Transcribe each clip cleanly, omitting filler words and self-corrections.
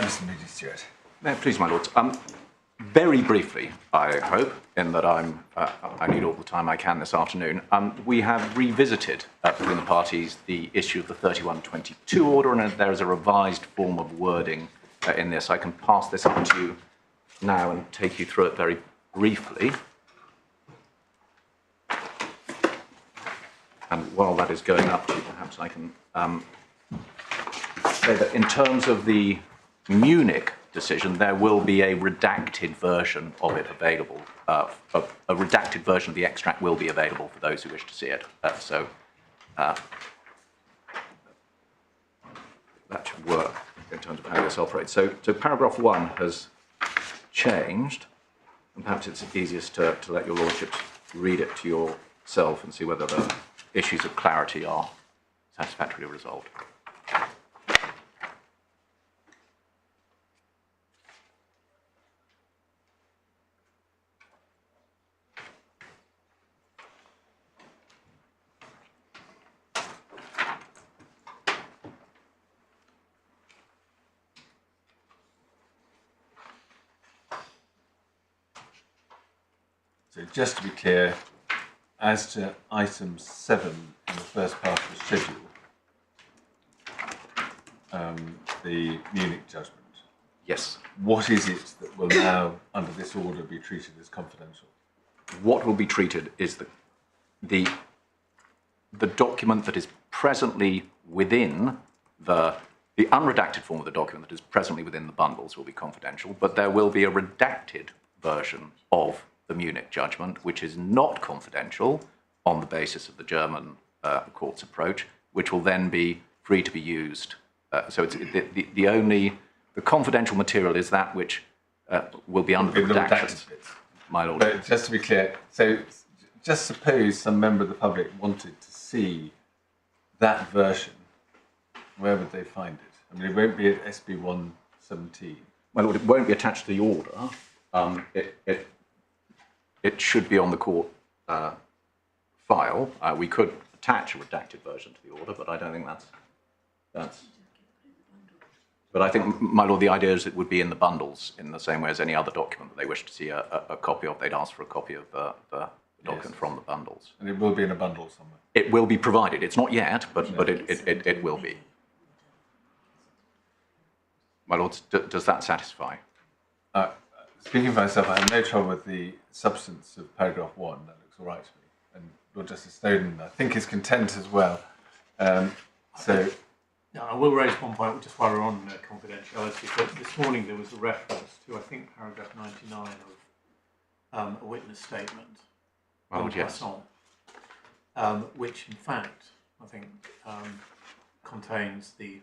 Mr. Moody Stewart. May it please, my lords. Very briefly, I hope, in that I need all the time I can this afternoon, we have revisited between the parties the issue of the 3122 order, and there is a revised form of wording in this. I can pass this on to you now and take you through it very briefly. And while that is going up to you, perhaps I can say that in terms of the Munich decision, there will be a redacted version of it available. A redacted version of the extract will be available for those who wish to see it. That should work in terms of how this operates. So paragraph 1 has changed, and perhaps it's easiest to let your lordships read it to yourself and see whether the issues of clarity are satisfactorily resolved. So just to be clear, as to item 7 in the first part of the schedule, the Munich judgment. Yes. What is it that will now, under this order, be treated as confidential? What will be treated is the document that is presently within the unredacted form of the document that is presently within the bundles will be confidential, but there will be a redacted version of the Munich judgment, which is not confidential on the basis of the German court's approach, which will then be free to be used. So it's the confidential material is that which will be under the redactions, my lord. But just to be clear, so just suppose some member of the public wanted to see that version, where would they find it? I mean, it won't be at SB 117. My lord, it won't be attached to the order. It should be on the court file. We could attach a redacted version to the order, but I don't think that's. But I think, my lord, the idea is it would be in the bundles in the same way as any other document that they wish to see a copy of. They'd ask for a copy of the document from the bundles. And it will be in a bundle somewhere. It will be provided. It's not yet, but it will be. My lords, does that satisfy? Speaking for myself, I have no trouble with the substance of paragraph 1. That looks all right to me. And Lord Justice Snowden, I think, is content as well. No, I will raise one point just while we're on confidentiality. But this morning there was a reference to, I think, paragraph 99 of a witness statement. Oh, yes. Which, in fact, I think contains the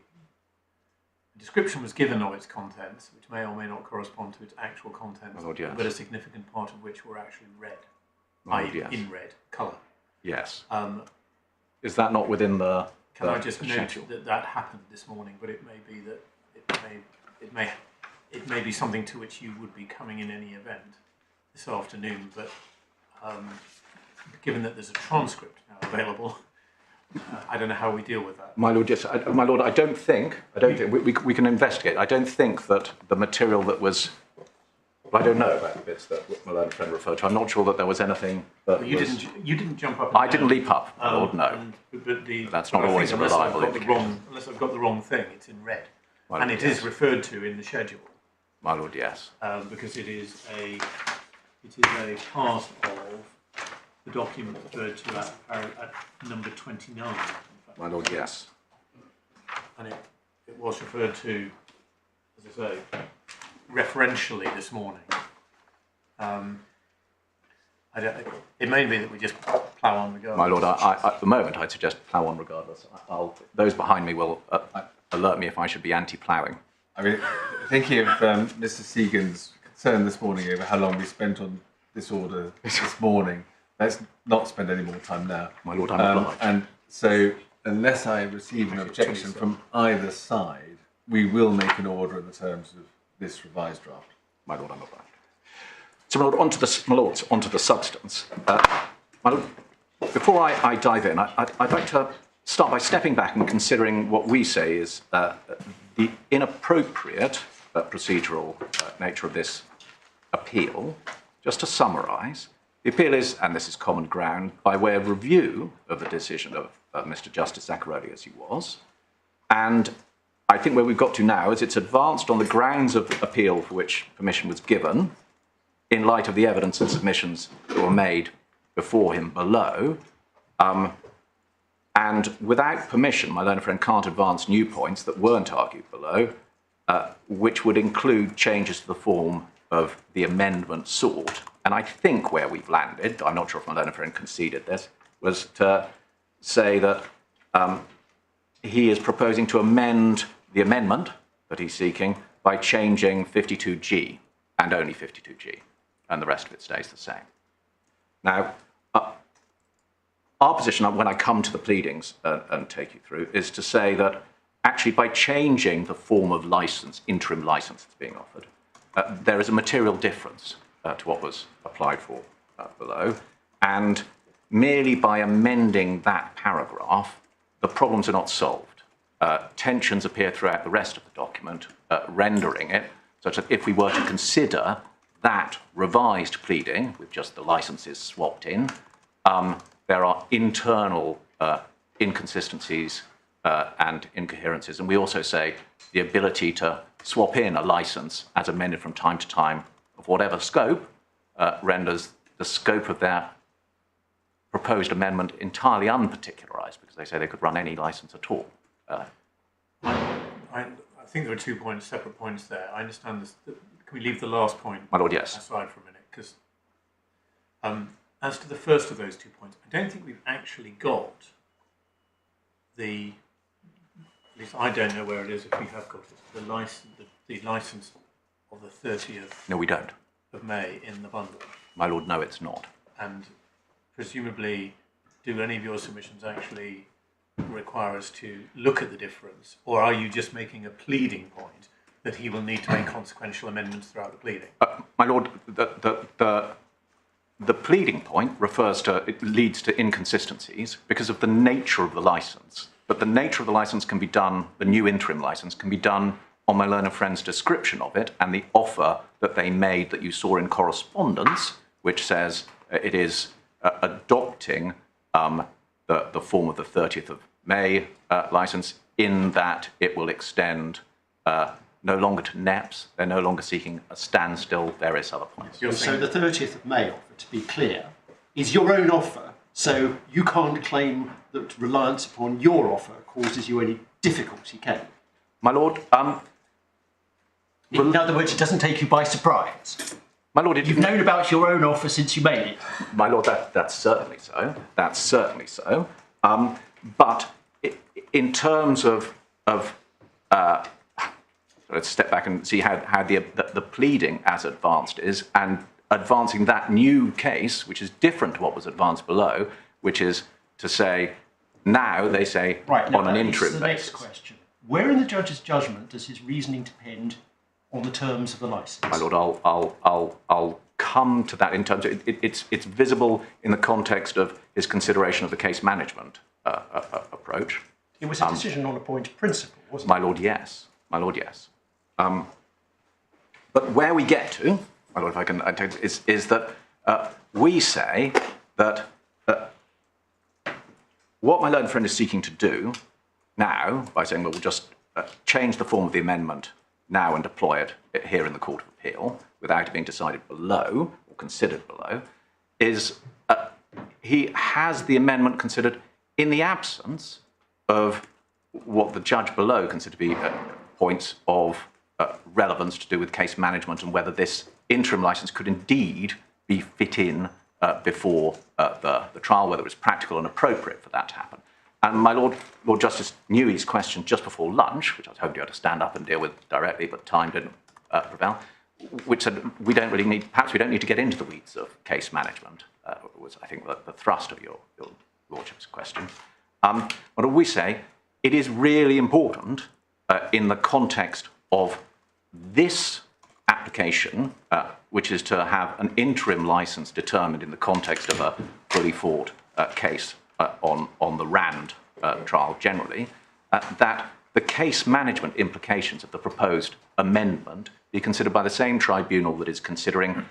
description was given of its contents, which may or may not correspond to its actual contents, yes. but a significant part of which were actually red, yes. in red colour. Yes. Is that not within the? Can I just note that happened this morning, but it may be that it may be something to which you would be coming in any event this afternoon. But given that there's a transcript now available, I don't know how we deal with that. My lord, yes. My lord, I don't think we can investigate. I don't think that the material that was. I don't know about the bits that my learned friend referred to. I'm not sure that there was anything that you didn't jump up. I didn't leap up, my lord. No. But that's not always a reliable indication. Unless I've got the wrong thing, it's in red, and it is referred to in the schedule. My lord, yes. Because it is a part of the document referred to at number 29. In fact. My lord, yes. And it was referred to, as I say, referentially this morning. It may be that we just plough on regardless. My lord, at the moment I'd suggest plough on regardless. Those behind me will alert me if I should be anti-ploughing. I mean, thinking of Mr. Segan's concern this morning over how long we spent on this order this morning, let's not spend any more time now. My lord, I'm obliged. And so, unless I receive an objection from either side, we will make an order in the terms of this revised draft. My lord, I'm obliged. So, my lord, onto the substance. My lord, before I dive in, I'd like to start by stepping back and considering what we say is the inappropriate procedural nature of this appeal, just to summarise, the appeal is, and this is common ground, by way of review of the decision of Mr. Justice Zaccaroli as he was. And I think where we've got to now is it's advanced on the grounds of appeal for which permission was given, in light of the evidence and submissions that were made before him below. And without permission, my learned friend can't advance new points that weren't argued below, which would include changes to the form of the amendment sought. And I think where we've landed, I'm not sure if my learned friend conceded this, was to say that he is proposing to amend the amendment that he's seeking by changing 52G and only 52G, and the rest of it stays the same. Now, our position, when I come to the pleadings and take you through, is to say that actually by changing the form of license, interim license that's being offered, there is a material difference to what was applied for below, and merely by amending that paragraph, the problems are not solved. Tensions appear throughout the rest of the document, rendering it such that if we were to consider that revised pleading, with just the licenses swapped in, there are internal inconsistencies and incoherences. And we also say the ability to swap in a license as amended from time to time of whatever scope renders the scope of their proposed amendment entirely unparticularized, because they say they could run any license at all. I think there are 2 points, separate points there. I understand this. Can we leave the last point My Lord, yes. aside for a minute? Because as to the first of those 2 points, I don't think we've actually got the, at least I don't know where it is if we have got it, the license of the 30th No, we don't. of May in the bundle. My Lord, no, it's not. And presumably, do any of your submissions actually require us to look at the difference, or are you just making a pleading point that he will need to make consequential amendments throughout the pleading? My Lord, the pleading point refers to, it leads to inconsistencies because of the nature of the license. But the nature of the license can be done, the new interim license can be done on my learned friend's description of it and the offer that they made that you saw in correspondence, which says it is adopting the form of the 30th of May license, in that it will extend no longer to NEPs, they're no longer seeking a standstill, various other points. So the 30th of May offer, to be clear, is your own offer, so you can't claim that reliance upon your offer causes you any difficulty, can you? My Lord, in other words, it doesn't take you by surprise. my Lord, You've known about your own offer since you made it. My Lord, that's certainly so. That's certainly so. But in terms of let's step back and see how the pleading as advanced is, and advancing that new case, which is different to what was advanced below, which is to say, now they say on an interim basis. The next question. Where in the judge's judgment does his reasoning depend on the terms of the licence? My Lord, I'll come to that in terms of it's visible in the context of his consideration of the case management approach. It was a decision on a point of principle, wasn't My Lord, yes. My Lord, yes. But where we get to, my Lord, if I can, is that we say that what my learned friend is seeking to do now, by saying, well, we'll just change the form of the amendment now and deploy it here in the Court of Appeal without it being decided below or considered below, is he has the amendment considered in the absence of what the judge below considered to be points of relevance to do with case management and whether this interim licence could indeed be fit in before the trial, whether it was practical and appropriate for that to happen. And my Lord Justice Newey's question just before lunch, which I was hoping you had to stand up and deal with directly, but time didn't prevail, which said perhaps we don't need to get into the weeds of case management, was, I think, the thrust of your Lordship's question. What do we say? It is really important in the context of this application, which is to have an interim licence determined in the context of a fully fought case on the RAND trial generally, that the case management implications of the proposed amendment be considered by the same tribunal that is considering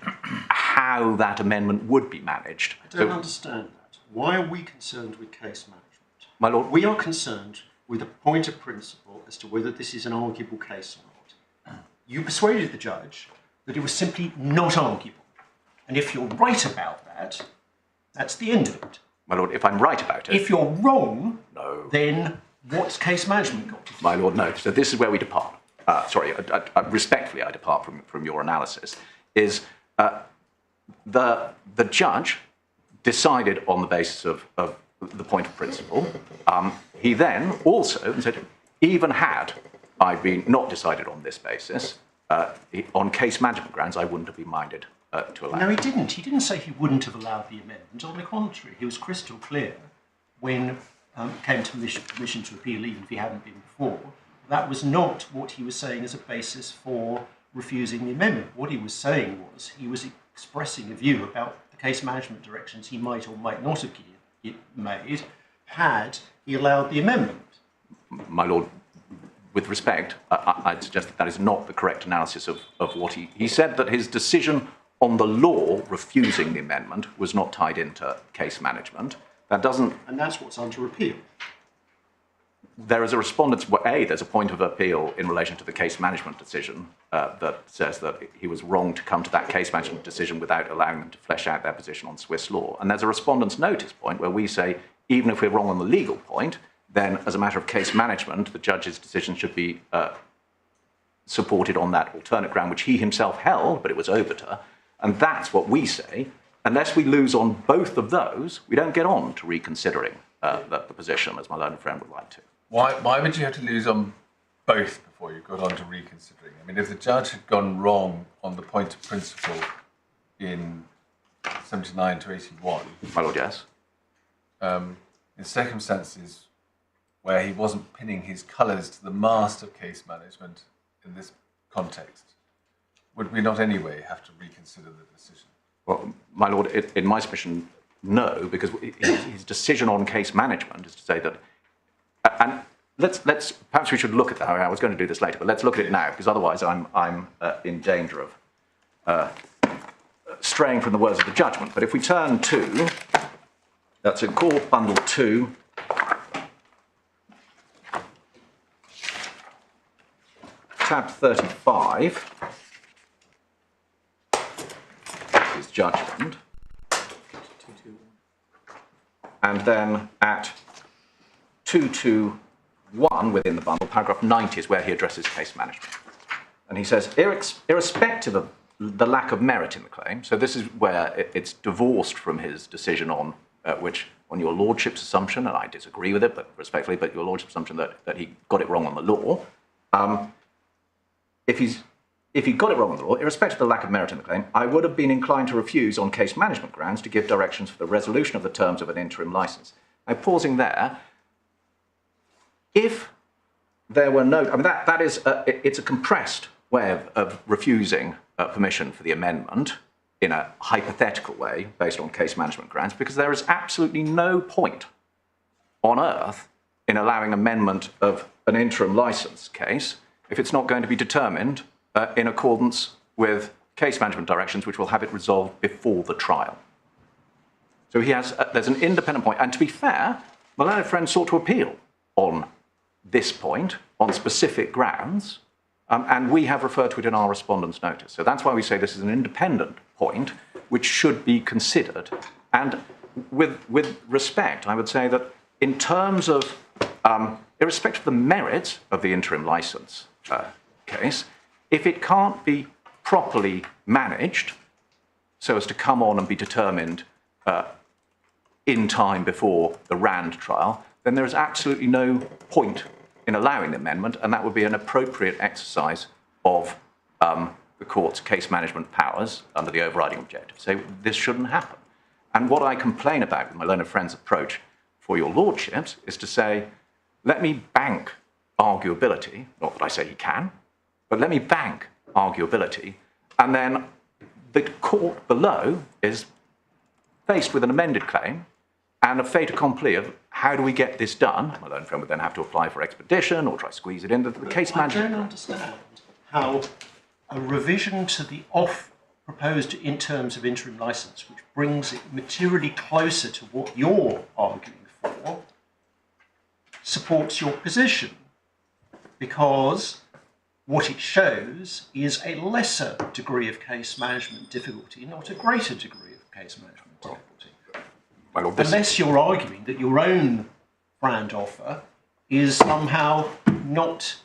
how that amendment would be managed. I don't understand that. Why are we concerned with case management? My lord, We are concerned with a point of principle as to whether this is an arguable case or not. You persuaded the judge that it was simply not arguable. And if you're right about that, that's the end of it. my lord, if I'm right about it, If you're wrong, no. then what's case management got to do? My lord, no. So this is where we depart. Respectfully, I depart from your analysis. Is the judge decided on the basis of the point of principle. He then also said, even had I been not decided on this basis, on case management grounds, I wouldn't have been minded to allow. No, he didn't. He didn't say he wouldn't have allowed the amendment. On the contrary, he was crystal clear when it came to permission to appeal, even if he hadn't been before. That was not what he was saying as a basis for refusing the amendment. What he was saying was he was expressing a view about the case management directions he might or might not have made had he allowed the amendment. My lord, with respect, I'd suggest that that is not the correct analysis of what he said, that his decision on the law refusing the amendment was not tied into case management. That doesn't... And that's what's under appeal. There is a respondent's... there's a point of appeal in relation to the case management decision that says that he was wrong to come to that case management decision without allowing them to flesh out their position on Swiss law. And there's a respondent's notice point where we say, even if we're wrong on the legal point, then as a matter of case management, the judge's decision should be supported on that alternate ground, which he himself held, but it was obiter. And that's what we say. Unless we lose on both of those, we don't get on to reconsidering the position, as my learned friend would like to. Why would you have to lose on both before you got on to reconsidering? I mean, if the judge had gone wrong on the point of principle in 79 to 81, My lord, yes. in circumstances where he wasn't pinning his colours to the mast of case management in this context, would we not anyway have to reconsider the decision? Well, my lord, in my submission, no, because his decision on case management is to say that, and let's perhaps we should look at that. I was going to do this later, but let's look at it now, because otherwise I'm in danger of straying from the words of the judgment. But if we turn to, that's in Court Bundle 2, tab 35, is judgment. And then at 221 within the bundle, paragraph 90 is where he addresses case management. And he says, irrespective of the lack of merit in the claim, so this is where it's divorced from his decision on which, on your lordship's assumption, and I disagree with it, but respectfully, but your lordship's assumption that he got it wrong on the law. If he got it wrong on the law, irrespective of the lack of merit in the claim, I would have been inclined to refuse on case management grounds to give directions for the resolution of the terms of an interim licence. Now, pausing there, if there were no... I mean, that is... it's a compressed way of refusing permission for the amendment in a hypothetical way based on case management grounds, because there is absolutely no point on earth in allowing amendment of an interim licence case if it's not going to be determined in accordance with case management directions, which will have it resolved before the trial. So he has, there's an independent point. And to be fair, my learned friend sought to appeal on this point, on specific grounds, and we have referred to it in our respondent's notice. So that's why we say this is an independent point which should be considered. And with respect, I would say that in terms of, irrespective of the merits of the interim licence case, if it can't be properly managed so as to come on and be determined in time before the Rand trial, then there is absolutely no point in allowing the amendment, and that would be an appropriate exercise of the court's case management powers under the overriding objective. So this shouldn't happen. And what I complain about with my learned friend's approach for your lordships is to say, let me bank arguability, not that I say he can, but let me bank arguability, and then the court below is faced with an amended claim and a fait accompli of how do we get this done? My learned friend would then have to apply for expedition or try to squeeze it in. The case management. I don't understand how a revision to the offer proposed in terms of interim licence, which brings it materially closer to what you're arguing for, supports your position, because what it shows is a lesser degree of case management difficulty, not a greater degree of case management difficulty. Well, Unless you're arguing that your own brand offer is somehow not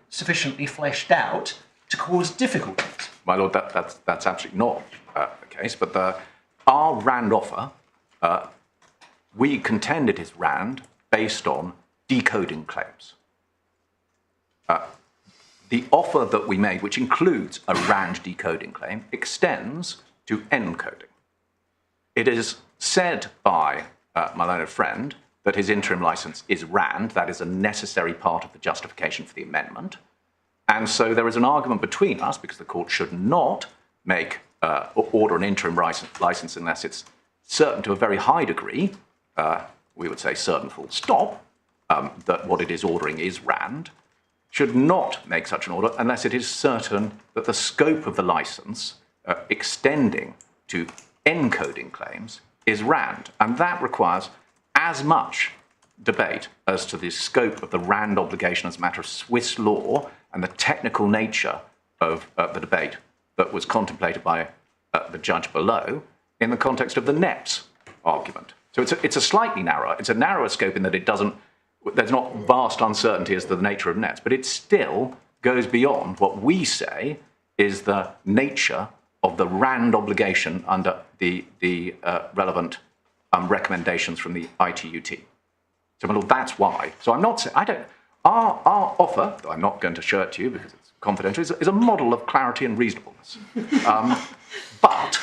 sufficiently fleshed out to cause difficulties. My lord, that's absolutely not the case, but our RAND offer, we contend it is RAND based on decoding claims. The offer that we made, which includes a RAND decoding claim, extends to encoding. It is said by my learned friend that his interim licence is RAND. That is a necessary part of the justification for the amendment. And so there is an argument between us, because the court should not make order an interim licence unless it's certain to a very high degree, we would say certain full stop, that what it is ordering is RAND, should not make such an order unless it is certain that the scope of the licence extending to encoding claims is RAND. And that requires as much debate as to the scope of the RAND obligation as a matter of Swiss law and the technical nature of the debate that was contemplated by the judge below in the context of the NEPS argument. So it's a slightly narrower, it's a narrower scope in that it doesn't, there's not vast uncertainty as to the nature of NEPS, but it still goes beyond what we say is the nature of the RAND obligation under the relevant recommendations from the ITUT. So, well, that's why. So I'm not saying, our offer, though I'm not going to show it to you because it's confidential, is a model of clarity and reasonableness. But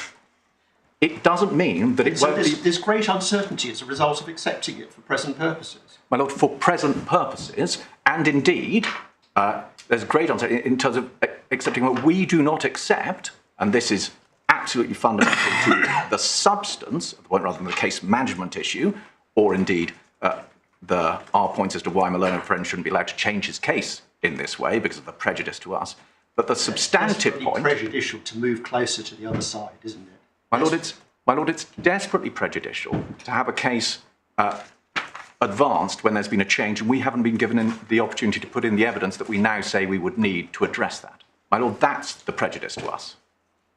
it doesn't mean that it won't be... There's great uncertainty as a result of accepting it for present purposes. My lord, for present purposes, and indeed, there's great uncertainty in terms of accepting what we do not accept, and this is absolutely fundamental to the substance of the point rather than the case management issue, or indeed our points as to why my learned friend shouldn't be allowed to change his case in this way because of the prejudice to us. But the substantive point... It's prejudicial to move closer to the other side, isn't it? My lord, it's desperately prejudicial to have a case advanced when there's been a change and we haven't been given the opportunity to put in the evidence that we now say we would need to address that. My lord, that's the prejudice to us.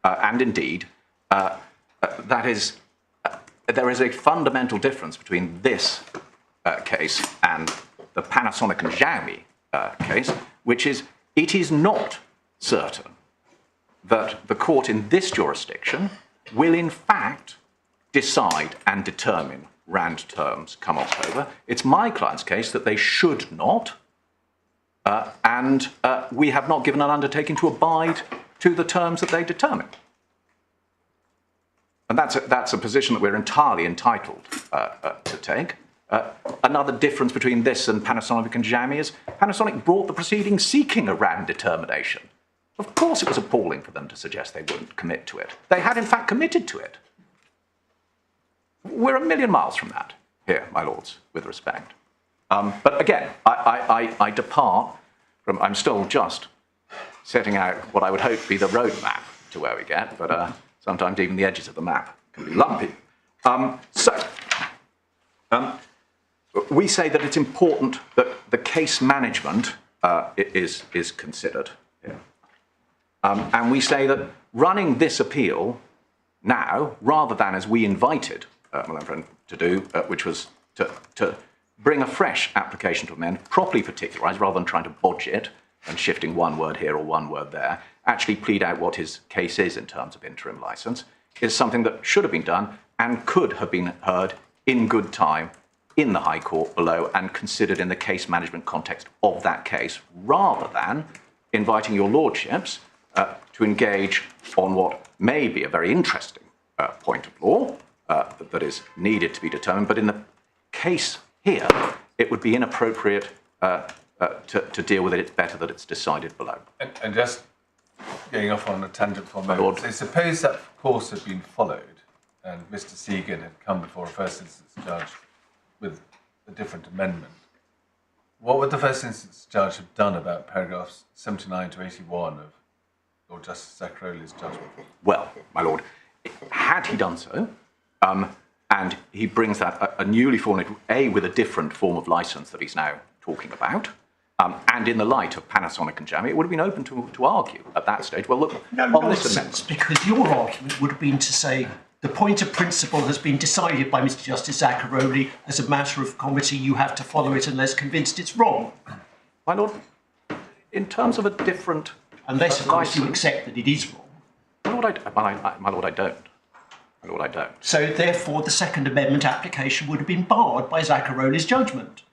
And indeed, there is a fundamental difference between this case and the Panasonic and Xiaomi case, which is it is not certain that the court in this jurisdiction will in fact decide and determine RAND terms come October. It's my client's case that they should not, and we have not given an undertaking to abide to the terms that they determine. And that's a position that we're entirely entitled to take. Another difference between this and Panasonic and Xiaomi is Panasonic brought the proceedings seeking a RAND determination. Of course it was appalling for them to suggest they wouldn't commit to it. They had in fact committed to it. We're a million miles from that here, my lords, with respect. But again, I depart from, I'm still just setting out what I would hope be the roadmap to where we get, but sometimes even the edges of the map can be lumpy. We say that it's important that the case management is considered here. And we say that running this appeal now, rather than as we invited my learned friend to do, which was to bring a fresh application to amend, properly particularised, rather than trying to bodge it and shifting one word here or one word there, actually plead out what his case is in terms of interim licence, is something that should have been done and could have been heard in good time in the High Court below and considered in the case management context of that case, rather than inviting your lordships to engage on what may be a very interesting point of law that is needed to be determined. But in the case here, it would be inappropriate to deal with it. It's better that it's decided below. And just getting off on a tangent for a moment, so suppose that course had been followed and Mr. Segan had come before a first instance judge with a different amendment, what would the first instance judge have done about paragraphs 79 to 81 of Lord Justice Zaccaroli's judgment? Well, my lord, had he done so, and he brings that a newly formulated, with a different form of license that he's now talking about, and in the light of Panasonic and Jammy, it would have been open to argue at that stage, well, look, on this amendment. Because your argument would have been to say the point of principle has been decided by Mr. Justice Zaccaroli as a matter of comity, you have to follow it unless convinced it's wrong. My lord, in terms of a different... Unless, of course, you accept that it is wrong. My lord, I don't. My lord, I don't. So, therefore, the Second Amendment application would have been barred by Zaccaroli's judgment.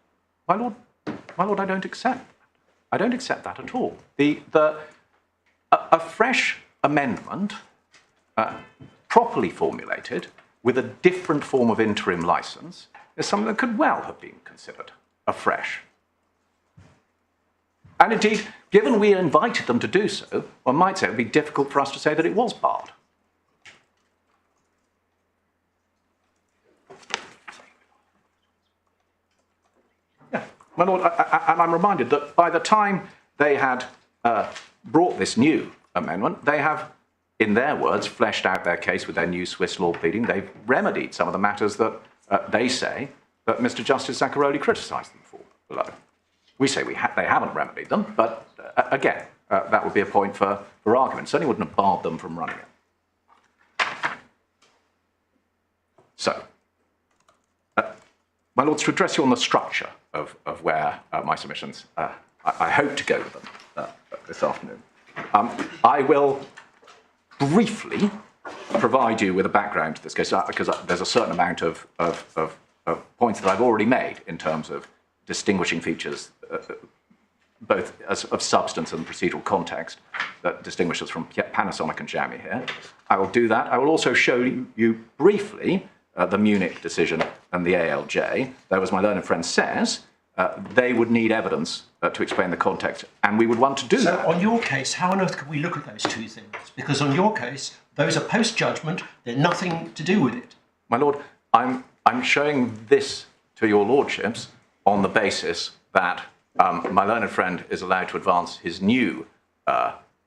My lord, I don't accept that. I don't accept that at all. A fresh amendment, properly formulated, with a different form of interim license, is something that could well have been considered afresh. And indeed, given we invited them to do so, one might say it would be difficult for us to say that it was barred. My lord, and I'm reminded that by the time they had brought this new amendment, they have, in their words, fleshed out their case with their new Swiss law pleading. They've remedied some of the matters that they say that Mr. Justice Zaccaroli criticised them for below. We say they haven't remedied them, but again, that would be a point for argument. Certainly wouldn't have barred them from running it. So, my lords, to address you on the structure of where my submissions, I hope to go with them this afternoon. I will briefly provide you with a background to this case, because there's a certain amount of points that I've already made in terms of distinguishing features, both of substance and procedural context, that distinguish us from Panasonic and Jammy here. I will do that. I will also show you briefly the Munich decision and the ALJ. Though, as my learned friend says, they would need evidence to explain the context, and we would want to do that. So on your case, how on earth can we look at those two things? Because on your case, those are post-judgment, they're nothing to do with it. My lord, I'm showing this to your lordships on the basis that my learned friend is allowed to advance his new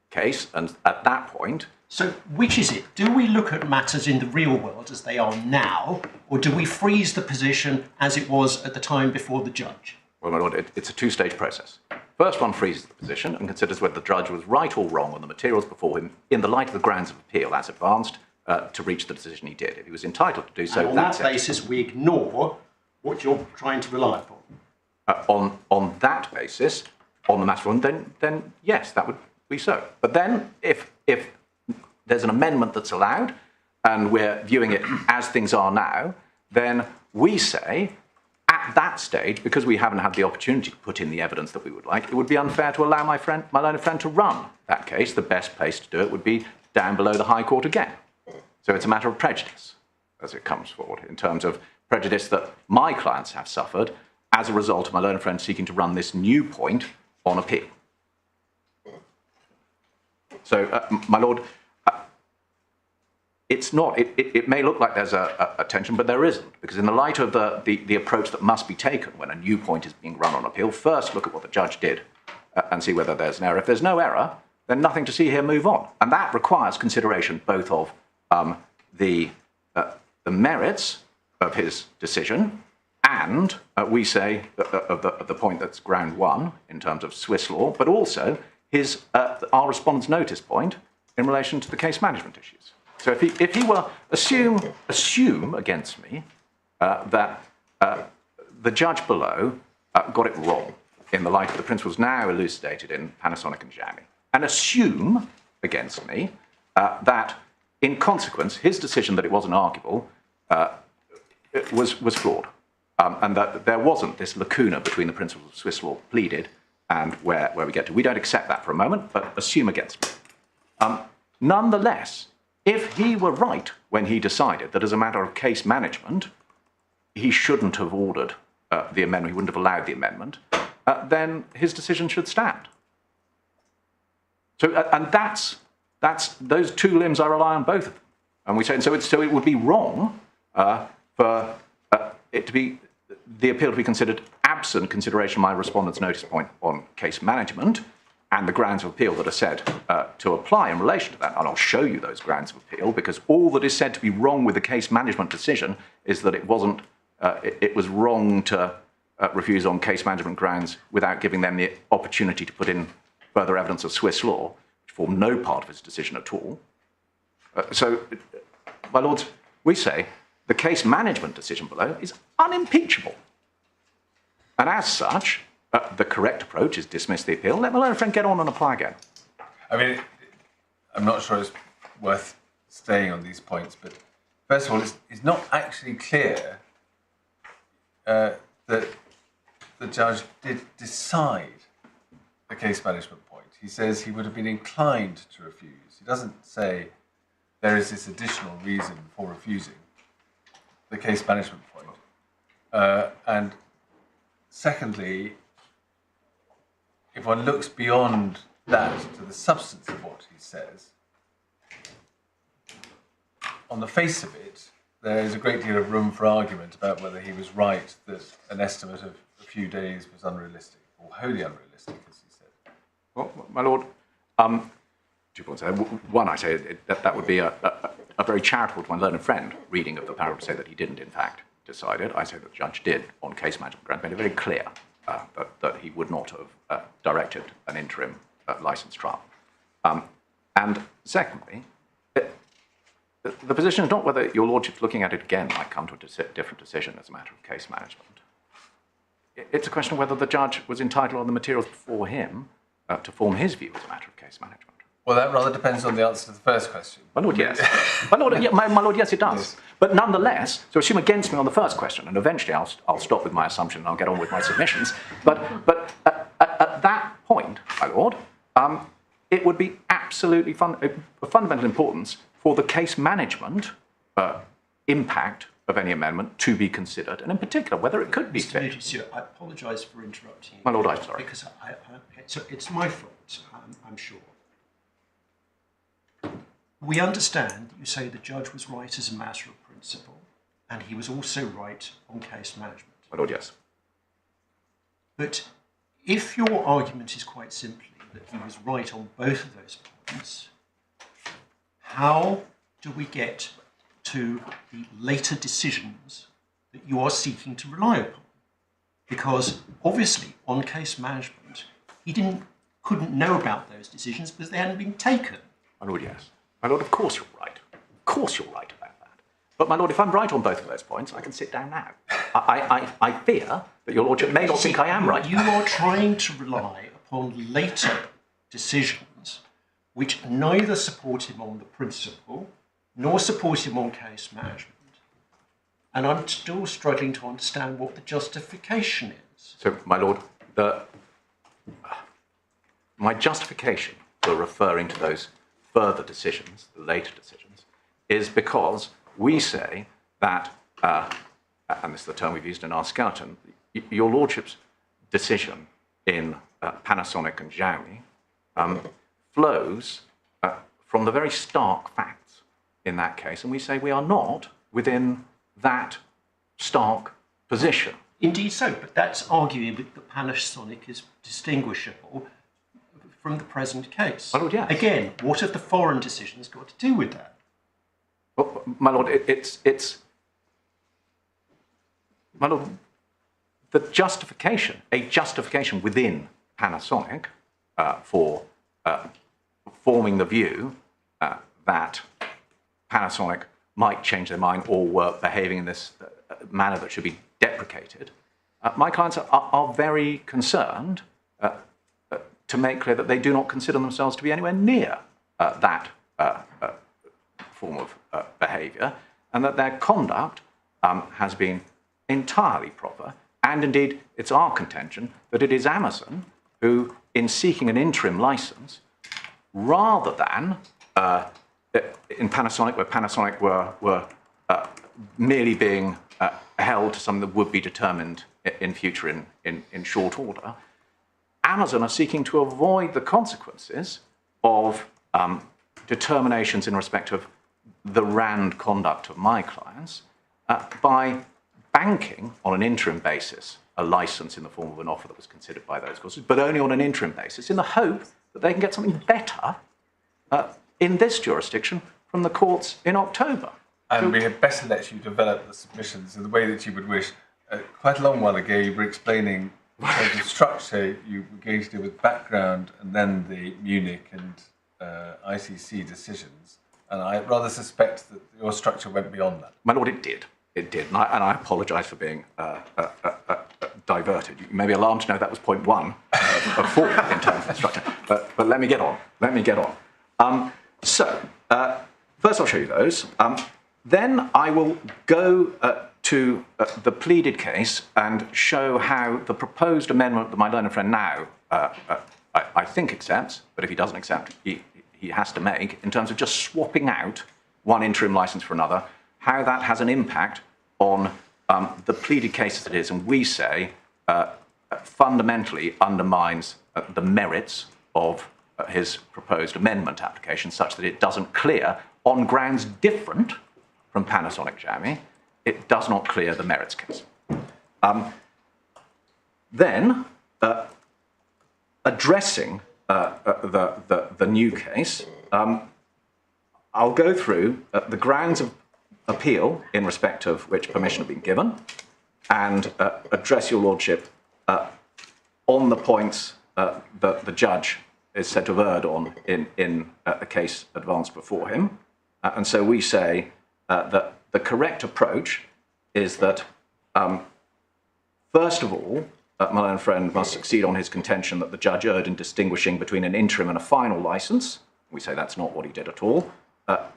case, and at that point... So which is it? Do we look at matters in the real world as they are now, or do we freeze the position as it was at the time before the judge? Well, my lord, it's a two-stage process. First one freezes the position and considers whether the judge was right or wrong on the materials before him in the light of the grounds of appeal as advanced to reach the decision he did. If he was entitled to do so, and on that basis, we ignore what you're trying to rely upon. On that basis, on the matter one, then yes, that would be so. But then, if there's an amendment that's allowed, and we're viewing it as things are now, then we say, at that stage, because we haven't had the opportunity to put in the evidence that we would like, it would be unfair to allow my learned friend to run that case. The best place to do it would be down below the High Court again. So it's a matter of prejudice, as it comes forward, in terms of prejudice that my clients have suffered as a result of my learned friend seeking to run this new point on appeal. So, my lord, it's not, it may look like there's a tension, but there isn't, because in the light of the approach that must be taken when a new point is being run on appeal, first look at what the judge did and see whether there's an error. If there's no error, then nothing to see here, move on. And that requires consideration both of the merits of his decision and, we say, of the point that's ground one in terms of Swiss law, but also our respondent's notice point in relation to the case management issues. So if he were assume against me that the judge below got it wrong in the light of the principles now elucidated in Panasonic and Jammy, and assume against me that in consequence his decision that it wasn't arguable was flawed, and that there wasn't this lacuna between the principles of Swiss law pleaded and where we get to. We don't accept that for a moment, but assume against me. Nonetheless, if he were right when he decided that as a matter of case management, he shouldn't have ordered the amendment, he wouldn't have allowed the amendment, then his decision should stand. So, and that's those two limbs, I rely on both of them. And we say, so it would be wrong for it to be the appeal to be considered absent consideration of my respondent's notice point on case management and the grounds of appeal that are said to apply in relation to that. And I'll show you those grounds of appeal, because all that is said to be wrong with the case management decision is that it wasn't, it was wrong to refuse on case management grounds without giving them the opportunity to put in further evidence of Swiss law, which formed no part of his decision at all. So, my lords, we say the case management decision below is unimpeachable. And as such, the correct approach is dismiss the appeal, let my learned friend get on and apply again. I mean, I'm not sure it's worth staying on these points, but first of all, it's not actually clear that the judge did decide the case management point. He says he would have been inclined to refuse. He doesn't say there is this additional reason for refusing the case management point. And secondly, if one looks beyond that to the substance of what he says, on the face of it, there is a great deal of room for argument about whether he was right that an estimate of a few days was unrealistic, or wholly unrealistic, as he said. Well, my lord, 2 points there. One, I say that would be a very charitable to my learned friend reading of the paragraph to say that he didn't, in fact, decide it. I say that the judge did, on case management grounds, made it very clear that he would not have directed an interim licence trial. And secondly, the position is not whether your lordship looking at it again might come to a different decision as a matter of case management. It's a question of whether the judge was entitled on the materials before him to form his view as a matter of case management. Well, that rather depends on the answer to the first question. My lord, yes. my lord, yes, it does. Yes. But nonetheless, so assume against me on the first question, and eventually I'll stop with my assumption and I'll get on with my submissions. But at that point, my lord, it would be absolutely of fundamental importance for the case management impact of any amendment to be considered, and in particular whether it could be fit. Mr. I apologise for interrupting you. My lord, I'm sorry. Because so it's my fault, I'm sure. We understand that you say the judge was right as a matter of principle, and he was also right on case management. My lord, yes. But if your argument is quite simply that he was right on both of those points, how do we get to the later decisions that you are seeking to rely upon? Because obviously, on case management, he couldn't know about those decisions because they hadn't been taken. My lord, yes. My lord, of course you're right. Of course you're right about that. But my lord, if I'm right on both of those points, I can sit down now. I fear that your lordship may not think I am right. You are trying to rely upon later decisions which neither support him on the principle nor support him on case management. And I'm still struggling to understand what the justification is. So, my lord, my justification for referring to those further decisions, the later decisions, is because we say that, and this is the term we've used in our skeleton, your lordship's decision in Panasonic and Xiaomi flows from the very stark facts in that case, and we say we are not within that stark position. Indeed so, but that's arguing that Panasonic is distinguishable from the present case. My lord, yes. Again, what have the foreign decisions got to do with that? Well, my lord, my lord, the justification, a justification within Panasonic for forming the view that Panasonic might change their mind or were behaving in this manner that should be deprecated, my clients are very concerned to make clear that they do not consider themselves to be anywhere near that form of behaviour, and that their conduct has been entirely proper, and indeed it's our contention that it is Amazon who, in seeking an interim licence, rather than in Panasonic, where Panasonic were merely being held to something that would be determined in future in short order, Amazon are seeking to avoid the consequences of determinations in respect of the RAND conduct of my clients by banking on an interim basis a license in the form of an offer that was considered by those courts, but only on an interim basis, in the hope that they can get something better in this jurisdiction from the courts in October. And we had better let you develop the submissions in the way that you would wish. Quite a long while ago, you were explaining in terms of structure, you were going to deal with background and then the Munich and ICC decisions. And I rather suspect that your structure went beyond that. My lord, it did. It did. And I apologise for being diverted. You may be alarmed to know that was point one of four in terms of the structure. But let me get on. First I'll show you those. Then I will go to the pleaded case and show how the proposed amendment that my learned friend now, I think, accepts, but if he doesn't accept, he has to make, in terms of just swapping out one interim licence for another, how that has an impact on the pleaded case as it is, and we say fundamentally undermines the merits of his proposed amendment application, such that it doesn't clear, on grounds different from Panasonic Xiaomi, it does not clear the merits case. Then, addressing the new case, I'll go through the grounds of appeal in respect of which permission had been given, and address your lordship on the points that the judge is said to have erred on in a case advanced before him. And so we say that the correct approach is that, first of all, my learned friend must succeed on his contention that the judge erred in distinguishing between an interim and a final licence. We say that's not what he did at all.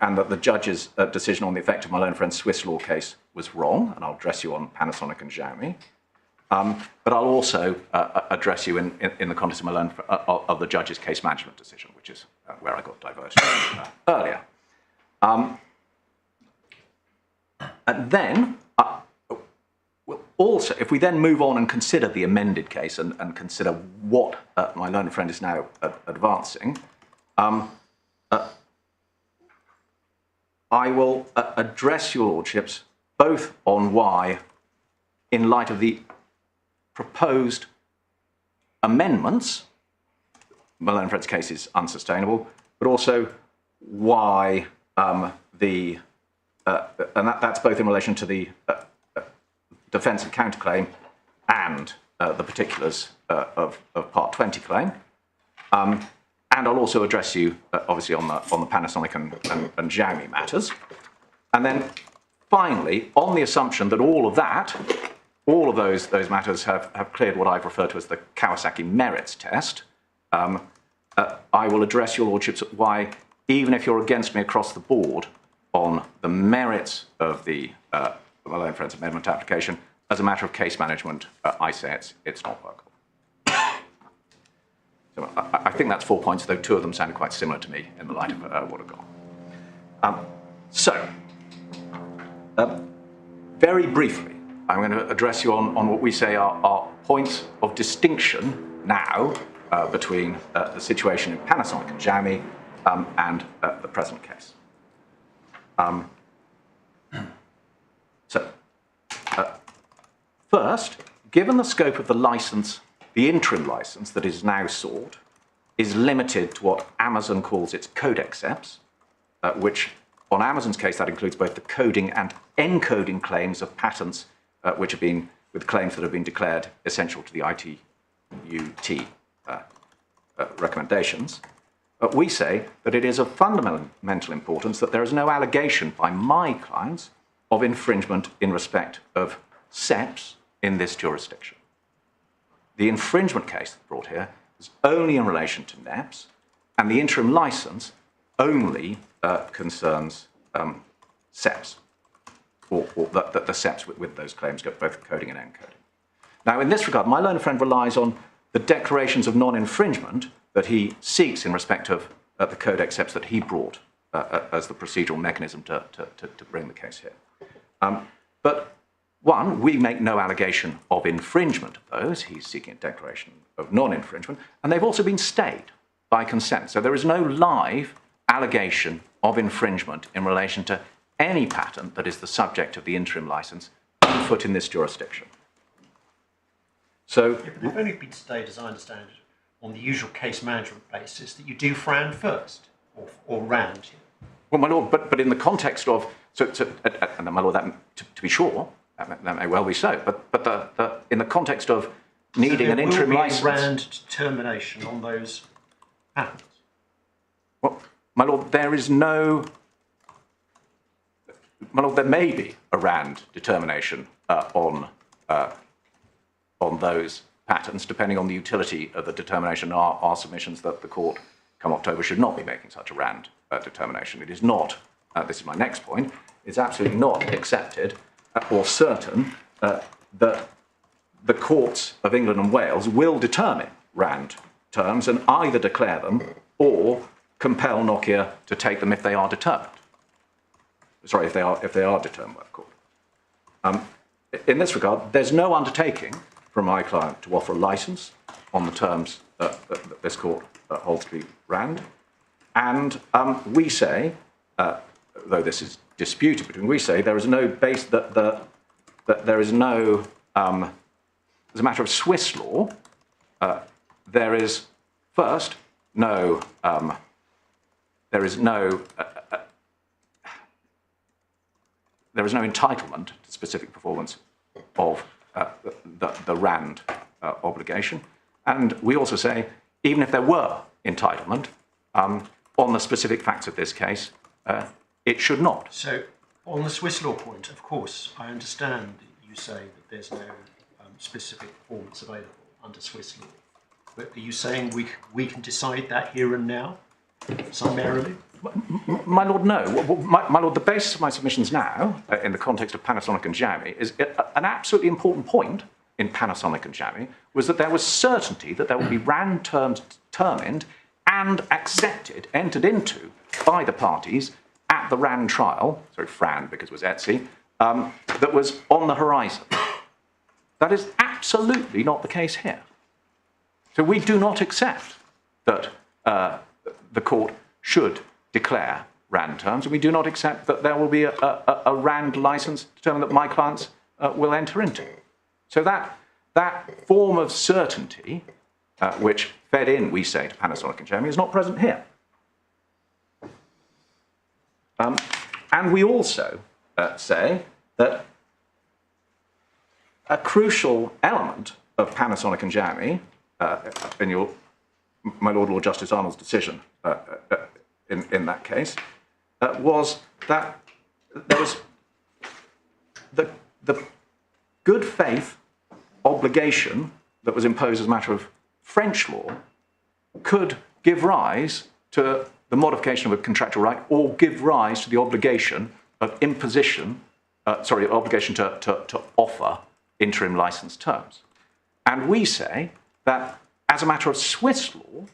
And that the judge's decision on the effect of my learned friend's Swiss law case was wrong, and I'll address you on Panasonic and Xiaomi. But I'll also address you in the context of my learned of the judge's case management decision, which is where I got diverted earlier. And then, we'll also, if we then move on and consider the amended case and consider what my learned friend is now advancing, I will address your lordships both on why, in light of the proposed amendments, my learned friend's case is unsustainable, but also why and that's both in relation to the defence and counterclaim and the particulars of Part 20 claim. And I'll also address you, obviously, on the Panasonic and Xiaomi matters. And then, finally, on the assumption that all of those matters have cleared what I've referred to as the Kawasaki merits test, I will address your lordships why, even if you're against me across the board on the merits of the my learned friend's amendment application, as a matter of case management, I say it's not workable. So I think that's 4 points, though two of them sounded quite similar to me in the light of what I've got. Very briefly, I'm going to address you on what we say are points of distinction now between the situation in Panasonic and Xiaomi and the present case. First, given the scope of the licence, the interim licence that is now sought is limited to what Amazon calls its codexcepts, which, on Amazon's case, that includes both the coding and encoding claims of patents which have been, with claims that have been declared essential to the ITUT recommendations. We say that it is of fundamental importance that there is no allegation by my clients of infringement in respect of SEPs in this jurisdiction. The infringement case brought here is only in relation to NEPs, and the interim licence only concerns SEPs, or the SEPs with those claims go both coding and encoding. Now, in this regard, my learned friend relies on the declarations of non-infringement that he seeks in respect of the codexcepts that he brought as the procedural mechanism to bring the case here. But one, we make no allegation of infringement of those. He's seeking a declaration of non-infringement, and they've also been stayed by consent. So there is no live allegation of infringement in relation to any patent that is the subject of the interim licence one foot in this jurisdiction. So, Yeah, but they've only been stayed, as I understand it, on the usual case management basis that you do FRAND first, or RAND. well, my lord, but in the context of, and my lord, that, to be sure, that may well be so, but in the context of needing an interim license. RAND determination on those patents. Well, my lord, there is no. My lord, there may be a RAND determination on those patents, depending on the utility of the determination. Our submissions that the court, come October, should not be making such a RAND determination. It is not, this is my next point, it's absolutely not accepted or certain that the courts of England and Wales will determine RAND terms and either declare them or compel Nokia to take them if they are determined. Sorry, if they are determined by the court. In this regard, there's no undertaking from my client to offer a license on the terms that this court holds to be RAND. And we say, though this is disputed between, we say there is no base that there is no, as a matter of Swiss law, there is first no, there is no entitlement to specific performance of the RAND obligation. And we also say, even if there were entitlement, on the specific facts of this case, it should not. So, on the Swiss law point, of course, I understand that you say that there's no specific performance available under Swiss law. But are you saying we can decide that here and now, summarily? My lord, no. My lord, the basis of my submissions now, in the context of Panasonic and Xiaomi, is an absolutely important point in Panasonic and Xiaomi, was that there was certainty that there would be RAND terms determined and accepted, entered into by the parties at the RAND trial, sorry, FRAND because it was Etsy, that was on the horizon. That is absolutely not the case here. So we do not accept that the court should declare RAND terms, and we do not accept that there will be a RAND license determined that my clients will enter into. So that form of certainty, which fed in, we say, to Panasonic and Xiaomi, is not present here. And we also say that a crucial element of Panasonic and Xiaomi, in my Lord Justice Arnold's decision in that case, was that there was the good faith obligation that was imposed as a matter of French law could give rise to the modification of a contractual right or give rise to the obligation of imposition, obligation to offer interim license terms. And we say that as a matter of Swiss law,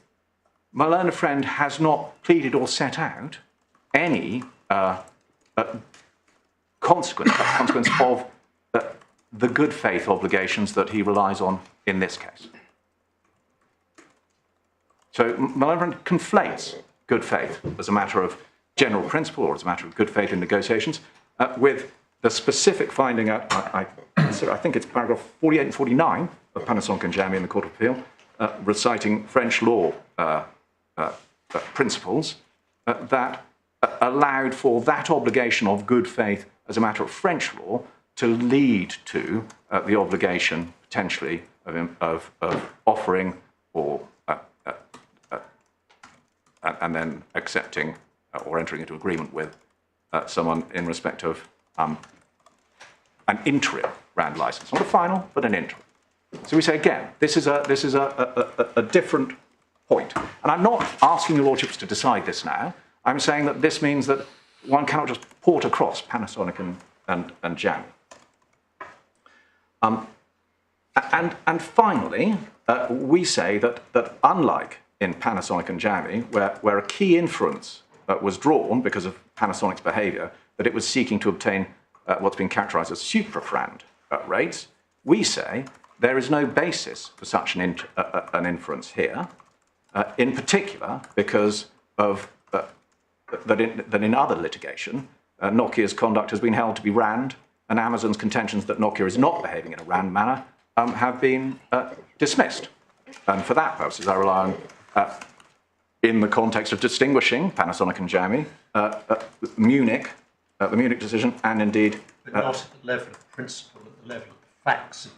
my learned friend has not pleaded or set out any consequence of the good faith obligations that he relies on in this case. So my learned friend conflates good faith as a matter of general principle or as a matter of good faith in negotiations with the specific finding out, I think it's paragraph 48 and 49 of Panasonic and Xiaomi in the Court of Appeal, reciting French law principles that allowed for that obligation of good faith as a matter of French law to lead to the obligation potentially of offering or and then accepting or entering into agreement with someone in respect of an interim RAND license, not a final, but an interim. So we say again, this is a different point, and I'm not asking the lordships to decide this now. I'm saying that this means that one cannot just port across Panasonic and Xiaomi. And finally, we say that unlike in Panasonic and Xiaomi, where a key inference was drawn because of Panasonic's behaviour, that it was seeking to obtain what's been characterised as supra-FRAND rates, we say there is no basis for such an inference here, in particular because of that in other litigation, Nokia's conduct has been held to be RAND and Amazon's contentions that Nokia is not behaving in a RAND manner have been dismissed. And for that purposes, I rely on, in the context of distinguishing Panasonic and Xiaomi, Munich, the Munich decision, and indeed... But not at the level of principle, at the level of the facts of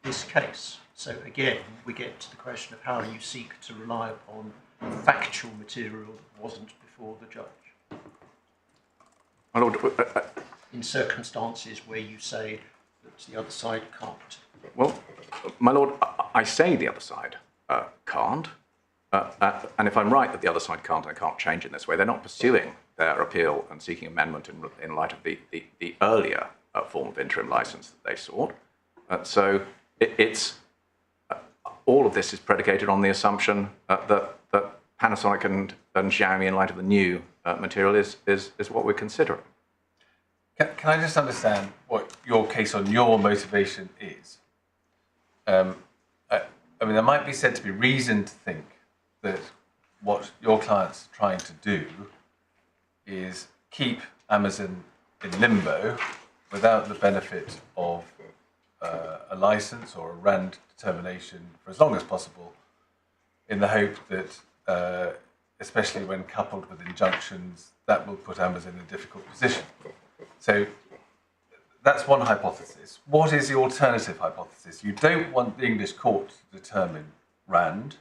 this case. So again, we get to the question of how you seek to rely upon factual material that wasn't before the judge. My Lord, in circumstances where you say that the other side can't. well, my Lord, I say the other side can't, and if I'm right that the other side can't, I can't change in this way. They're not pursuing their appeal and seeking amendment in light of the earlier form of interim license that they sought. So it's all of this is predicated on the assumption that Panasonic and Xiaomi, in light of the new material, is what we're considering. Can I just understand what your case on your motivation is? I mean, there might be said to be reason to think that what your client's trying to do is keep Amazon in limbo without the benefit of a license or a RAND determination for as long as possible, in the hope that, especially when coupled with injunctions, that will put Amazon in a difficult position. So that's one hypothesis. What is the alternative hypothesis? You don't want the English court to determine RAND.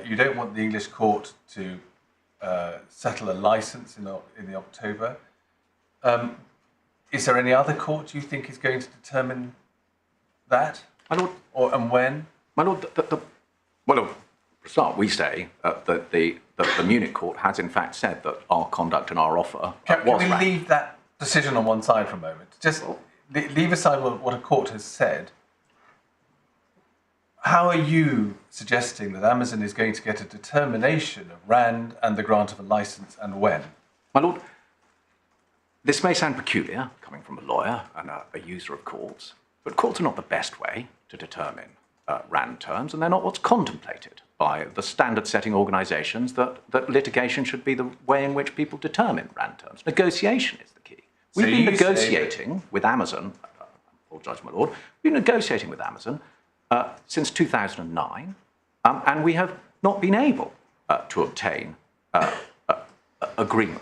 You don't want the English court to settle a license in the October. Is there any other court you think is going to determine that? My Lord, And when? my Lord, well, for a start, we say that the Munich court has in fact said that our conduct and our offer Can was we RAND. leave that decision on one side for a moment? Just leave aside what a court has said. How are you suggesting that Amazon is going to get a determination of RAND and the grant of a license, and when? My Lord, this may sound peculiar, coming from a lawyer and a user of courts, but courts are not the best way to determine RAND terms, and they're not what's contemplated by the standard-setting organisations that litigation should be the way in which people determine RAND terms. Negotiation is the key. We've been negotiating with Amazon, I apologise, my Lord, we've been negotiating with Amazon since 2009, and we have not been able to obtain agreement.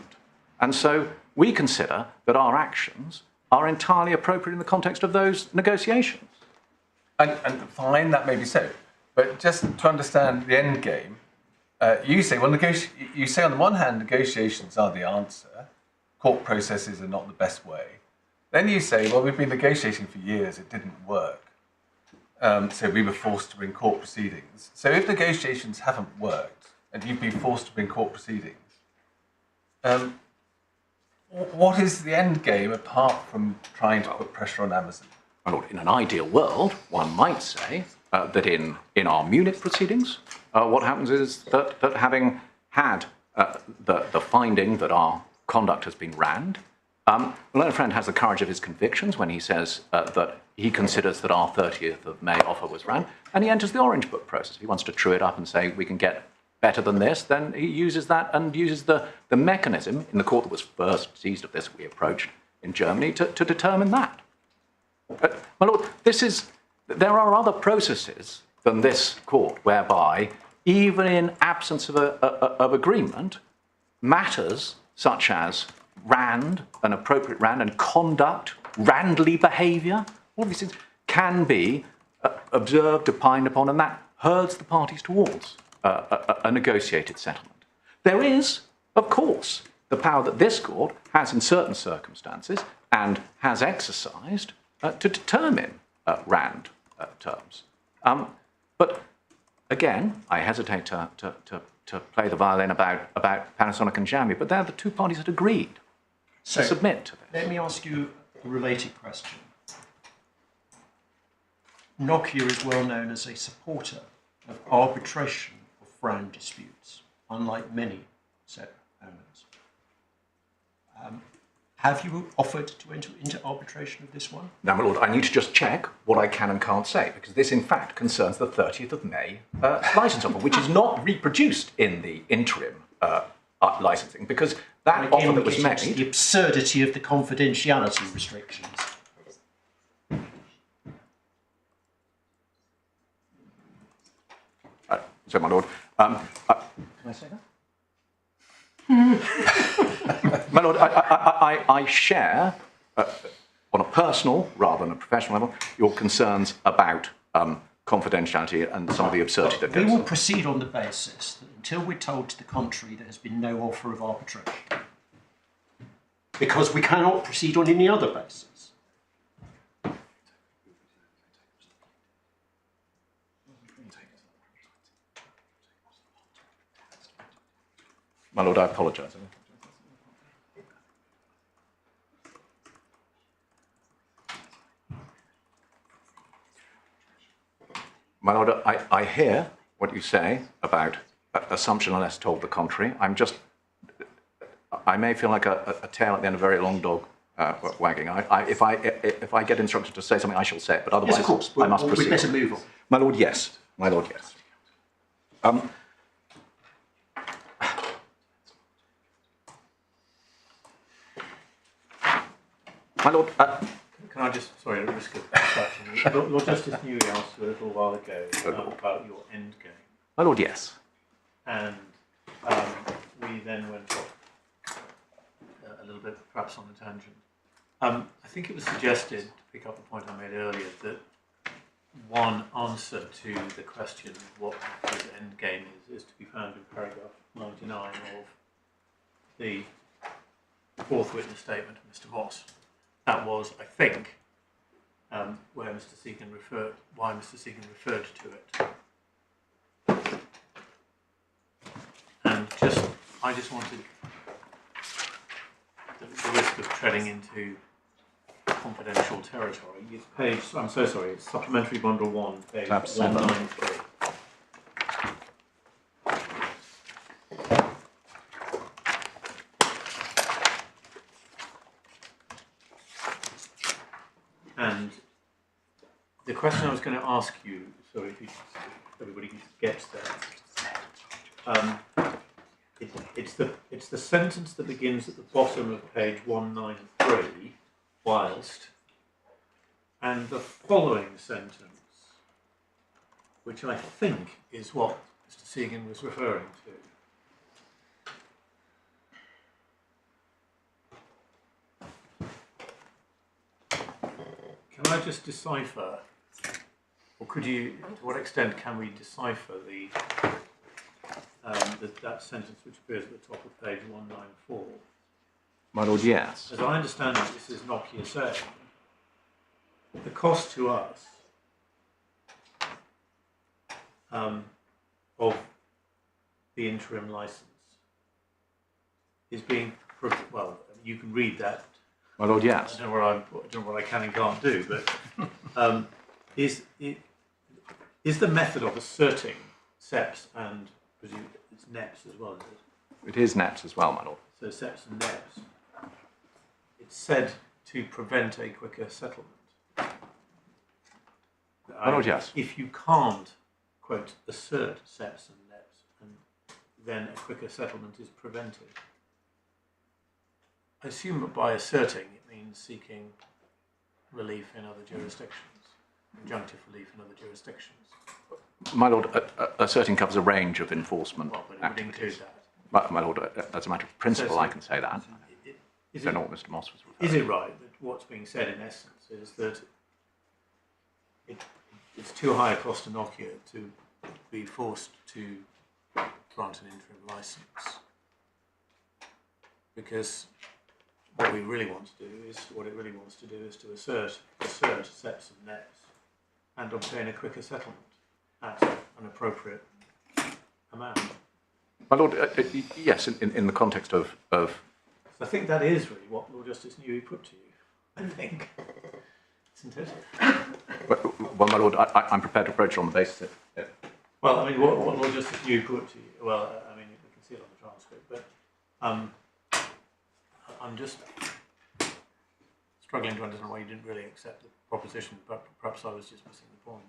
And so we consider that our actions are entirely appropriate in the context of those negotiations. And fine, that may be so. But just to understand the end game, you say, well, you say on the one hand, negotiations are the answer. Court processes are not the best way. Then you say, well, we've been negotiating for years, it didn't work. So we were forced to bring court proceedings. So if negotiations haven't worked and you've been forced to bring court proceedings, what is the end game apart from trying to put pressure on Amazon? My Lord, in an ideal world, one might say that in our Munich proceedings, what happens is that having had the finding that our conduct has been RAND, the learned friend has the courage of his convictions when he says that he considers that our 30th of May offer was RAND, and he enters the Orange Book process. If he wants to true it up and say we can get better than this, then he uses that and uses the mechanism in the court that was first seized of this we approached in Germany to determine that. But, my Lord, there are other processes than this court whereby, even in absence of agreement, matters such as RAND, an appropriate RAND, and conduct, RANDly behaviour, all these things can be observed, opined upon, and that herds the parties towards a negotiated settlement. There is, of course, the power that this court has in certain circumstances and has exercised to determine RAND terms. But again, I hesitate to play the violin about Panasonic and Xiaomi, but they're the two parties that agreed to submit to this. Let me ask you a related question. Nokia is well known as a supporter of arbitration of RAND disputes, unlike many set owners. Have you offered to enter into arbitration of this one? Now, my Lord, I need to just check what I can and can't say, because this, in fact, concerns the 30th of May licence offer, which is not reproduced in the interim licensing, because that Again, offer we that was get into made... the absurdity of the confidentiality restrictions. So, my lord, can I say that? My lord, I share, on a personal rather than a professional level, your concerns about confidentiality and some of the absurdity that goes We will on. proceed on the basis that until we're told to the contrary, there has been no offer of arbitration. Because we cannot proceed on any other basis. My lord, I apologise. My lord, I hear what you say about assumption unless told the contrary. I may feel like a tail at the end of a very long dog wagging. If I get instructed to say something, I shall say it, but otherwise Yes, of course. I must proceed. We'd better move on. My lord, yes. My lord, yes. My lord, Can I just, sorry, at the risk of distraction, Lord Justice Newey asked you a little while ago about your end game, my lord, yes. and we then went off a little bit, perhaps on a tangent. I think it was suggested, to pick up the point I made earlier, that one answer to the question of what his end game is to be found in paragraph 99 of the fourth witness statement of Mr. Moss. That was, I think, where Mr. Segan referred, why Mr. Segan referred to it. And I just wanted, the risk of treading into confidential territory. It's page, I'm so sorry, it's Supplementary Bundle 1, page 193. And the question I was going to ask you, sorry if everybody gets there, it's the sentence that begins at the bottom of page 193, whilst, and the following sentence, which I think is what Mr. Segan was referring to. Can I just decipher, or could you, to what extent can we decipher that sentence which appears at the top of page 194? My lord, yes. As I understand it, this is Nokia saying the cost to us of the interim license is being, well, you can read that. My lord, yes. I don't know what I can and can't do, but is the method of asserting SEPs and presume it's NEPs as well, is it? It is NEPs as well, my lord. So SEPs and NEPs. It's said to prevent a quicker settlement. My lord, yes. If you can't, quote, assert SEPs and NEPs, and then a quicker settlement is prevented. I assume that by asserting it means seeking relief in other jurisdictions, injunctive relief in other jurisdictions. My lord, asserting covers a range of enforcement Well, but it would activities. include that. My lord, as a matter of principle, I can say that. I don't know what Mr. Moss was referring Is it right that what's being said in essence is that it's too high a cost to Nokia to be forced to grant an interim license? Because what we really want to do is, to assert SEPs and NEPs and obtain a quicker settlement at an appropriate amount. My lord, yes, in the context of So I think that is really what Lord Justice Newey put to you, I think. Isn't it? well, my lord, I'm prepared to approach it on the basis that... Well, I mean, what Lord Justice Newey put to you, well, I mean, you can see it on the transcript, but I'm just struggling to understand why you didn't really accept the proposition, but perhaps I was just missing the point.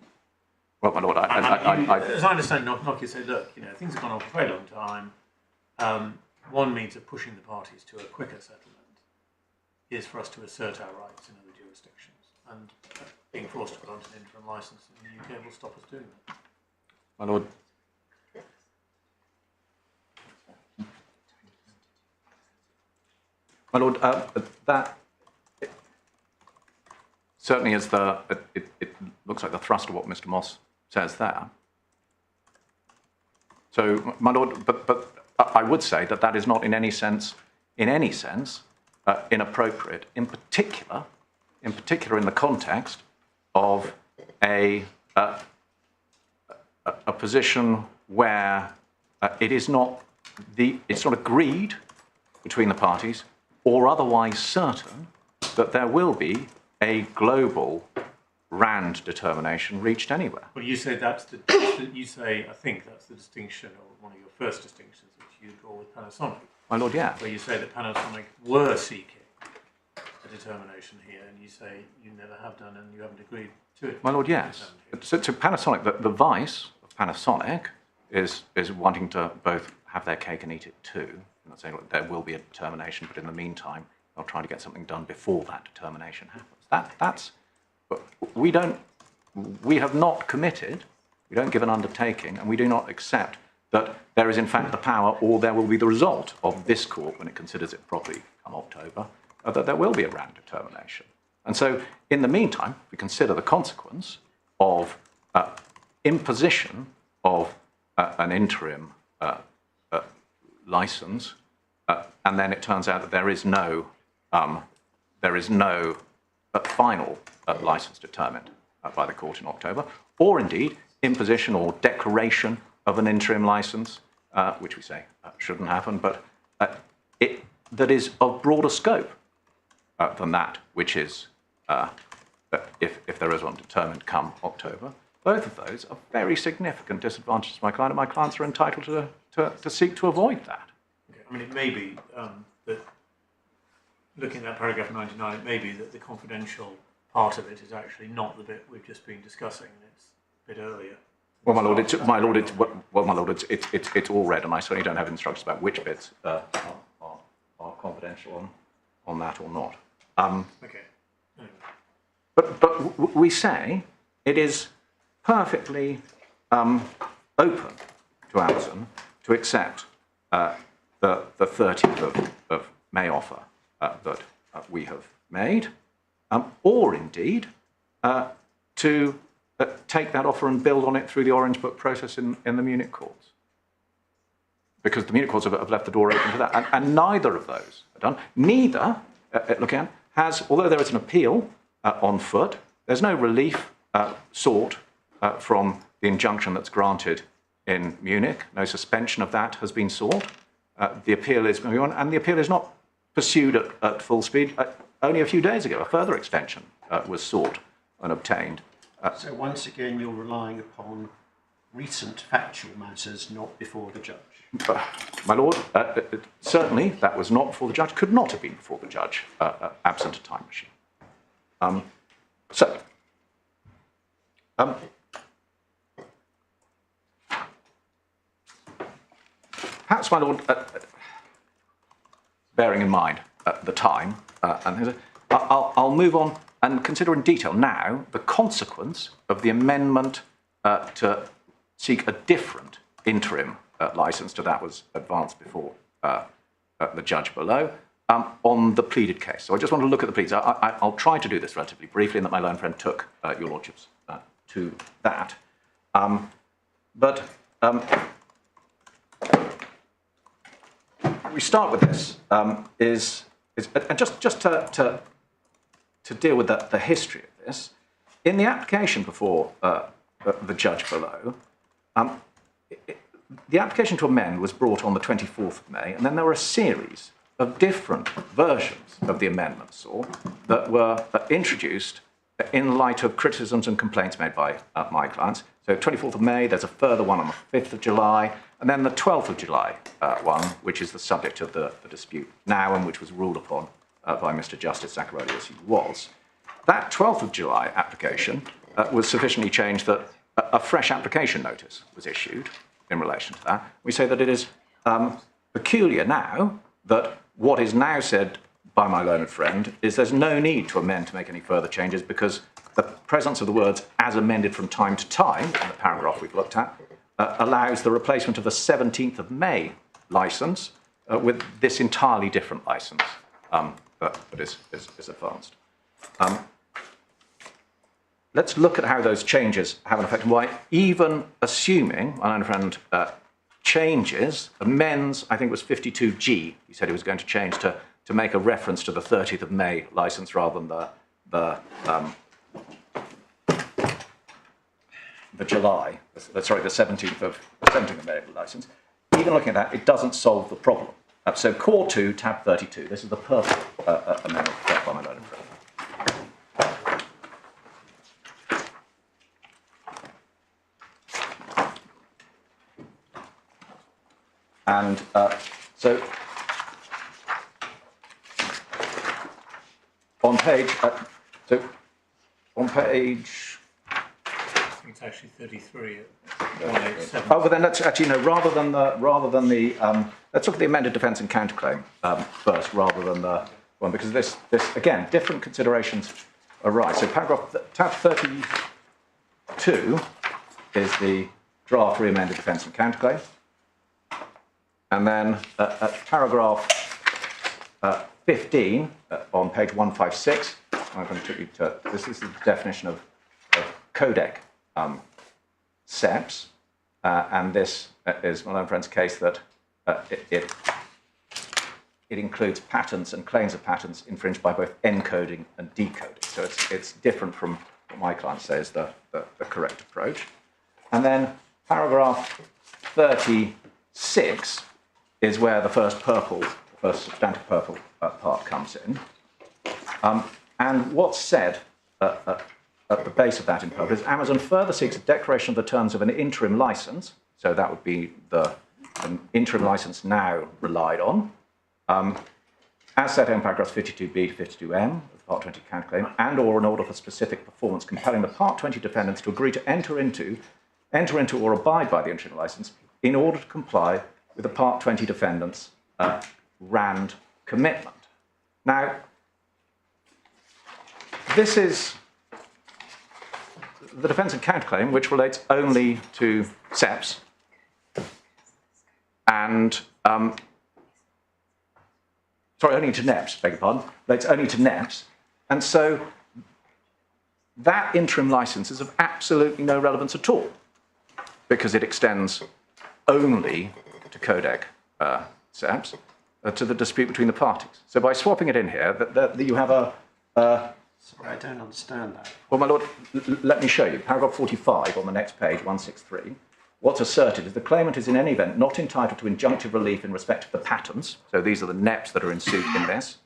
Well, my lord, as I understand, Nokia said, look, things have gone on for a very long time. one means of pushing the parties to a quicker settlement is for us to assert our rights in other jurisdictions. And being forced to grant an interim licence in the UK will stop us doing that. My Lord. My Lord, that certainly is it looks like the thrust of what Mr. Moss says there. So, my Lord, but I would say that that is not in any sense, inappropriate. In particular, in the context of a position where it's not agreed between the parties or otherwise certain that there will be a global RAND determination reached anywhere. Well, you say I think that's the distinction, or one of your first distinctions, which you draw with Panasonic. My Lord, yeah. Where you say that Panasonic were seeking a determination here, and you say you never have done and you haven't agreed to it. My Lord, yes. So to Panasonic, the vice of Panasonic is wanting to both have their cake and eat it too. I'm not saying there will be a determination, but in the meantime, they'll try to get something done before that determination happens. That's we have not committed, we don't give an undertaking, and we do not accept that there is in fact the power, or there will be the result of this court when it considers it properly come October, that there will be a RAND determination. And so, in the meantime, we consider the consequence of imposition of an interim license, and then it turns out that there is no final license determined by the court in October, or indeed imposition or declaration of an interim license, which we say shouldn't happen, but that is of broader scope than that which is, if there is one determined come October. Both of those are very significant disadvantages to my client, and my clients are entitled to seek to avoid that. Okay. I mean, it may be that, looking at paragraph 99, it may be that the confidential part of it is actually not the bit we've just been discussing, and it's a bit earlier. Well, my lord, it's all read, and I certainly don't have instructions about which bits are confidential on that or not. Okay. Anyway. But we say it is perfectly open to Amazon to accept the 30th of May offer that we have made, or indeed to take that offer and build on it through the Orange Book process in the Munich courts. Because the Munich courts have left the door open for that. And neither of those are done. Neither, looking at, although there is an appeal on foot, there's no relief sought from the injunction that's granted in Munich. No suspension of that has been sought. The appeal is going on, and the appeal is not pursued at full speed. Only a few days ago, a further extension was sought and obtained. So once again, you're relying upon recent factual matters, not before the judge. My lord, certainly that was not before the judge, could not have been before the judge, absent a time machine. Perhaps, my lord, bearing in mind the time, I'll move on and consider in detail now the consequence of the amendment to seek a different interim licence to that was advanced before the judge below on the pleaded case. So I just want to look at the pleads. I'll try to do this relatively briefly, and that my learned friend took your lordships to that. We start with this, and just to deal with the history of this, in the application before the judge below, the application to amend was brought on the 24th of May, and then there were a series of different versions of the amendment that were introduced in light of criticisms and complaints made by my clients. So 24th of May, there's a further one on the 5th of July, and then the 12th of July one, which is the subject of the dispute now and which was ruled upon by Mr. Justice Zaccaroli as he was. That 12th of July application was sufficiently changed that a fresh application notice was issued in relation to that. We say that it is peculiar now that what is now said by my learned friend is there's no need to amend to make any further changes because the presence of the words as amended from time to time, in the paragraph we've looked at, allows the replacement of the 17th of May licence with this entirely different licence that is advanced. Let's look at how those changes have an effect and why, even assuming my learned friend amends, I think it was 52G, he said he was going to change to make a reference to the 30th of May licence rather than the July, sorry, the 17th of May licence. Even looking at that, it doesn't solve the problem. So Core 2, tab 32, this is the purple amendment by my learned friend. And so on page, I think it's actually 33 at 187. oh, but then let's actually no. Rather than the let's look at the amended defence and counterclaim first, rather than the one, because this again different considerations arise. So paragraph tab 32 is the draft re-amended defence and counterclaim. And then at paragraph 15 on page 156, I'm going to take you to this is the definition of codec SEPs, and this is my learned friend's case that it includes patents and claims of patents infringed by both encoding and decoding. So it's different from what my client says the correct approach. And then paragraph 36 is where the first substantive purple part comes in. And what's said at the base of that in purple is Amazon further seeks a declaration of the terms of an interim license. So that would be an interim license now relied on, as set in paragraphs 52B to 52M of the Part 20 counterclaim, and or an order for specific performance compelling the Part 20 defendants to agree to enter into or abide by the interim license in order to comply with the Part 20 defendants' RAND commitment. Now, this is the defence and counterclaim, which relates only to SEPs and, only to NEPs, beg your pardon, relates only to NEPs. And so that interim licence is of absolutely no relevance at all because it extends only to codec SEPs to the dispute between the parties. So by swapping it in here, that you have a... Sorry, I don't understand that. Well, my lord, let me show you. Paragraph 45 on the next page, 163. What's asserted is the claimant is in any event not entitled to injunctive relief in respect of the patents, so these are the NEPs that are in suit in this,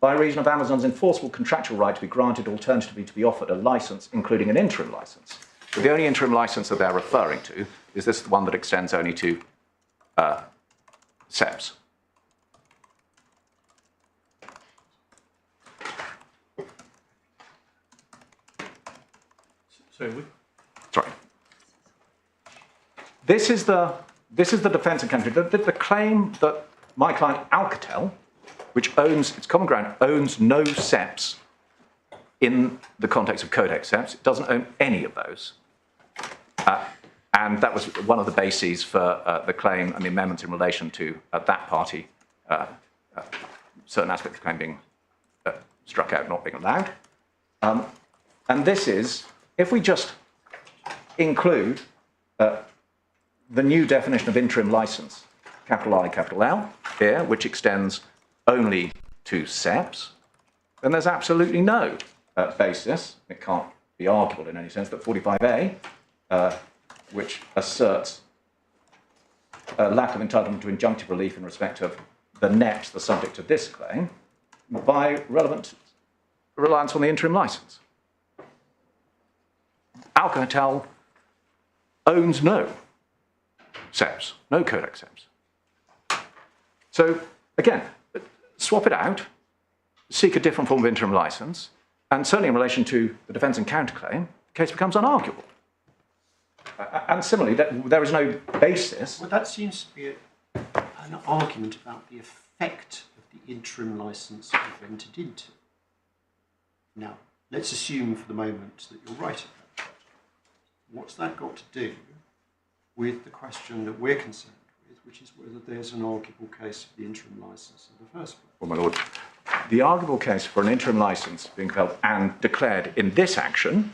by reason of Amazon's enforceable contractual right to be granted, alternatively to be offered a licence, including an interim licence. But the only interim licence that they're referring to is this one that extends only to SEPs. Sorry. This is the defence and counterclaim. The claim that my client Alcatel, which owns its common ground, owns no SEPs in the context of codec SEPs. It doesn't own any of those. And that was one of the bases for the claim and the amendments in relation to that party, certain aspects of the claim being struck out, not being allowed. And this is, if we just include the new definition of interim license, capital I, capital L, here, which extends only to SEPs, then there's absolutely no basis, it can't be arguable in any sense, that 45A, which asserts a lack of entitlement to injunctive relief in respect of the NEPs, the subject of this claim, by relevant reliance on the interim license. Alcatel owns no SEPs, no codec SEPs. So, again, swap it out, seek a different form of interim license, and certainly in relation to the defence and counterclaim, the case becomes unarguable. And similarly, there is no basis. Well, that seems to be an argument about the effect of the interim licence you've entered into. Now, let's assume for the moment that you're right about that. What's that got to do with the question that we're concerned with, which is whether there's an arguable case for the interim licence in the first place? Well, my lord, the arguable case for an interim licence being held and declared in this action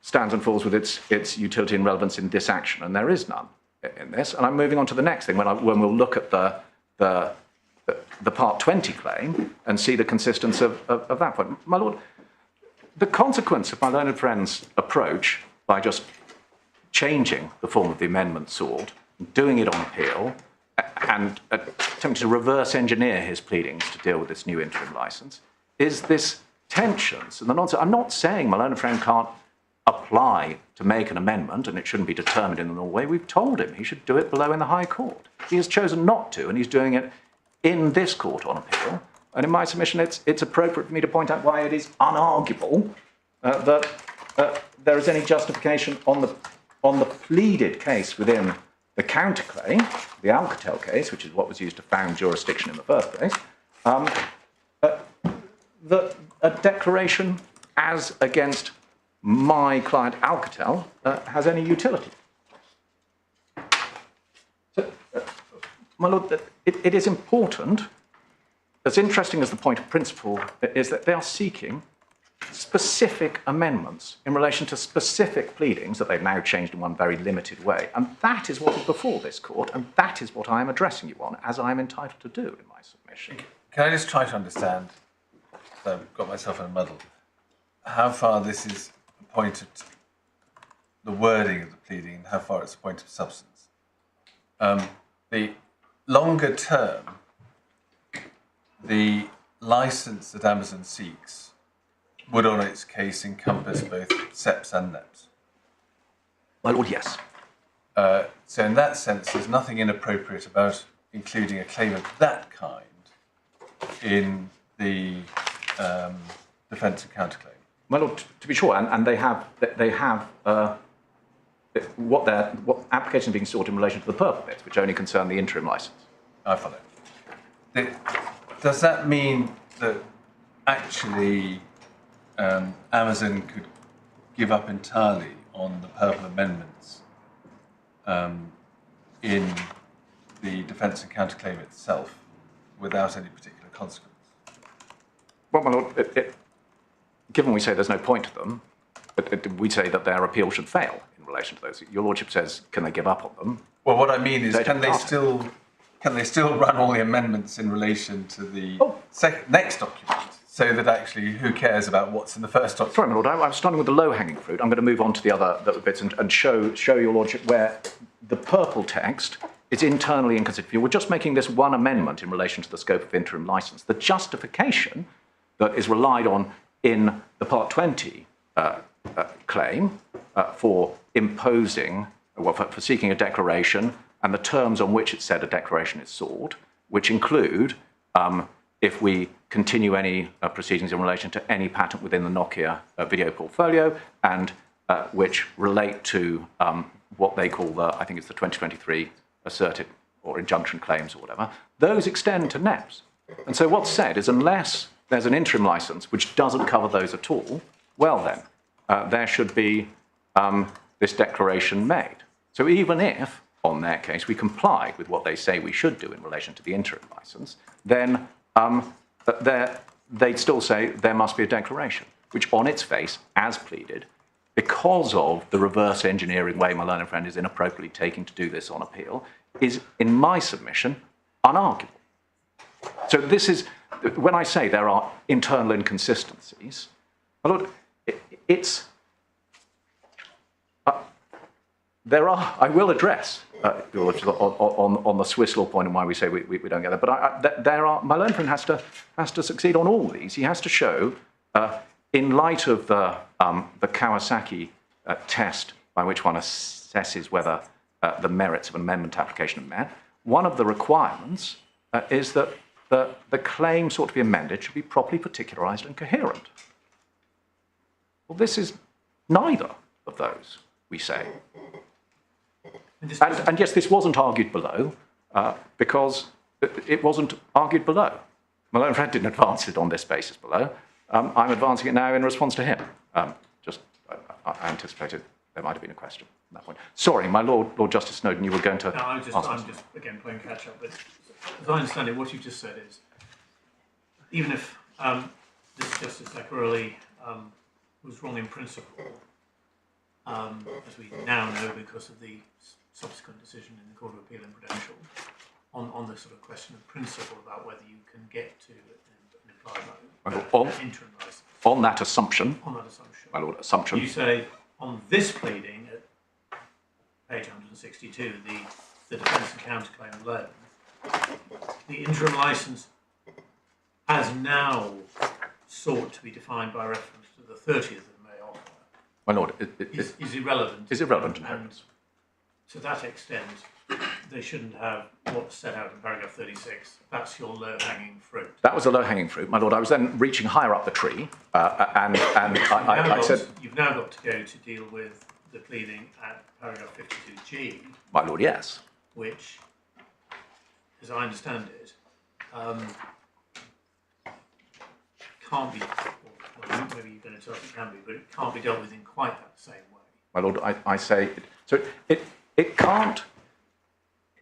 stands and falls with its utility and relevance in this action, and there is none in this. And I'm moving on to the next thing when we'll look at the Part 20 claim and see the consistence of that point. My lord, the consequence of my learned friend's approach by just changing the form of the amendment sought, doing it on appeal, and attempting to reverse engineer his pleadings to deal with this new interim licence is this tension. So I'm not saying my learned friend can't apply to make an amendment and it shouldn't be determined in the normal way. We've told him he should do it below in the High Court. He has chosen not to, and he's doing it in this court on appeal. And in my submission, it's appropriate for me to point out why it is unarguable that there is any justification on the pleaded case within the counterclaim, the Alcatel case, which is what was used to found jurisdiction in the first place, that a declaration as against my client Alcatel has any utility. So, my lord, it is important, as interesting as the point of principle is, that they are seeking specific amendments in relation to specific pleadings that they've now changed in one very limited way. And that is what is before this court, and that is what I am addressing you on, as I am entitled to do in my submission. Can I just try to understand, so I've got myself in a muddle, how far this is a point of the wording of the pleading and how far it's a point of substance? The longer term, the licence that Amazon seeks would on its case encompass both SEPs and NEPs. My lord, yes. So in that sense, there's nothing inappropriate about including a claim of that kind in the defence and counterclaim. My lord, to be sure, and they have what applications are being sought in relation to the purple bits, which only concern the interim licence. I follow. Does that mean that actually Amazon could give up entirely on the purple amendments in the defence and counterclaim itself without any particular consequence? Well, my lord, given we say there's no point to them, we say that their appeal should fail in relation to those. Your lordship says, can they give up on them? Well, what I mean is, can they still run all the amendments in relation to the next document, so that actually who cares about what's in the first document? Sorry, my lord, I'm starting with the low-hanging fruit. I'm going to move on to the other bits and show your lordship where the purple text is internally inconsistent. We're just making this one amendment in relation to the scope of interim licence. The justification that is relied on in the Part 20 claim for imposing, for seeking a declaration and the terms on which it said a declaration is sought, which include if we continue any proceedings in relation to any patent within the Nokia video portfolio, and which relate to what they call I think it's the 2023 asserted or injunction claims or whatever, those extend to NEPs. And so what's said is, unless there's an interim licence which doesn't cover those at all, well then, there should be this declaration made. So even if, on their case, we complied with what they say we should do in relation to the interim licence, then they'd still say there must be a declaration, which on its face, as pleaded, because of the reverse engineering way my learned friend is inappropriately taking to do this on appeal, is, in my submission, unarguable. So this is, when I say there are internal inconsistencies, my lord, there are, I will address on the Swiss law point and why we say we don't get that, but there are, my learned friend has to succeed on all these. He has to show, in light of the Kawasaki test by which one assesses whether the merits of an amendment application are met, one of the requirements is that the claim sought to be amended should be properly particularised and coherent. Well, this is neither of those, we say. And yes, this wasn't argued below. because it wasn't argued below. My learned friend didn't advance it on this basis below. I'm advancing it now in response to him. I anticipated there might have been a question at that point. Sorry, my Lord Justice Snowden, you were going to... No, I'm just again playing catch up. But as I understand it, what you just said is, even if this Justice Zachary was wrong in principle, as we now know because of the subsequent decision in the Court of Appeal in Prudential, on the sort of question of principle about whether you can get to an implied interim license. On that assumption, my Lord, assumption. You say on this pleading at page 162, the defence and counterclaim alone, the interim licence has now sought to be defined by reference to the 30th of May offer. My Lord, is irrelevant. Is irrelevant. And to that extent, they shouldn't have what's set out in paragraph 36. That's your low-hanging fruit. That was a low-hanging fruit, my Lord. I was then reaching higher up the tree, and I said... You've now got to go to deal with the pleading at paragraph 52G. My Lord, yes. Which, as I understand it, can't be, well, maybe you're going to tell us it can be, but it can't be dealt with in quite that same way. My Lord, I say... So it can't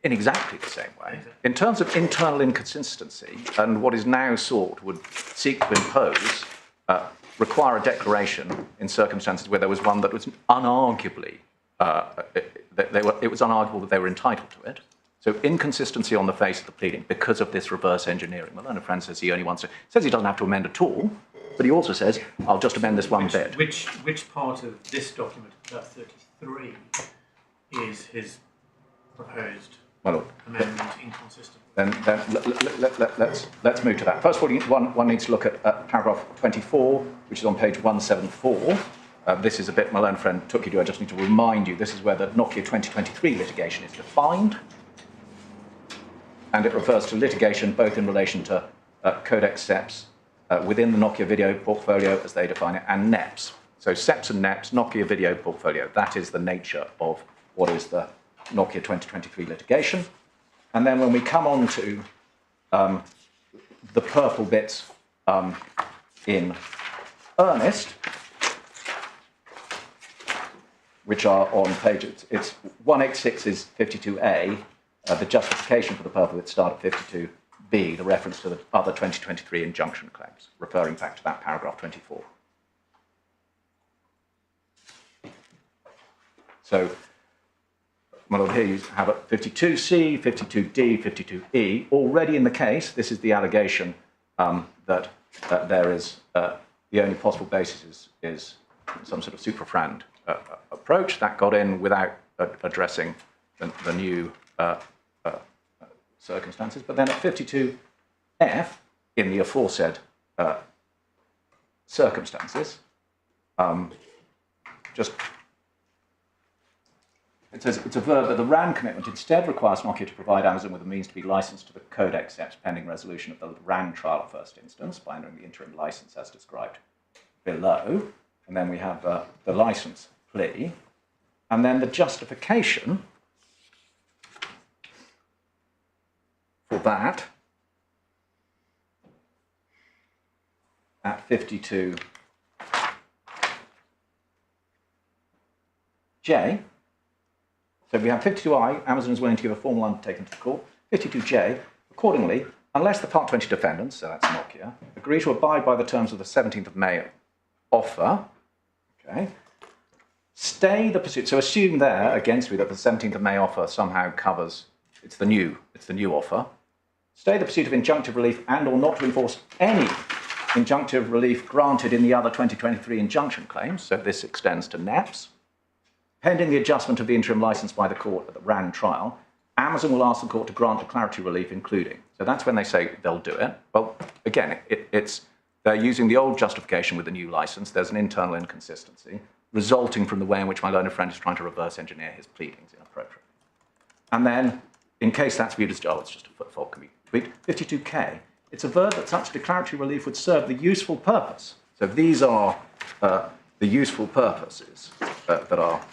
in exactly the same way. Exactly. In terms of internal inconsistency, and what is now sought would seek to impose, require a declaration in circumstances where there was one that was unarguably, it was unarguable that they were entitled to it. So inconsistency on the face of the pleading because of this reverse engineering. My learned friend says he only wants to, says he doesn't have to amend at all, but he also says, I'll just amend this one bit. Which part of this document, that 33, is his proposed amendment inconsistent? Then let's move to that. First of all, one needs to look at paragraph 24, which is on page 174. This is a bit my learned friend took you to. I just need to remind you, this is where the Nokia 2023 litigation is defined. And it refers to litigation both in relation to codec SEPs within the Nokia video portfolio as they define it, and NEPs. So SEPs and NEPs, Nokia video portfolio, that is the nature of what is the Nokia 2023 litigation. And then when we come on to the purple bits in earnest, which are on page, it's 186 is 52A, the justification for the purple bits start at 52B, the reference to the other 2023 injunction claims, referring back to that paragraph 24. So, my Lord, here you have it 52C, 52D, 52E. Already in the case, this is the allegation that there is, the only possible basis is some sort of suprafrand approach. That got in without addressing the new circumstances. But then at 52F, in the aforesaid circumstances, it says it's a verb that the RAN commitment instead requires Nokia to provide Amazon with a means to be licensed to the codec SEPs pending resolution of the RAN trial first instance by entering the interim license as described below. And then we have the license plea. And then the justification for that at 52J. So we have 52I, Amazon is willing to give a formal undertaking to the court. 52J, accordingly, unless the Part 20 defendants, so that's Nokia, agree to abide by the terms of the 17th of May offer, okay, stay the pursuit. So assume there, against me, that the 17th of May offer somehow covers, it's the new offer. Stay the pursuit of injunctive relief and or not to enforce any injunctive relief granted in the other 2023 injunction claims, so this extends to NEPs. Pending the adjustment of the interim license by the court at the RAN trial, Amazon will ask the court to grant declaratory relief, including. So that's when they say they'll do it. Well, again, they're using the old justification with the new license. There's an internal inconsistency resulting from the way in which my learned friend is trying to reverse engineer his pleadings inappropriately. And then, in case that's viewed as, oh, it's just a footfall, can be tweaked. 52K, it's a verb that such declaratory relief would serve the useful purpose. So these are the useful purposes that are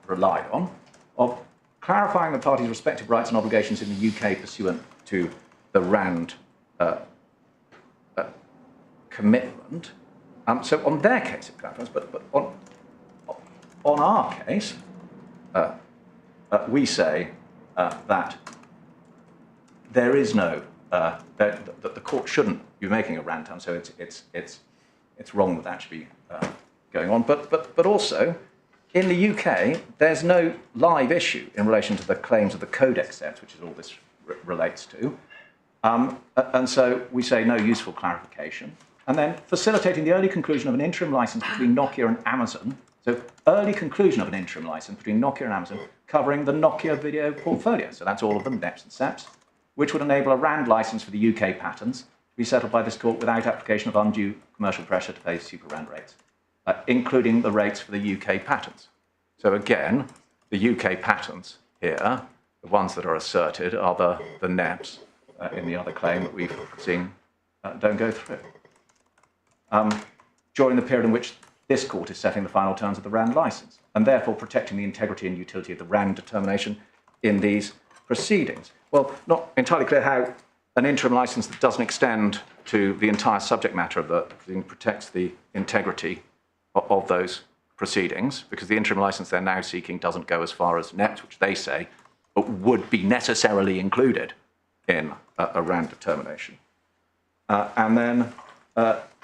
relied on, of clarifying the parties' respective rights and obligations in the UK pursuant to the RAND commitment. So on their case it clarifies, but on our case, we say that there is no that the court shouldn't be making a RAND term, so it's wrong that should be going on. But also, in the UK, there's no live issue in relation to the claims of the codex sets, which is all this relates to. And so we say no useful clarification. And then facilitating the early conclusion of an interim license between Nokia and Amazon. So early conclusion of an interim license between Nokia and Amazon covering the Nokia video portfolio. So that's all of them, NEPs and SEPs, which would enable a RAND license for the UK patents to be settled by this court without application of undue commercial pressure to pay super RAND rates, including the rates for the UK patents. So again, the UK patents here, the ones that are asserted, are the NEPs in the other claim that we've seen don't go through. During the period in which this court is setting the final terms of the RAND license, and therefore protecting the integrity and utility of the RAND determination in these proceedings. Well, not entirely clear how an interim license that doesn't extend to the entire subject matter of the proceeding protects the integrity of those proceedings, because the interim license they're now seeking doesn't go as far as NEPs, which they say would be necessarily included in a RAND determination. And then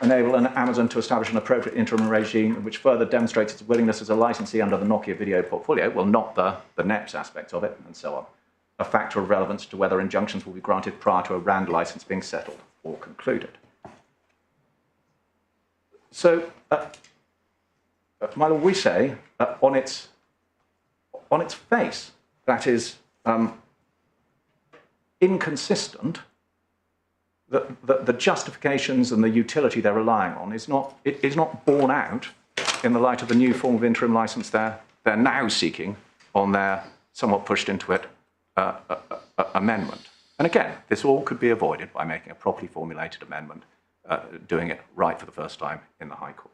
enable an Amazon to establish an appropriate interim regime which further demonstrates its willingness as a licensee under the Nokia video portfolio, well, not the NEPs aspect of it, and so on. A factor of relevance to whether injunctions will be granted prior to a RAND license being settled or concluded. So, my lord, we say on its face that is inconsistent. The justifications and the utility they're relying on is not borne out in the light of the new form of interim license they're now seeking on their somewhat pushed into it amendment. And again, this all could be avoided by making a properly formulated amendment, doing it right for the first time in the High Court.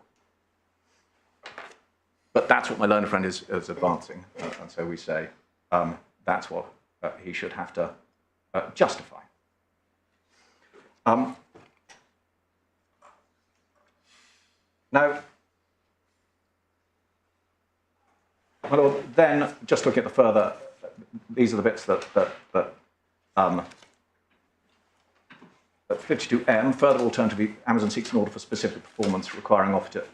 But that's what my learned friend is advancing, and so we say that's what he should have to justify. Now, well, then, just looking at the further, these are the bits that 52M, further alternatively, Amazon seeks an order for specific performance requiring Nokia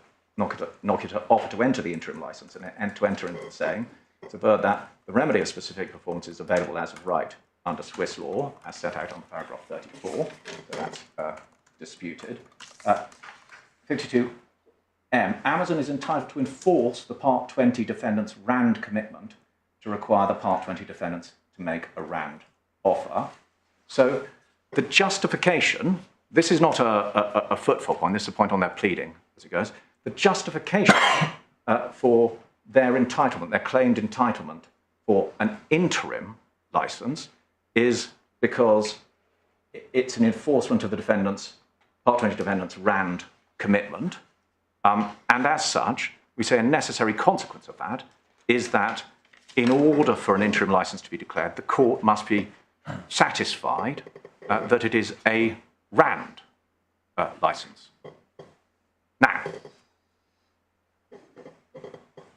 to offer to enter the interim license and to enter into the same. It's averred that the remedy of specific performance is available as of right under Swiss law, as set out on paragraph 34, so that's disputed. 52M, Amazon is entitled to enforce the Part 20 defendant's RAND commitment to require the Part 20 defendants to make a RAND offer. So the justification, this is not a footfall point, this is a point on their pleading as it goes. The justification for their entitlement, their claimed entitlement for an interim license is because it's an enforcement of the defendant's, Part 20 defendant's RAND commitment. And as such, we say a necessary consequence of that is that in order for an interim license to be declared, the court must be satisfied that it is a RAND license. Now,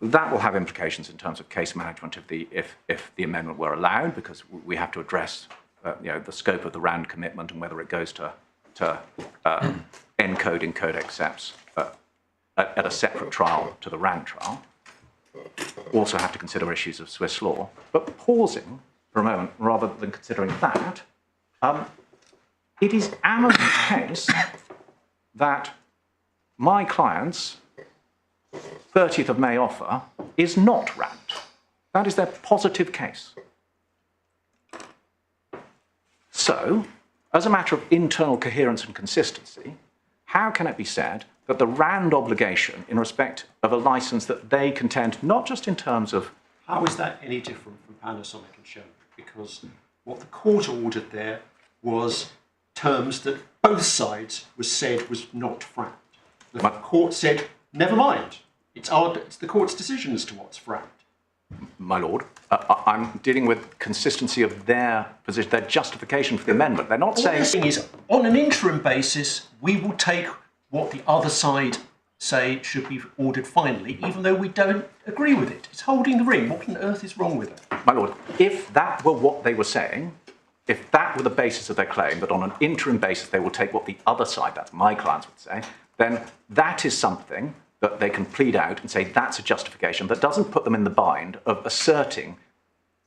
that will have implications in terms of case management if the amendment were allowed, because we have to address the scope of the RAND commitment and whether it goes to encoding codex SEPs at a separate trial to the RAND trial. Also have to consider issues of Swiss law. But pausing for a moment, rather than considering that, it is Amazon's case that my client's 30th of May offer is not RAND. That is their positive case. So, as a matter of internal coherence and consistency, how can it be said that the RAND obligation in respect of a license that they contend, not just in terms of... How is that any different from Panasonic and Sony? Because what the court ordered there was terms that both sides said was not FRAND. The court said, never mind, it's the court's decision as to what's FRAND. My Lord, I'm dealing with consistency of their position, their justification for the amendment. They're not What they're saying... saying is, on an interim basis, we will take what the other side say should be ordered finally, even though we don't agree with it. It's holding the ring. What on earth is wrong with it? My Lord, if that were what they were saying, if that were the basis of their claim, that on an interim basis they will take what the other side, that's my clients, would say, then that is something that they can plead out and say that's a justification that doesn't put them in the bind of asserting,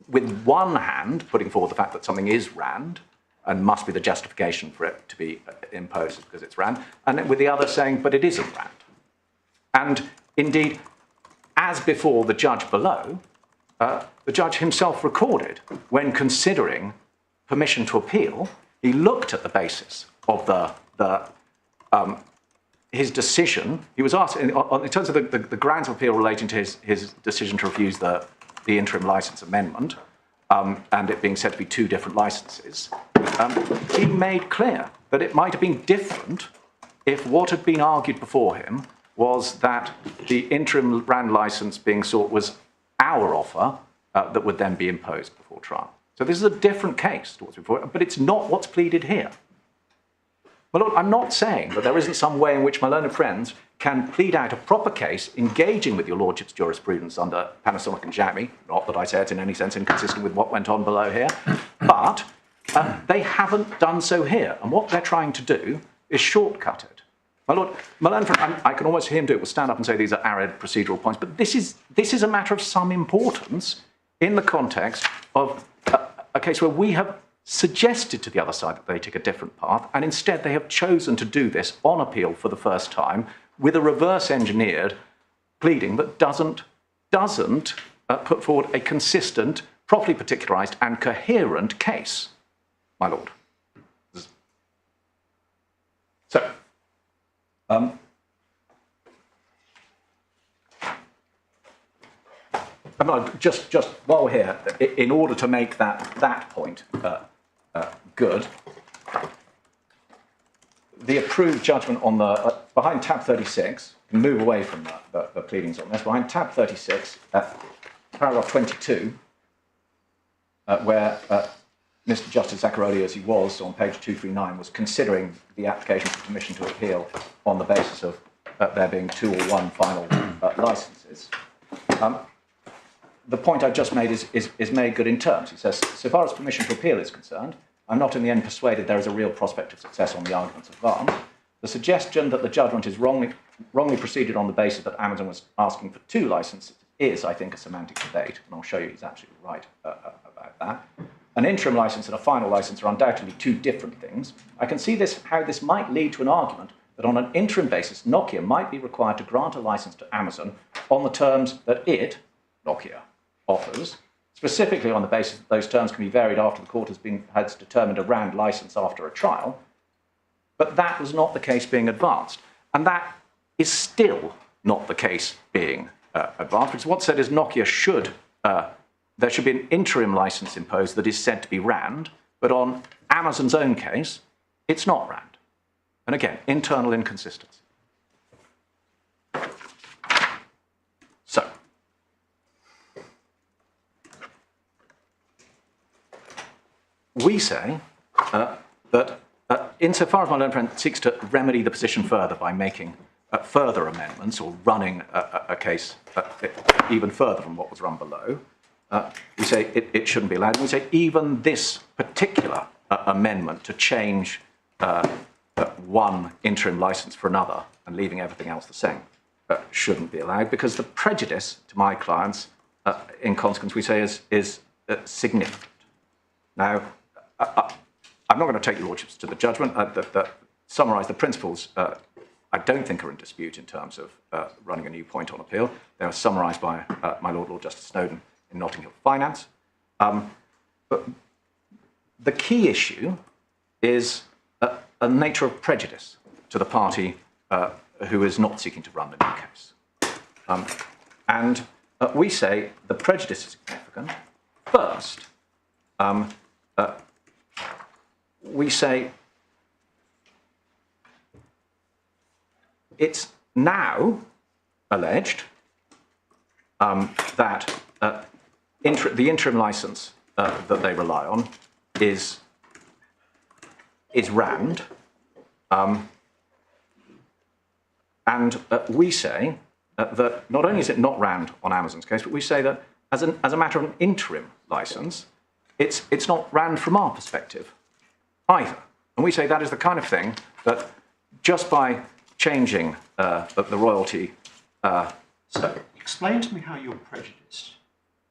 with one hand, putting forward the fact that something is RAND and must be the justification for it to be imposed because it's RAND, and then with the other saying, but it isn't RAND. And indeed, as before the judge below, the judge himself recorded when considering permission to appeal, he looked at the basis of his decision. He was asked, in terms of the grounds of appeal relating to his decision to refuse the interim license amendment, and it being said to be two different licenses, he made clear that it might have been different if what had been argued before him was that the interim RAND license being sought was our offer that would then be imposed before trial. So this is a different case to what's before, but it's not what's pleaded here. Well, look, I'm not saying that there isn't some way in which my learned friends can plead out a proper case engaging with your lordship's jurisprudence under Panasonic and Xiaomi, not that I say it's in any sense inconsistent with what went on below here, but they haven't done so here. And what they're trying to do is shortcut it. My lord, my learned friend, I can almost hear him do it, will stand up and say these are arid procedural points, but this is a matter of some importance in the context of a case where we have suggested to the other side that they take a different path, and instead they have chosen to do this on appeal for the first time with a reverse-engineered pleading that doesn't put forward a consistent, properly particularised and coherent case, my lord. So, just while we're here, in order to make that point good, the approved judgment on the behind tab 36, can move away from the pleadings on this, behind tab 36, paragraph 22, where Mr. Justice Zaccaroli, as he was on page 239, was considering the application for permission to appeal on the basis of there being two or one final licenses. The point I've just made is made good in terms. He says, so far as permission to appeal is concerned, I'm not in the end persuaded there is a real prospect of success on the arguments advanced. The suggestion that the judgment is wrongly proceeded on the basis that Amazon was asking for two licenses is, I think, a semantic debate, and I'll show you he's absolutely right about that. An interim license and a final license are undoubtedly two different things. I can see how this might lead to an argument that on an interim basis, Nokia might be required to grant a license to Amazon on the terms that it, Nokia, offers, specifically on the basis that those terms can be varied after the court has determined a RAND license after a trial. But that was not the case being advanced. And that is still not the case being advanced, because what's said is Nokia should, there should be an interim license imposed that is said to be RAND, but on Amazon's own case, it's not RAND. And again, internal inconsistency. So, we say that insofar as my learned friend seeks to remedy the position further by making further amendments or running a case even further from what was run below, we say it shouldn't be allowed. And we say even this particular amendment to change one interim license for another and leaving everything else the same shouldn't be allowed, because the prejudice to my clients, in consequence, we say is significant. Now, I'm not going to take your lordships to the judgment. Summarise the principles I don't think are in dispute in terms of running a new point on appeal. They were summarised by my Lord Justice Snowden in Notting Hill Finance. But the key issue is a nature of prejudice to the party who is not seeking to run the new case. And we say the prejudice is significant. First, we say it's now alleged that the interim license that they rely on is RAND, and we say that not only is it not RAND on Amazon's case, but we say that as a matter of an interim license, it's not RAND from our perspective either. And we say that is the kind of thing that just by changing the royalty. So explain to me how you're prejudiced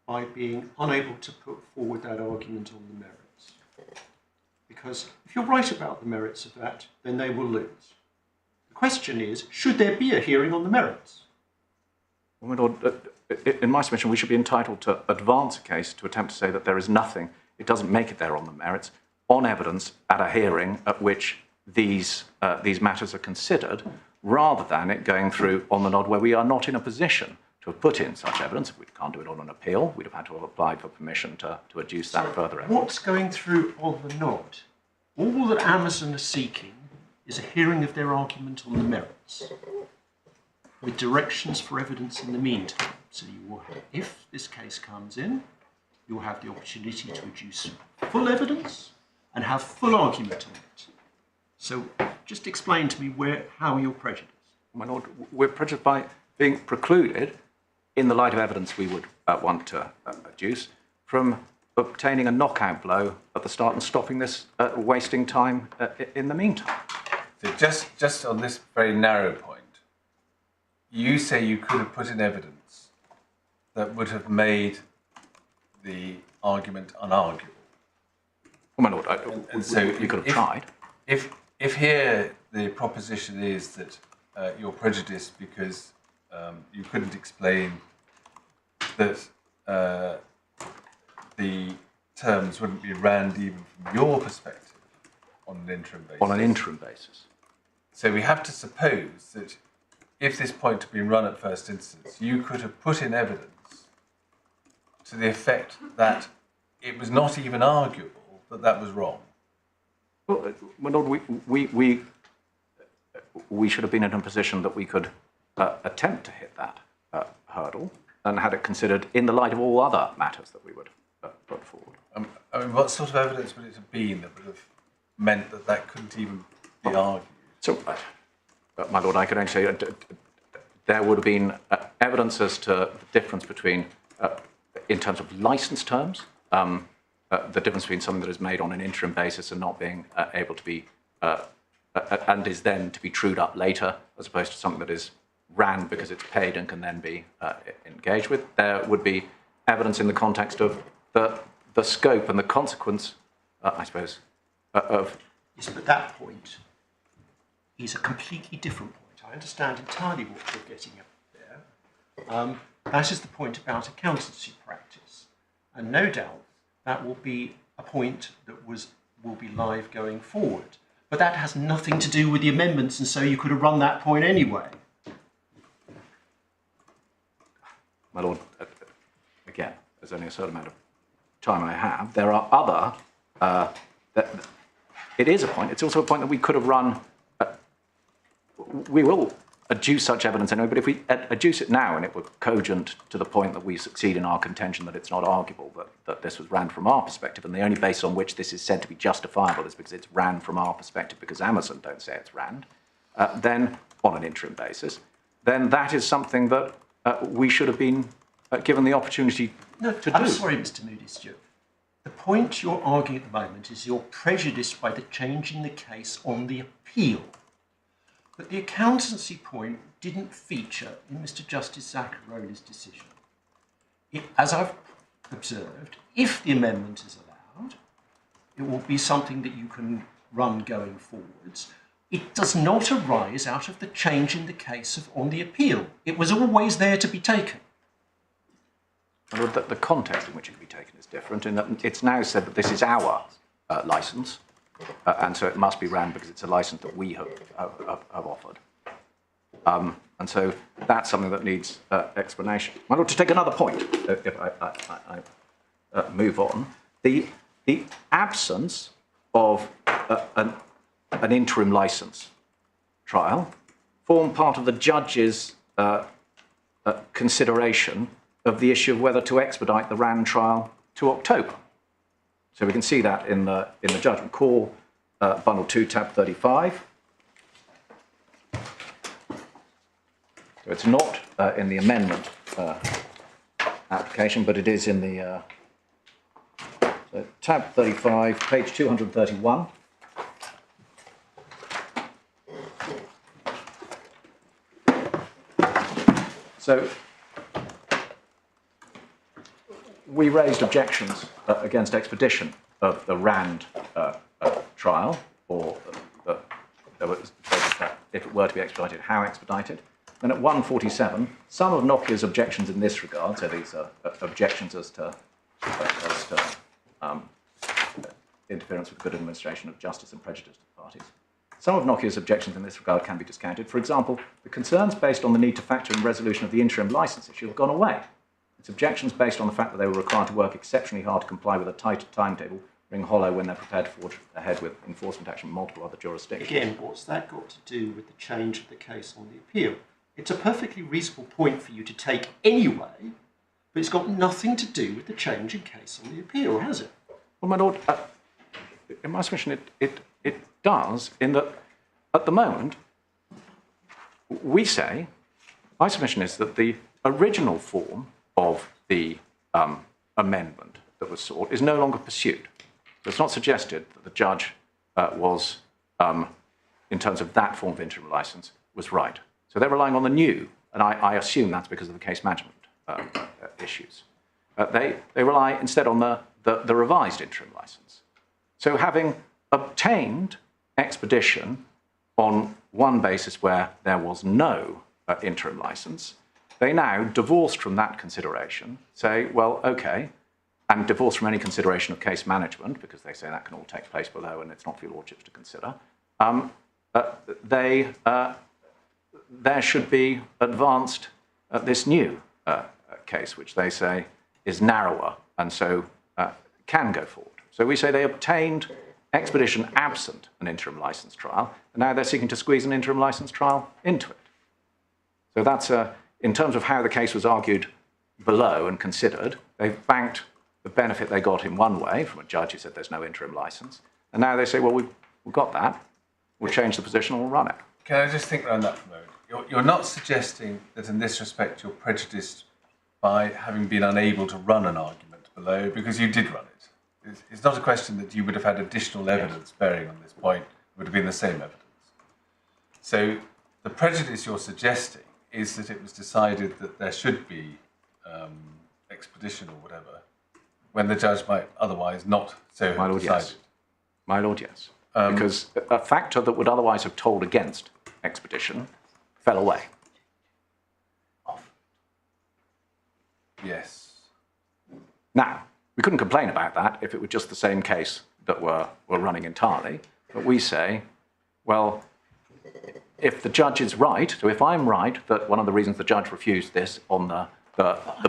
by being unable to put forward that argument on the merits. Because if you're right about the merits of that, then they will lose. The question is, should there be a hearing on the merits? Well, my Lord, in my submission, we should be entitled to advance a case to attempt to say that there is nothing, it doesn't make it there on the merits, on evidence at a hearing at which these matters are considered, rather than it going through on the nod where we are not in a position to have put in such evidence. We can't do it on an appeal. We'd have had to have applied for permission to adduce that further evidence. What's going through on the nod? All that Amazon are seeking is a hearing of their argument on the merits, with directions for evidence in the meantime. So you will have, if this case comes in, you'll have the opportunity to adduce full evidence and have full argument on it. So just explain to me how you're prejudiced. My Lord, we're prejudiced by being precluded, in the light of evidence we would want to adduce, from obtaining a knockout blow at the start and stopping this wasting time in the meantime. So just on this very narrow point, you say you could have put in evidence that would have made the argument unarguable. Well, my Lord, and so you could have tried. If here the proposition is that you're prejudiced because you couldn't explain that the terms wouldn't be RAND even from your perspective on an interim basis. On an interim basis. So we have to suppose that if this point had been run at first instance, you could have put in evidence to the effect that it was not even arguable that that was wrong. Well, my Lord, we should have been in a position that we could attempt to hit that hurdle and had it considered in the light of all other matters that we would put forward. I mean, what sort of evidence would it have been that would have meant that that couldn't even be argued? So, my Lord, I could only say there would have been evidence as to the difference between, in terms of license terms, the difference between something that is made on an interim basis and not being able to be, and is then to be trued up later, as opposed to something that is RAND because it's paid and can then be engaged with. There would be evidence in the context of the scope and the consequence, I suppose, of... Yes, but that point is a completely different point. I understand entirely what you're getting at there. That is the point about accountancy practice. And no doubt that will be a point that will be live going forward. But that has nothing to do with the amendments, and so you could have run that point anyway. My Lord, again, there's only a certain amount of time I have. There are other... it is a point. It's also a point that we could have run... we will adduce such evidence anyway, but if we adduce it now and it were cogent to the point that we succeed in our contention that it's not arguable that this was RAND from our perspective, and the only basis on which this is said to be justifiable is because it's RAND from our perspective because Amazon don't say it's RAND, then on an interim basis, then that is something that we should have been given the opportunity to do. I'm sorry, Mr. Moody Stewart. The point you're arguing at the moment is you're prejudiced by the change in the case on the appeal. But the accountancy point didn't feature in Mr. Justice Zaccaroni's decision. As I've observed, if the amendment is allowed, it will be something that you can run going forwards. It does not arise out of the change in the case on the appeal. It was always there to be taken. Well, the context in which it can be taken is different, in that it's now said that this is our licence, and so it must be RAND because it's a licence that we have offered. And so that's something that needs explanation. My Lord, to take another point, if I move on, the absence of an interim licence trial formed part of the judge's consideration of the issue of whether to expedite the RAND trial to October. So we can see that in the judgment call, bundle 2, tab 35. So it's not in the amendment application, but it is in the so tab 35, page 231. So we raised objections against expedition of the RAND trial, or if it were to be expedited, how expedited. Then at 147, some of Nokia's objections in this regard, so these are objections as to interference with good administration of justice and prejudice to the parties. Some of Nokia's objections in this regard can be discounted. For example, the concerns based on the need to factor in resolution of the interim license issue have gone away. Its objections based on the fact that they were required to work exceptionally hard to comply with a tighter timetable ring hollow when they're prepared to forge ahead with enforcement action in multiple other jurisdictions. Again, what's that got to do with the change of the case on the appeal? It's a perfectly reasonable point for you to take anyway, but it's got nothing to do with the change in case on the appeal, has it? Well, my lord, in my submission, it does, in that at the moment, we say, my submission is that the original form of the amendment that was sought is no longer pursued. So it's not suggested that the judge was, in terms of that form of interim license, was right. So they're relying on the new, and I assume that's because of the case management issues. They rely instead on the revised interim license. So having obtained expedition on one basis where there was no interim license, they now, divorced from that consideration, say, well, okay, and divorced from any consideration of case management, because they say that can all take place below and it's not for your lordships to consider, there should be advanced this new case, which they say is narrower and so can go forward. So we say they obtained expedition absent an interim license trial, and now they're seeking to squeeze an interim license trial into it. So that's, in terms of how the case was argued below and considered, they've banked the benefit they got in one way from a judge who said there's no interim license, and now they say, well, we've got that, we'll change the position and we'll run it. Can I just think around that for a moment? You're not suggesting that in this respect you're prejudiced by having been unable to run an argument below, because you did run it. It's not a question that you would have had additional evidence bearing on this point. It would have been the same evidence. So the prejudice you're suggesting is that it was decided that there should be expedition or whatever, when the judge might otherwise not so have decided. Yes. My lord, yes. Because a factor that would otherwise have told against expedition fell away. Yes. Now, we couldn't complain about that if it were just the same case that we're running entirely, but we say, well, if the judge is right, so if I'm right that one of the reasons the judge refused this on the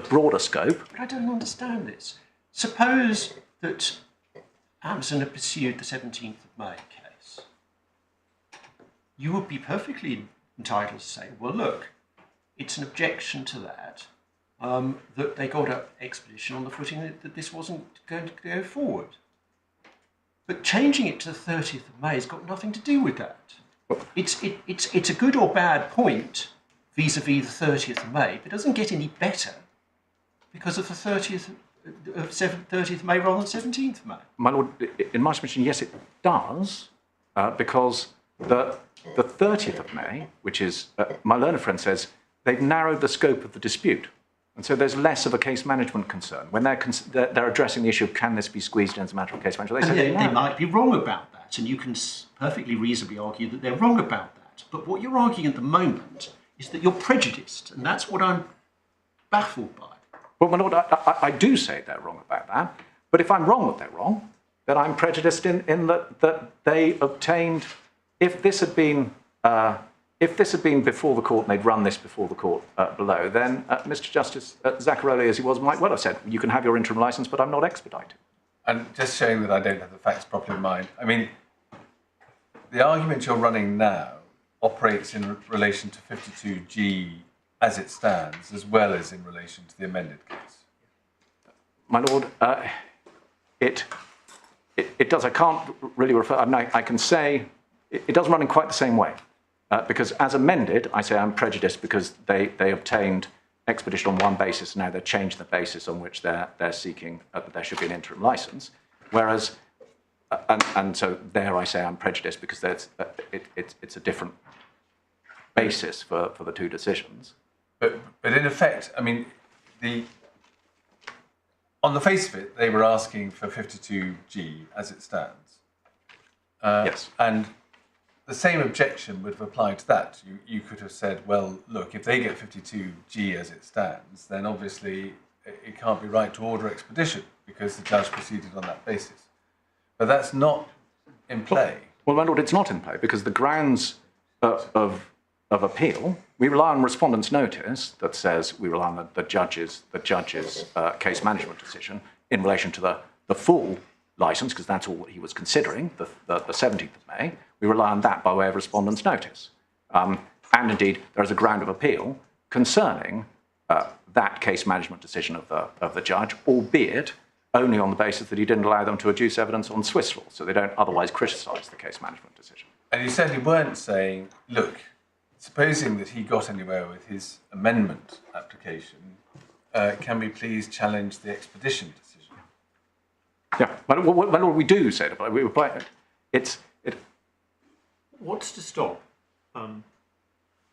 broader scope... But I don't understand this. Suppose that Amazon had pursued the 17th of May case. You would be perfectly entitled to say, well, look, it's an objection to that, that they got up expedition on the footing that this wasn't going to go forward. But changing it to the 30th of May has got nothing to do with that. It's a good or bad point vis-a-vis the 30th of May, but it doesn't get any better because of the 30th of May rather than 17th of May. My lord, in my submission, yes, it does, because the 30th of May, which is, my learned friend says, they've narrowed the scope of the dispute. And so there's less of a case management concern. When they're addressing the issue of can this be squeezed in as a matter of case management, they say they might be wrong about that, and you can perfectly reasonably argue that they're wrong about that. But what you're arguing at the moment is that you're prejudiced, and that's what I'm baffled by. Well, my lord, I do say they're wrong about that, but if I'm wrong that they're wrong, then I'm prejudiced in that they obtained, if this had been before the court and they'd run this before the court below, then Mr. Justice Zaccaroli, as he was, might well have said, you can have your interim licence, but I'm not expediting. And just showing that I don't have the facts properly in mind, I mean, the argument you're running now operates in relation to 52G as it stands, as well as in relation to the amended case? My Lord, it does. I can't really refer. I mean, I can say it doesn't run in quite the same way. Because as amended, I say I'm prejudiced because they obtained expedition on one basis, and now they've changed the basis on which they're seeking that there should be an interim license. Whereas, and so there I say I'm prejudiced because it's a different basis for the two decisions. But in effect, I mean, on the face of it, they were asking for 52G as it stands. Yes. And the same objection would have applied to that. You could have said, well, look, if they get 52G as it stands, then obviously it can't be right to order expedition because the judge proceeded on that basis. But that's not in play. Well, my Lord, it's not in play because the grounds of appeal, we rely on respondent's notice that says we rely on the judge's case management decision in relation to the full licence, because that's all he was considering, the 17th of May. We rely on that by way of respondent's notice. And indeed, there is a ground of appeal concerning that case management decision of the judge, albeit only on the basis that he didn't allow them to adduce evidence on Swiss law, so they don't otherwise criticise the case management decision. And you certainly weren't saying, look, supposing that he got anywhere with his amendment application, can we please challenge the expedition decision? Yeah, but what we do say about it, What's to stop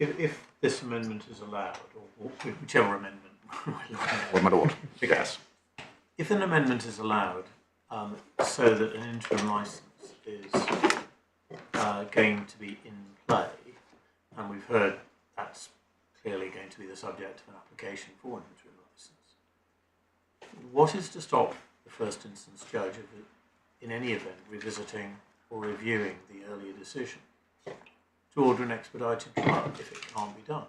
if this amendment is allowed, or whichever amendment we're looking at? well, my Lord, yes. If an amendment is allowed so that an interim licence is going to be in play, and we've heard that's clearly going to be the subject of an application for an interim licence, what is to stop the first instance judge of, in any event, revisiting or reviewing the earlier decision to order an expedited trial if it can't be done?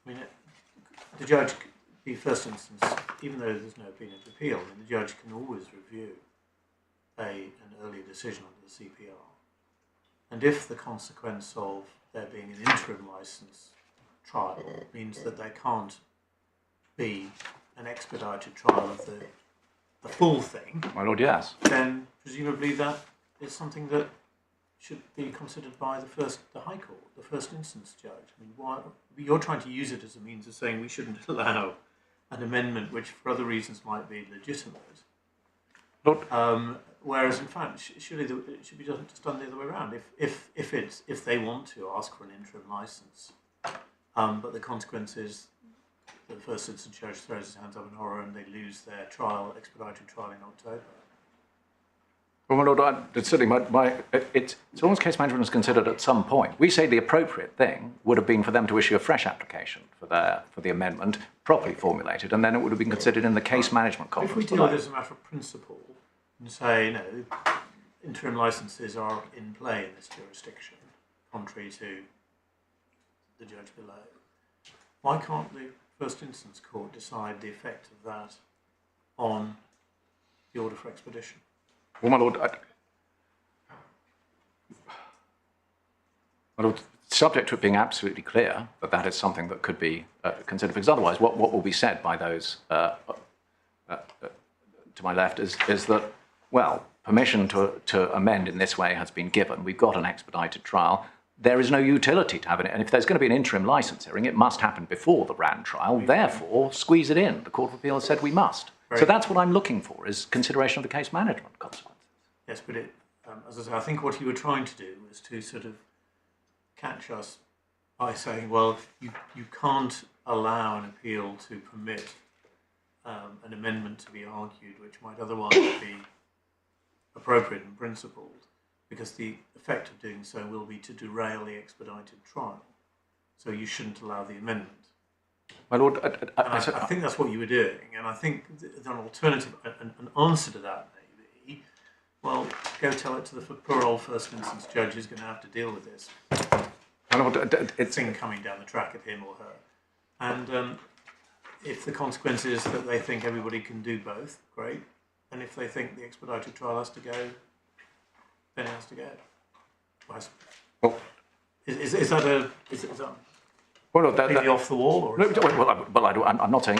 I mean, the judge, the first instance, even though there's no opinion of appeal, I mean, the judge can always review an earlier decision under the CPR. And if the consequence of there being an interim licence trial means that there can't be an expedited trial of the full thing, My Lord, yes. then presumably that is something that should be considered by the High Court, the first instance judge. I mean, why you're trying to use it as a means of saying we shouldn't allow an amendment which, for other reasons, might be legitimate. Lord, Whereas, in fact, surely it should be just done the other way around. If they want to ask for an interim licence, but the consequence is that the first instance judge throws his hands up in horror and they lose their expedited trial in October. well, my Lord, it's certainly it's almost case management is considered at some point. We say the appropriate thing would have been for them to issue a fresh application for the amendment, properly formulated, and then it would have been considered in the case management conference. If we deal with it as a matter of principle and say, interim licences are in play in this jurisdiction, contrary to the judge below, why can't the first instance court decide the effect of that on the order for expedition? Well, my Lord, subject to it being absolutely clear that that is something that could be considered, because otherwise what will be said by those to my left is that, well, permission to amend in this way has been given. We've got an expedited trial. There is no utility to having it. And if there's going to be an interim licence hearing, it must happen before the RAND trial. Therefore, squeeze it in. The Court of Appeal has said we must. So that's what I'm looking for, is consideration of the case management consequences. Yes, but as I say, I think what you were trying to do was to sort of catch us by saying, well, you can't allow an appeal to permit an amendment to be argued which might otherwise be appropriate and principled, because the effect of doing so will be to derail the expedited trial. So you shouldn't allow the amendment. My Lord, I think that's what you were doing, and I think an alternative, an answer to that may be, well, go tell it to the poor old first instance judge who's going to have to deal with this. My Lord, It's thing coming down the track of him or her. And if the consequence is that they think everybody can do both, great. And if they think the expedited trial has to go, then it has to go. well, Is that Well, no, completely off the wall? Or is that- I'm not saying.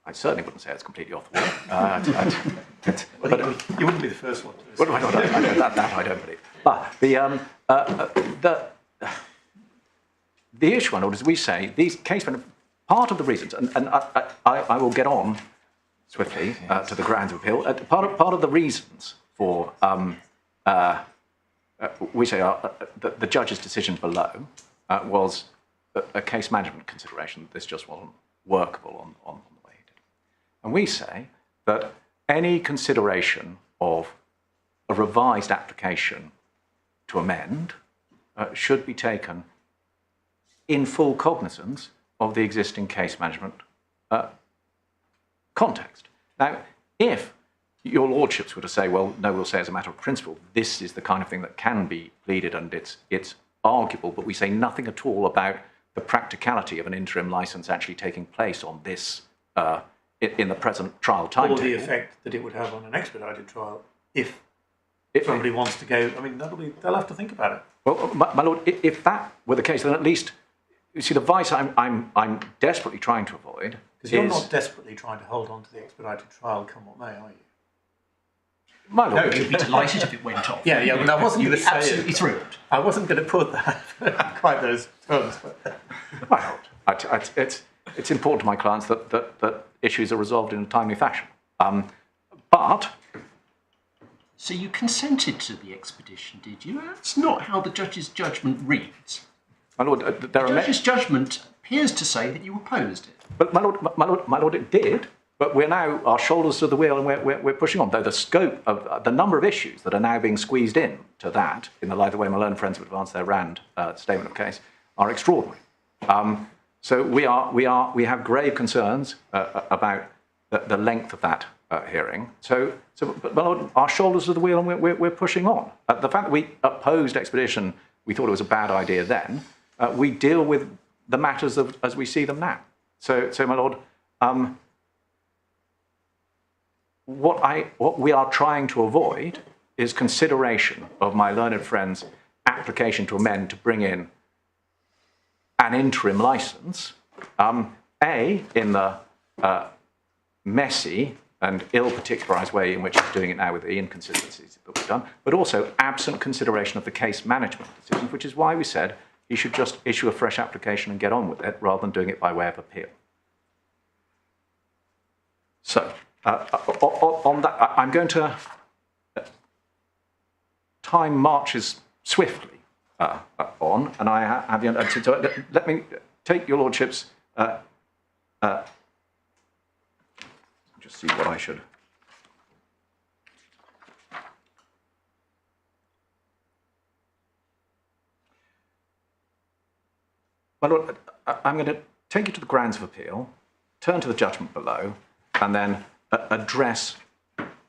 I certainly wouldn't say it's completely off the wall. You wouldn't be the first one to say. Well, that I don't believe. But the issue, Arnold, is we say these case management, part of the reasons, and I will get on swiftly to the grounds of appeal. Part of the reasons for we say the judge's decision below was a case management consideration that this just wasn't workable on the way he did it. And we say that any consideration of a revised application to amend should be taken in full cognizance of the existing case management context. Now, if your lordships were to say, well, no, we'll say as a matter of principle, this is the kind of thing that can be pleaded and it's arguable, but we say nothing at all about the practicality of an interim licence actually taking place on this in the present trial timetable. Or the effect that it would have on an expedited trial if somebody wants to go. I mean, they'll have to think about it. Well, my lord, if that were the case, then at least, you see, the vice I'm desperately trying to avoid. Because you're not desperately trying to hold on to the expedited trial, come what may, are you? My lord, No, you'd be delighted if it went off. Yeah, well, I wasn't You'd going be to say absolutely it. thrilled. I wasn't going to put that quite those terms. But. my lord, it's important to my clients that issues are resolved in a timely fashion. But So you consented to the expedition, did you? That's not how the judge's judgment reads. my lord, there are The judge's judgment appears to say that you opposed it. But my lord, it did. But we're now our shoulders to the wheel, and we're pushing on. Though the scope of the number of issues that are now being squeezed in to that, in the light of the way my learned friends have advanced their RAND statement of case, are extraordinary. So we have grave concerns about the length of that hearing. But my lord, our shoulders to the wheel, and we're pushing on. The fact that we opposed expedition, we thought it was a bad idea then. We deal with the matters as we see them now. So my lord. What we are trying to avoid is consideration of my learned friend's application to amend to bring in an interim licence, in the messy and ill-particularised way in which he's doing it now with the inconsistencies that we've done, but also absent consideration of the case management decisions, which is why we said he should just issue a fresh application and get on with it rather than doing it by way of appeal. So, on that, I'm going to. Time marches swiftly on, and I have the. So let me take your lordships. Just see what I should. My lord, I'm going to take you to the grounds of appeal, turn to the judgment below, and then address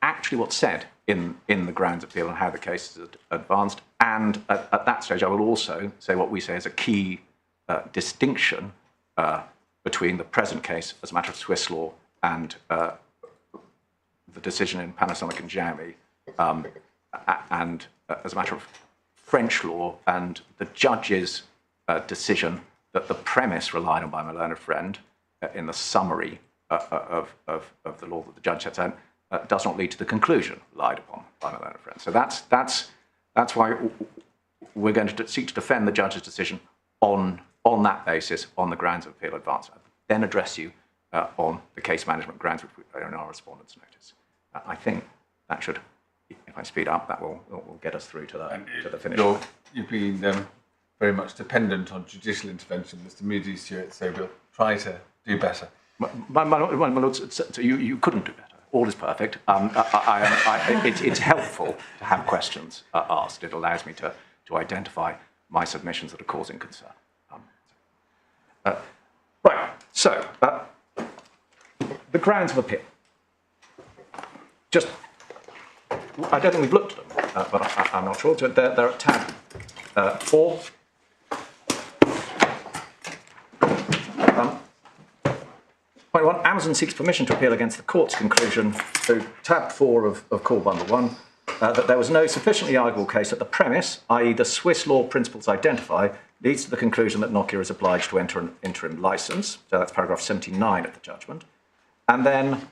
actually what's said in the grounds appeal and how the case is advanced. And at that stage, I will also say what we say is a key distinction between the present case as a matter of Swiss law and the decision in Panasonic and Xiaomi, and as a matter of French law and the judge's decision that the premise relied on by my learned friend in the summary of the law that the judge sets out does not lead to the conclusion relied upon by my learned friend. So that's why we're going to seek to defend the judge's decision on that basis, on the grounds of appeal advance. I'll then address you on the case management grounds which we are in our respondents' notice. I think that should, if I speed up, that will get us through to the finish. You've been very much dependent on judicial intervention, Mr. Moody Stewart, so we'll try to do better. My lord, so you couldn't do better. All is perfect. It's helpful to have questions asked. It allows me to identify my submissions that are causing concern. Right, so the grounds of appeal. Just, I don't think we've looked at them, but I'm not sure. So they're at tab 4. Point 1, Amazon seeks permission to appeal against the court's conclusion through tab 4 of Call Bundle 1 that there was no sufficiently arguable case that the premise, i.e. the Swiss law principles identified, leads to the conclusion that Nokia is obliged to enter an interim license. So that's paragraph 79 of the judgment. And then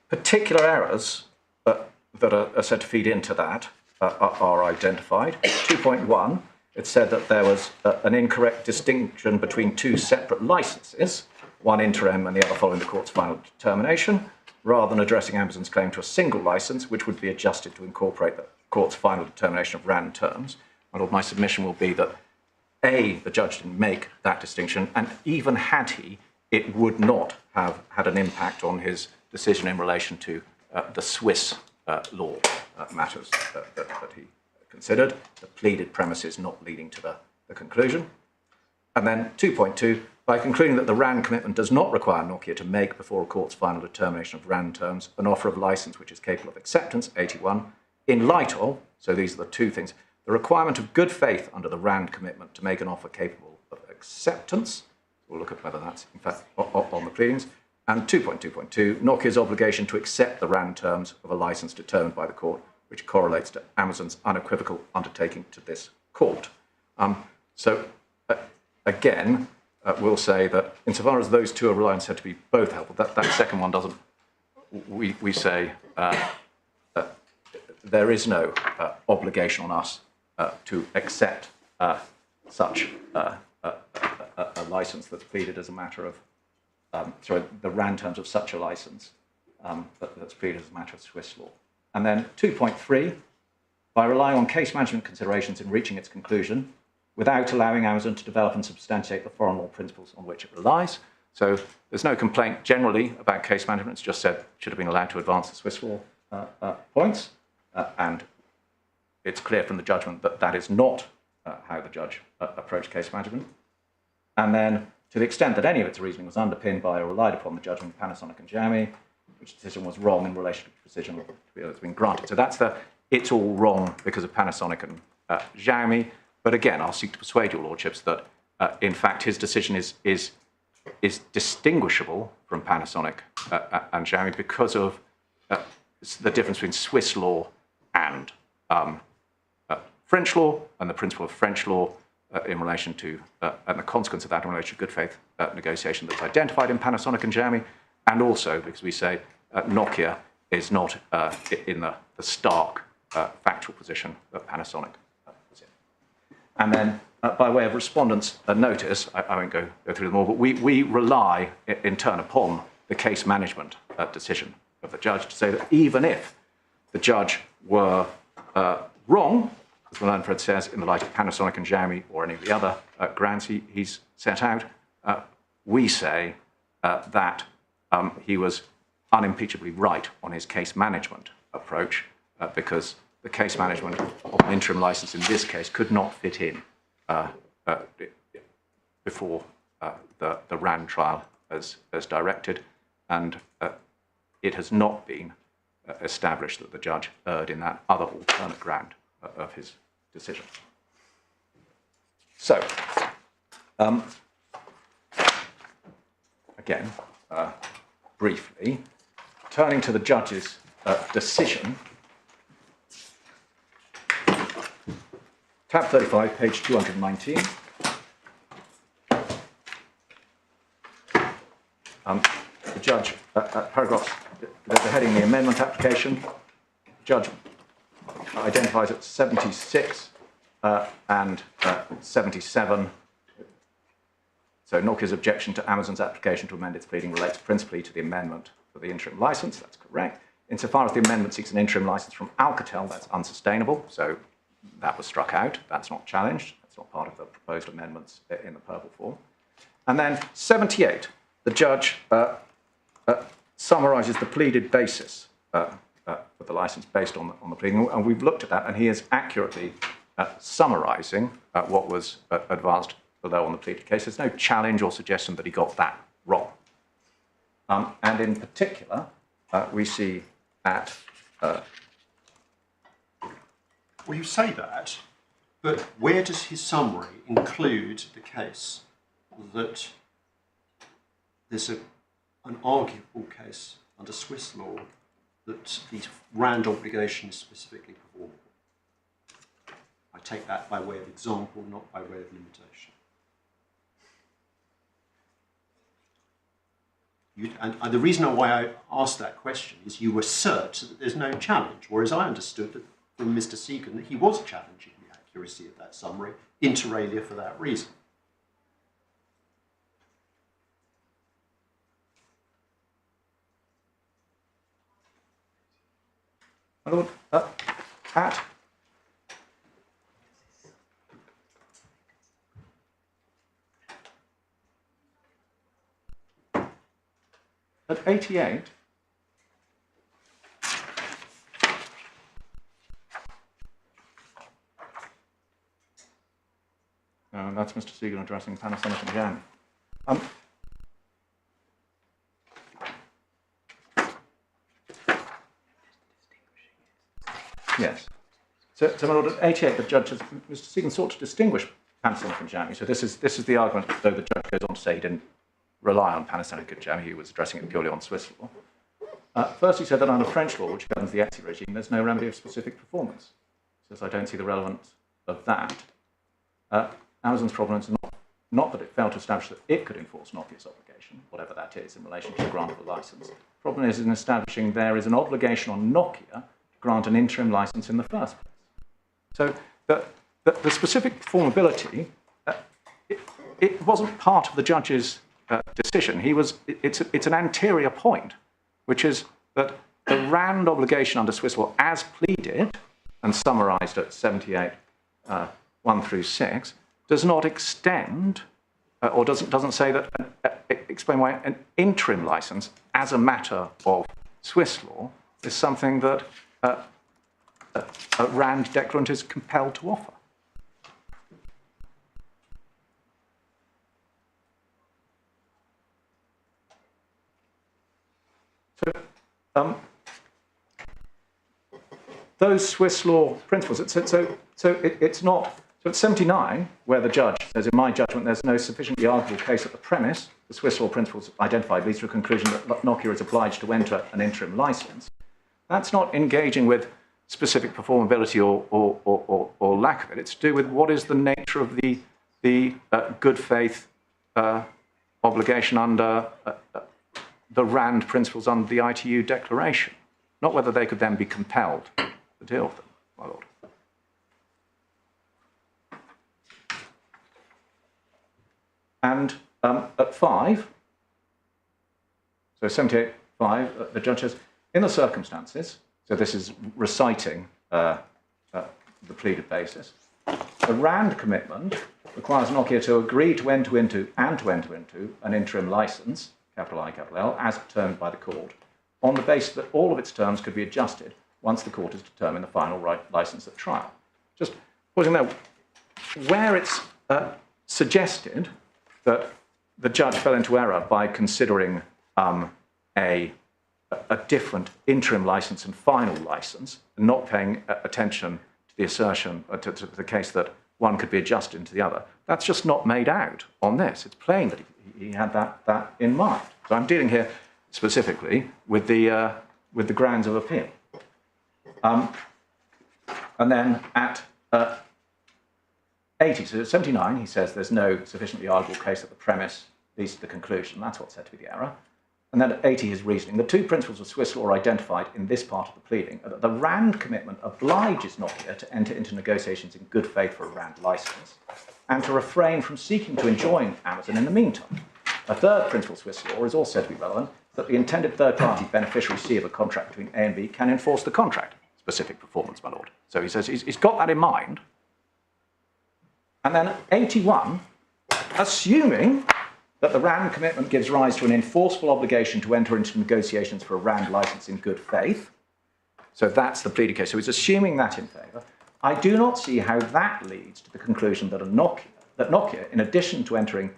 particular errors that are said to feed into that are identified. 2.1, it said that there was an incorrect distinction between two separate licenses, one interim and the other following the court's final determination, rather than addressing Amazon's claim to a single license, which would be adjusted to incorporate the court's final determination of RAND terms. My submission will be that A, the judge didn't make that distinction, and even had he, it would not have had an impact on his decision in relation to the Swiss law matters that he considered, the pleaded premises not leading to the conclusion. And then 2.2, by concluding that the RAND commitment does not require Nokia to make before a court's final determination of RAND terms an offer of license which is capable of acceptance, 81, in light of, so these are the two things, the requirement of good faith under the RAND commitment to make an offer capable of acceptance. We'll look at whether that's in fact on the pleadings. And 2.2.2, Nokia's obligation to accept the RAND terms of a license determined by the court, which correlates to Amazon's unequivocal undertaking to this court. Again, we'll say that insofar as those two are relied on said to be both helpful, that second one doesn't. We say there is no obligation on us to accept such a license that's pleaded as a matter of, the RAND terms of such a license that's pleaded as a matter of Swiss law. And then 2.3, by relying on case management considerations in reaching its conclusion, without allowing Amazon to develop and substantiate the foreign law principles on which it relies. So there's no complaint generally about case management. It's just said it should have been allowed to advance the Swiss law points. And it's clear from the judgment that that is not how the judge approached case management. And then to the extent that any of its reasoning was underpinned by or relied upon the judgment of Panasonic and Xiaomi, which decision was wrong in relation to the decision that's been granted. So that's it's all wrong because of Panasonic and Xiaomi. But again, I'll seek to persuade your lordships that, in fact, his decision is distinguishable from Panasonic and Xiaomi because of the difference between Swiss law and French law, and the principle of French law in relation to, and the consequence of that in relation to good faith negotiation that's identified in Panasonic and Xiaomi, and also because we say Nokia is not in the stark factual position that Panasonic was in. And then, by way of respondents' notice, I won't go through them all, but we rely in turn upon the case management decision of the judge to say that even if the judge were wrong, as Manfred says, in the light of Panasonic and Xiaomi or any of the other grounds he's set out, we say that he was unimpeachably right on his case management approach because the case management of an interim license in this case could not fit in before the RAND trial as directed, and it has not been established that the judge erred in that other alternate ground of his decision. So, again, briefly, turning to the judge's decision, tab 35, page 219. The judge, paragraph, the heading, the amendment application, the judge identifies at 76 and 77. So Nokia's objection to Amazon's application to amend its pleading relates principally to the amendment for the interim license. That's correct. Insofar as the amendment seeks an interim license from Alcatel, that's unsustainable. So that was struck out. That's not challenged. That's not part of the proposed amendments in the purple form. And then 78, the judge summarises the pleaded basis for the license based on the pleading. And we've looked at that, and he is accurately summarising what was advanced below on the pleaded case. There's no challenge or suggestion that he got that wrong. And in particular, we see at... Well, you say that, but where does his summary include the case that there's an arguable case under Swiss law that the RAND obligation is specifically performable? I take that by way of example, not by way of limitation. And the reason why I asked that question is you assert that there's no challenge, whereas I understood that from Mr. Segan that he was challenging the accuracy of that summary, inter alia, for that reason. My Lord, at 88, no, that's Mr. Segan addressing Panasonic and Jan. Yes. So my Lord, at 88, the judge has, Mr. Segan sought to distinguish Panasonic and Jan. So this is the argument, though the judge goes on to say he didn't rely on Panasonic and Jan, he was addressing it purely on Swiss law. First, he said that under French law, which governs the ETSI regime, there's no remedy of specific performance. He says, I don't see the relevance of that. Amazon's problem is not that it failed to establish that it could enforce Nokia's obligation, whatever that is, in relation to the grant of a license. The problem is in establishing there is an obligation on Nokia to grant an interim license in the first place. So the specific performability, it wasn't part of the judge's decision. It's an anterior point, which is that the RAND obligation under Swiss law, as pleaded and summarised at 78, 1 through 6, does not extend, or doesn't say that, explain why an interim license, as a matter of Swiss law, is something that a RAND declarant is compelled to offer. So, those Swiss law principles, it's not, so at 79, where the judge says, in my judgment, there's no sufficiently arguable case at the premise, the Swiss law principles identified leads to a conclusion that Nokia is obliged to enter an interim license. That's not engaging with specific performability or lack of it. It's to do with what is the nature of the good faith obligation under the RAND principles under the ITU declaration, not whether they could then be compelled to deal with them, my Lord. And at 5, so 78.5, the judge says, in the circumstances, so this is reciting the pleaded basis, the RAND commitment requires Nokia to agree to enter into an interim license, capital I, capital L, as determined by the court, on the basis that all of its terms could be adjusted once the court has determined the final license at trial. Just pausing there, where it's suggested that the judge fell into error by considering a different interim license and final license, and not paying attention to the assertion, to the case that one could be adjusted into the other. That's just not made out on this. It's plain that he had that in mind. So I'm dealing here specifically with the grounds of appeal. And then at 80, so at 79, he says there's no sufficiently arguable case that the premise leads to the conclusion. That's what's said to be the error. And then at 80, his reasoning. The two principles of Swiss law are identified in this part of the pleading. That the RAND commitment obliges Nokia to enter into negotiations in good faith for a RAND license and to refrain from seeking to enjoin Amazon in the meantime. A third principle of Swiss law is also said to be relevant, that the intended third-party beneficiary C of a contract between A and B can enforce the contract. Specific performance, my Lord. So he says he's got that in mind. And then at 81, assuming that the RAND commitment gives rise to an enforceable obligation to enter into negotiations for a RAND license in good faith. So that's the pleaded case. So he's assuming that in favour. I do not see how that leads to the conclusion that Nokia, in addition to entering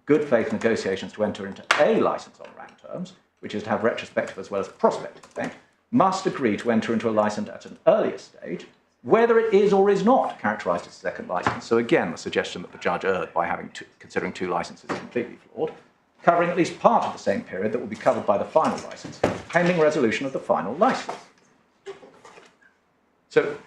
good faith negotiations to enter into a license on RAND terms, which is to have retrospective as well as prospective effect, must agree to enter into a license at an earlier stage, whether it is or is not characterised as a second license. So again, the suggestion that the judge erred by considering two licenses is completely flawed, covering at least part of the same period that will be covered by the final license, pending resolution of the final license. So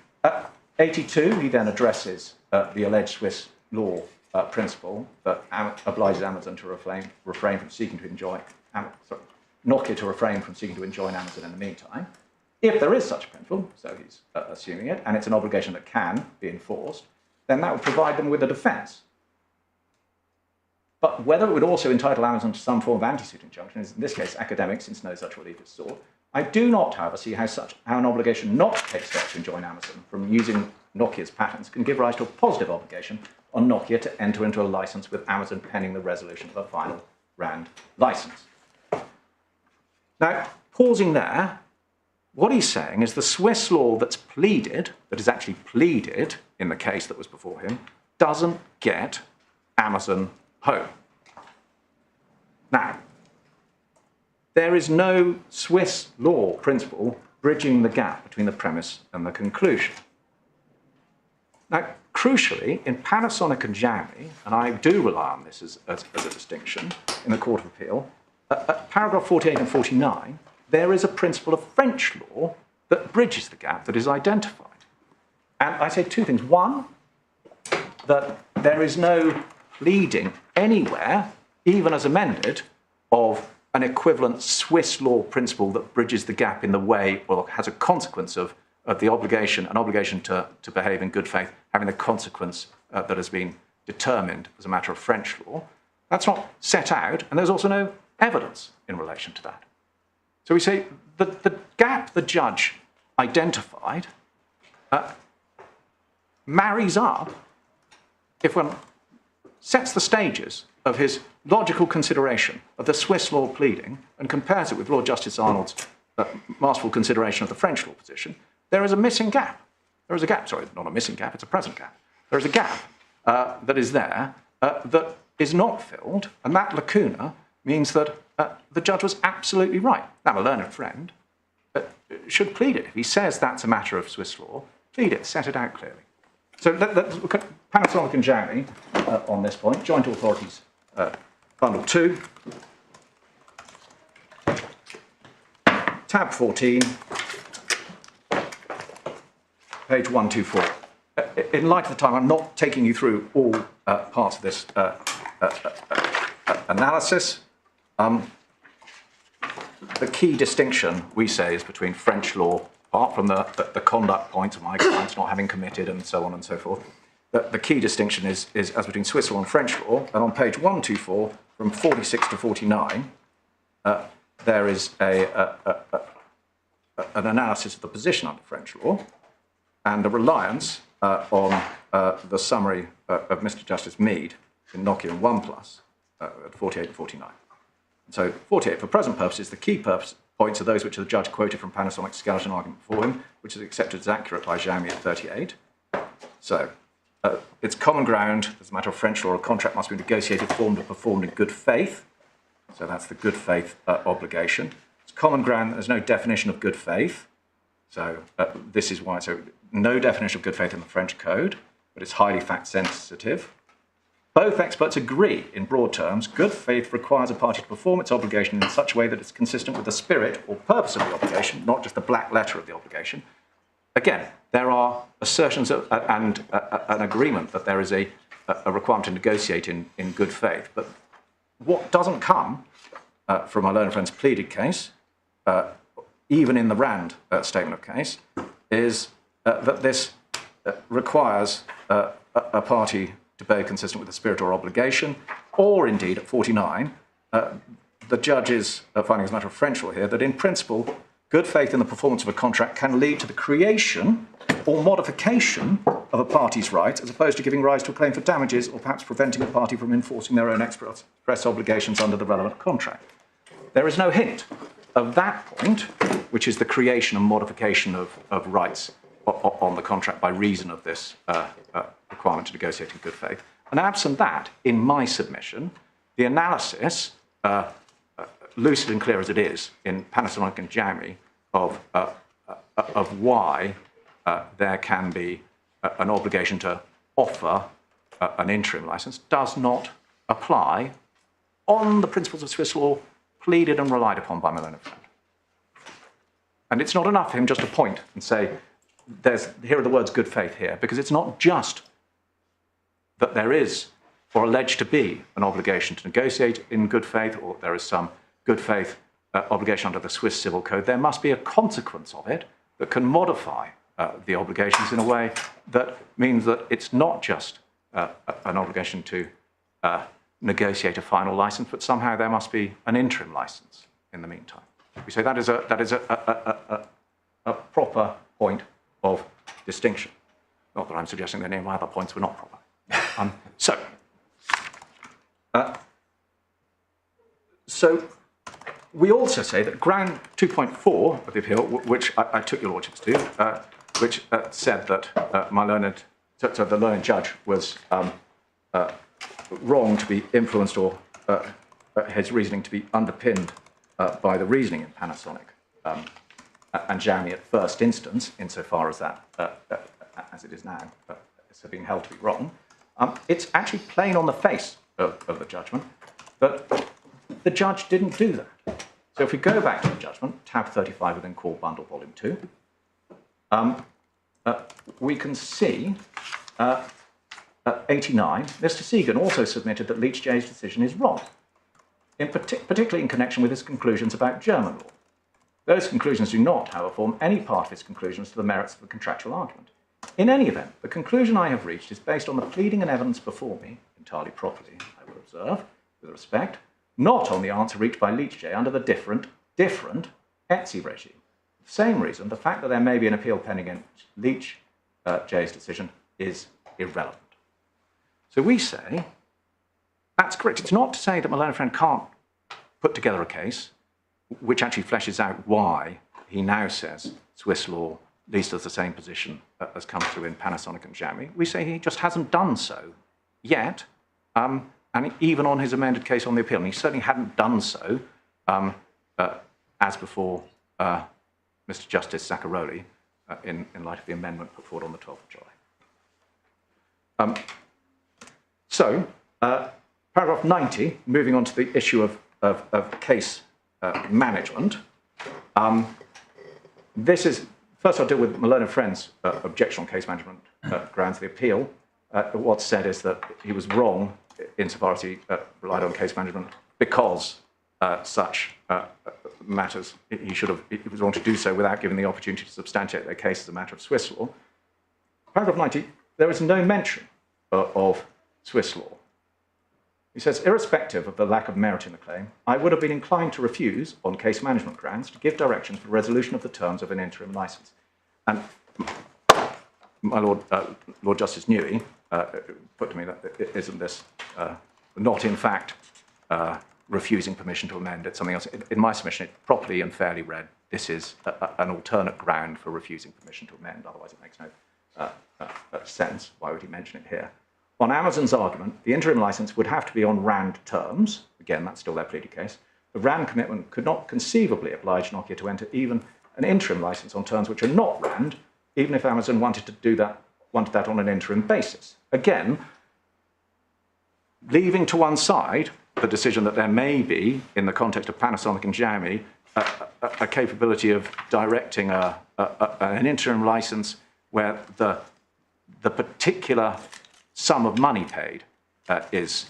82, he then addresses the alleged Swiss law principle that obliges Amazon to refrain from seeking to enjoin, Nokia to refrain from seeking to enjoin Amazon in the meantime. If there is such a principle, so he's assuming it, and it's an obligation that can be enforced, then that would provide them with a defence. But whether it would also entitle Amazon to some form of anti-suit injunction is, in this case, academic, since no such relief is sought. I do not, however, see how an obligation not to take steps to enjoin Amazon from using Nokia's patents can give rise to a positive obligation on Nokia to enter into a license with Amazon pending the resolution of a final RAND license. Now, pausing there, what he's saying is the Swiss law that is actually pleaded in the case that was before him, doesn't get Amazon home. Now, there is no Swiss law principle bridging the gap between the premise and the conclusion. Now, crucially, in Panasonic and Xiaomi, and I do rely on this as a distinction in the Court of Appeal, at paragraph 48 and 49, there is a principle of French law that bridges the gap that is identified. And I say two things. One, that there is no pleading anywhere, even as amended, of an equivalent Swiss law principle that bridges the gap in the way, or has a consequence of the obligation, an obligation to behave in good faith, having the consequence that has been determined as a matter of French law. That's not set out, and there's also no evidence in relation to that. So we say that the gap the judge identified marries up, if one sets the stages of his logical consideration of the Swiss law pleading and compares it with Lord Justice Arnold's masterful consideration of the French law position, there is a missing gap. There is a gap, sorry, not a missing gap, it's a present gap. There is a gap that is there that is not filled, and that lacuna means that the judge was absolutely right. Now, a learned friend should plead it. If he says that's a matter of Swiss law, plead it, set it out clearly. So let's look at Panasonic and Xiaomi on this point. Joint Authorities, Bundle 2, tab 14, page 124. In light of the time, I'm not taking you through all parts of this analysis. The key distinction, we say, is between French law, apart from the conduct points of my clients not having committed and so on and so forth. The key distinction is as between Swiss law and French law. And on page 124, from 46 to 49, there is an analysis of the position under French law and a reliance on the summary of Mr. Justice Mead in Nokia and OnePlus at 48 and 49. And so 48, for present purposes, the key points are those which the judge quoted from Panasonic's skeleton argument before him, which is accepted as accurate by Xiaomi at 38. So it's common ground, as a matter of French law, a contract must be negotiated, formed, or performed in good faith. So that's the good faith obligation. It's common ground, there's no definition of good faith. So this is why, so no definition of good faith in the French code, but it's highly fact sensitive. Both experts agree, in broad terms, good faith requires a party to perform its obligation in such a way that it's consistent with the spirit or purpose of the obligation, not just the black letter of the obligation. Again, there are assertions and an agreement that there is a requirement to negotiate in good faith. But what doesn't come from my learned friend's pleaded case, even in the RAND statement of case, is that this requires a party to behave consistent with the spirit or obligation, or indeed at 49, the judge is finding as a matter of French law here that in principle, good faith in the performance of a contract can lead to the creation or modification of a party's rights, as opposed to giving rise to a claim for damages or perhaps preventing a party from enforcing their own express obligations under the relevant contract. There is no hint of that point, which is the creation and modification of rights on the contract by reason of this requirement to negotiate in good faith. And absent that, in my submission, the analysis, lucid and clear as it is in Panasonic and Xiaomi, of why there can be an obligation to offer an interim license, does not apply on the principles of Swiss law pleaded and relied upon by my learned friend. And it's not enough for him just to point and say, here are the words good faith here, because it's not just that there is, or alleged to be, an obligation to negotiate in good faith, or there is some good faith obligation under the Swiss Civil Code. There must be a consequence of it that can modify the obligations in a way that means that it's not just an obligation to negotiate a final license, but somehow there must be an interim license in the meantime. We say that is a proper point of distinction. Not that I'm suggesting that any of my other points were not proper. So we also say that ground 2.4 of the appeal, which I took your lordships to, which said that the learned judge was wrong to be influenced, or his reasoning to be underpinned by the reasoning in Panasonic and Xiaomi at first instance, insofar as that, as it is now, it's been held to be wrong. It's actually plain on the face of the judgment that the judge didn't do that. So if we go back to the judgment, tab 35 within Core Bundle Volume 2, we can see at 89, Mr. Segan also submitted that Leach J's decision is wrong, particularly in connection with his conclusions about German law. Those conclusions do not, however, form any part of his conclusions to the merits of the contractual argument. In any event, the conclusion I have reached is based on the pleading and evidence before me, entirely properly, I will observe, with respect, not on the answer reached by Leach J under the different ETSI regime. For the same reason, the fact that there may be an appeal pending against Leach J's decision is irrelevant. So we say, that's correct. It's not to say that my learned friend can't put together a case which actually fleshes out why he now says Swiss law least has the same position as comes through in Panasonic and Xiaomi. We say he just hasn't done so yet, and even on his amended case on the appeal, and he certainly hadn't done so as before Mr. Justice Zaccaroli in light of the amendment put forward on the 12th of July. Paragraph 90, moving on to the issue of case management. This is, first I'll deal with my learned friend's objection on case management grounds of the appeal. What's said is that he was wrong insofar as he relied on case management because such matters, he was wrong to do so without giving the opportunity to substantiate their case as a matter of Swiss law. Paragraph 90, there is no mention of Swiss law. He says, irrespective of the lack of merit in the claim, I would have been inclined to refuse, on case management grounds, to give directions for resolution of the terms of an interim licence. And my Lord Justice Newey put to me that isn't this not in fact refusing permission to amend, it's something else. In my submission, it properly and fairly read, this is an alternate ground for refusing permission to amend, otherwise it makes no sense. Why would he mention it here? On Amazon's argument, the interim licence would have to be on RAND terms. Again, that's still their pleaded case. The RAND commitment could not conceivably oblige Nokia to enter even an interim licence on terms which are not RAND, even if Amazon wanted that on an interim basis. Again, leaving to one side the decision that there may be, in the context of Panasonic and Xiaomi, a capability of directing an interim licence where the particular sum of money paid is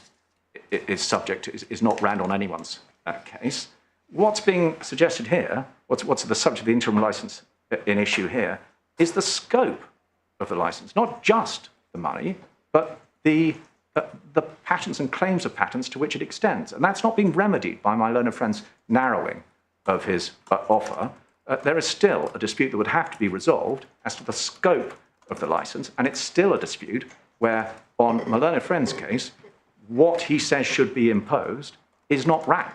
not RAND on anyone's case. What's being suggested here, what's the subject of the interim licence in issue here, is the scope of the licence, not just the money, but the patents and claims of patents to which it extends. And that's not being remedied by my learned friend's narrowing of his offer. There is still a dispute that would have to be resolved as to the scope of the licence, and it's still a dispute where, on my learned friend's case, what he says should be imposed is not RAND.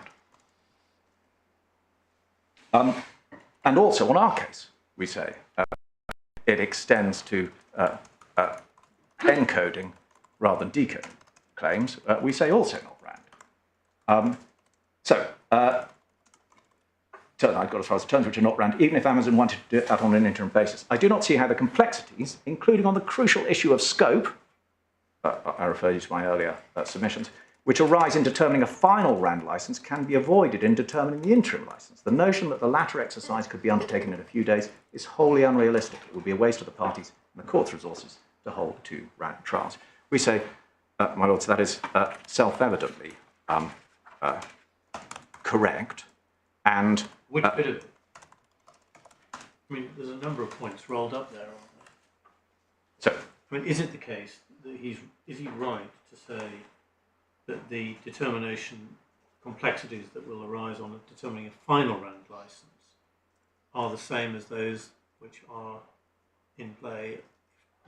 And also, on our case, we say it extends to encoding rather than decoding claims. We say also not RAND. I've got as far as the terms which are not RAND, even if Amazon wanted to do that on an interim basis. I do not see how the complexities, including on the crucial issue of scope, I refer you to my earlier submissions, which arise in determining a final RAND license can be avoided in determining the interim license. The notion that the latter exercise could be undertaken in a few days is wholly unrealistic. It would be a waste of the parties and the court's resources to hold the two RAND trials. We say, my lords, that is self-evidently correct. And which bit of it? I mean, there's a number of points rolled up there, aren't there? So, I mean, is it the case that is he right to say that the determination complexities that will arise on determining a final RAND license are the same as those which are in play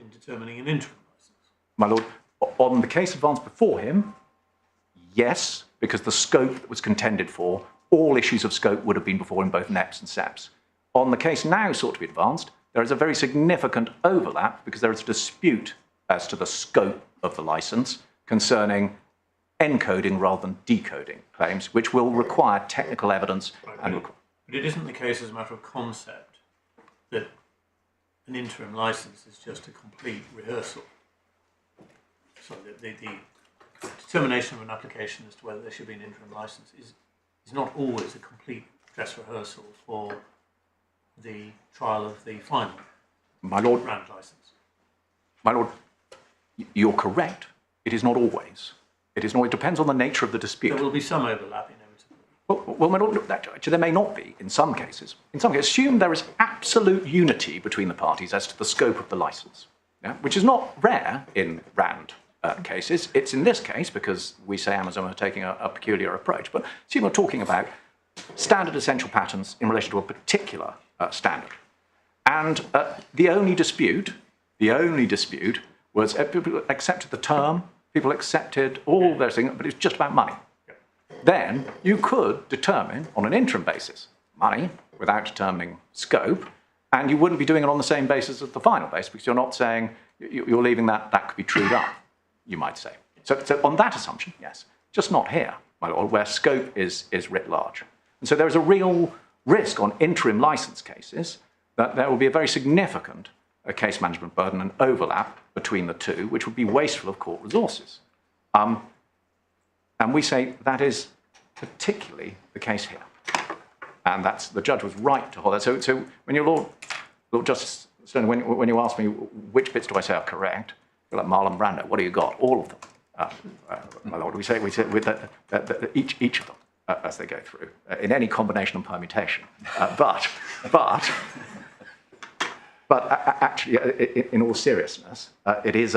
in determining an interim license? my lord, on the case advanced before him, yes, because the scope that was contended for, all issues of scope would have been before him, both NEPs and SEPs. On the case now sought to be advanced, there is a very significant overlap because there is a dispute as to the scope of the license concerning encoding rather than decoding claims, which will require technical evidence. Right, but it isn't the case as a matter of concept that an interim license is just a complete rehearsal. So the determination of an application as to whether there should be an interim license is not always a complete dress rehearsal for the trial of the final RAND license. My lord, you're correct. It is not always. It is not. It depends on the nature of the dispute. There will be some overlap inevitably. Well, my lord, actually, there may not be in some cases. In some cases, assume there is absolute unity between the parties as to the scope of the license, yeah? Which is not rare in RAND cases. It's in this case because we say Amazon are taking a peculiar approach. But assume we're talking about standard essential patterns in relation to a particular standard. And the only dispute was people accepted the term, people accepted all those things, but it's just about money. Then you could determine on an interim basis money without determining scope, and you wouldn't be doing it on the same basis as the final basis because you're not saying, you're leaving that could be trued up, you might say. So on that assumption, yes, just not here, where scope is writ large. And so there is a real risk on interim license cases that there will be a very significant case management burden and overlap between the two, which would be wasteful of court resources. And we say that is particularly the case here. And that's, the judge was right to hold that. So when your Lord Justice Snowden, when you ask me which bits do I say are correct, you're like Marlon Brando, what do you got? All of them, my Lord. We say with each of them as they go through, in any combination and permutation. But actually, in all seriousness, it is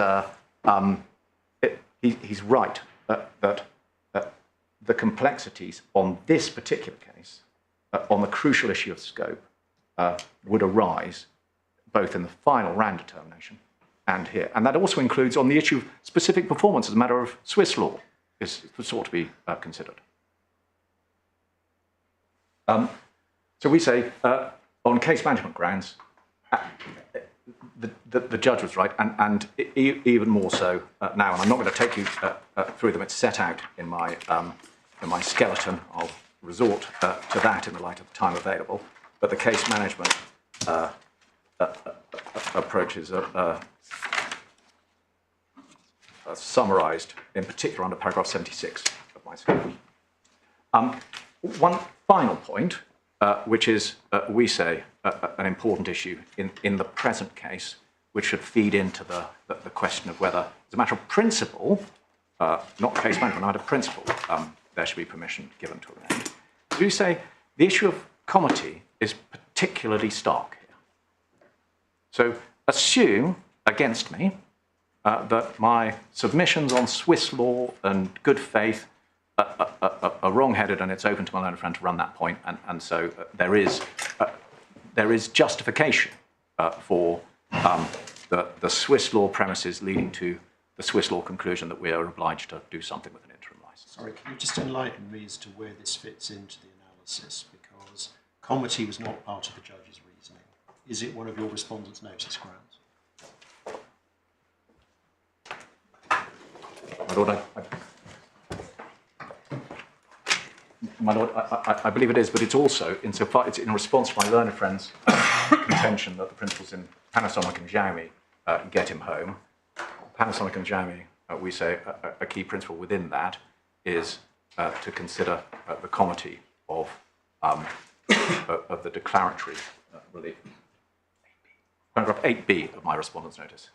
he's right that the complexities on this particular case, on the crucial issue of scope, would arise both in the final RAND determination and here. And that also includes on the issue of specific performance as a matter of Swiss law, is sought to be considered. So we say, on case management grounds, the judge was right, and even more so now. And I'm not going to take you through them. It's set out in my skeleton. I'll resort to that in the light of the time available. But the case management approaches are summarised, in particular, under paragraph 76 of my skeleton. One final point, which is, we say, an important issue in the present case, which should feed into the question of whether, as a matter of principle, not case management, matter of principle, there should be permission given to amend. We say the issue of comity is particularly stark here. So assume against me that my submissions on Swiss law and good faith are wrong-headed, and it's open to my learned friend to run that point, and so there is justification for the Swiss law premises leading to the Swiss law conclusion that we are obliged to do something with an interim license. Sorry, can you just enlighten me as to where this fits into the analysis? Because comity was not part of the judge's reasoning. Is it one of your respondents' notice grounds? My Lord, I believe it is, but it's also, insofar it's in response to my learned friend's contention that the principles in Panasonic and Xiaomi get him home. Panasonic and Xiaomi, we say, a key principle within that is to consider the comity of the declaratory relief. Paragraph 8b of my respondent's notice.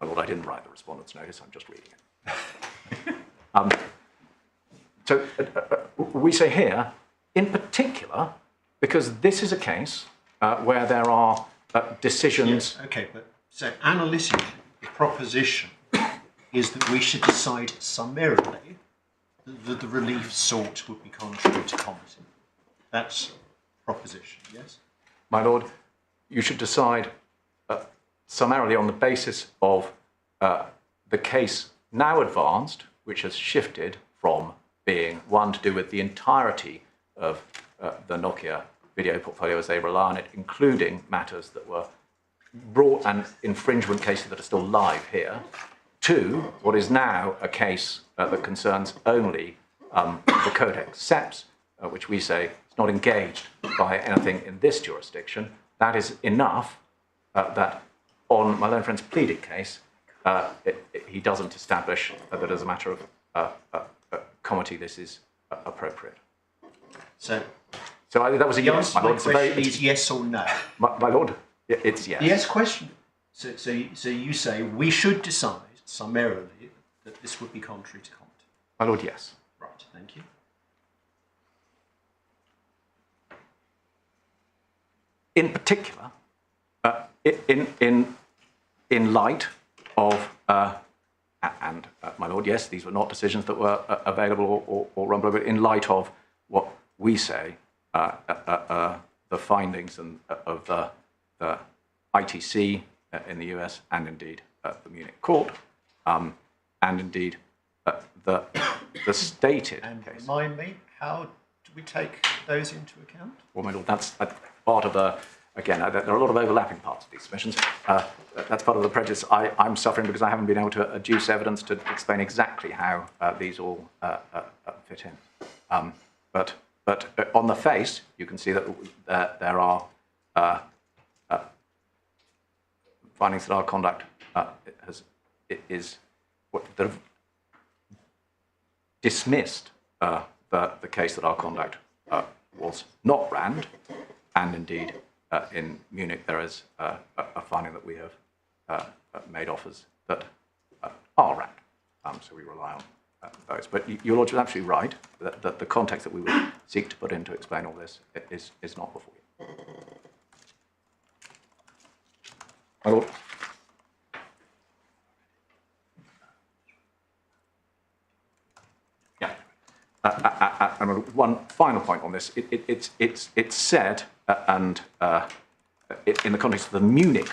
My lord, I didn't write the respondent's notice, I'm just reading it. So we say here, in particular, because this is a case where there are decisions. Yes, okay, but so analytically, the proposition is that we should decide summarily that the relief sought would be contrary to comity. That's proposition, yes? My lord, you should decide summarily on the basis of the case now advanced, which has shifted from being one to do with the entirety of the Nokia video portfolio as they rely on it, including matters that were brought and infringement cases that are still live here, to what is now a case that concerns only the Codex SEPS, which we say is not engaged by anything in this jurisdiction. That is enough that on my learned friend's pleaded case, he doesn't establish that as a matter of comity this is appropriate. So that was a yes, my lord. My question is yes or no? My lord, it's yes. Yes question. So you say we should decide summarily that this would be contrary to comity. My lord, yes. Right, thank you. In particular, in light of, and my lord, yes, these were not decisions that were available or run, but in light of what we say, the findings of the ITC in the US and indeed the Munich court, and indeed the stated case. Remind me, how do we take those into account? Well, my lord, that's part of the, again, there are a lot of overlapping parts of these submissions. That's part of the prejudice I'm suffering because I haven't been able to adduce evidence to explain exactly how these all fit in. But on the face, you can see that there are findings that our conduct is what that have dismissed the case that our conduct was not RAND, and indeed in Munich there is a finding that we have made offers that are RAND, so we rely on those. But your lordship is absolutely right that the context that we would seek to put in to explain all this is not before you. My lord. And one final point on this. It's said, and in the context of the Munich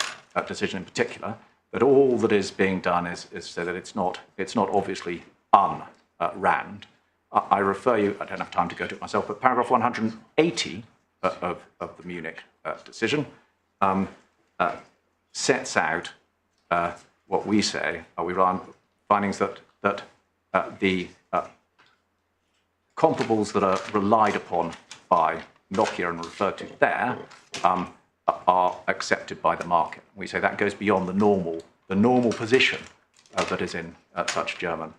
decision in particular, that all that is being done is so that it's not obviously un-RAND. I refer you, I don't have time to go to it myself, but paragraph 180 of the Munich decision sets out what we say we run findings that the comparables that are relied upon by Nokia and referred to there are accepted by the market. We say that goes beyond the normal position that is in such German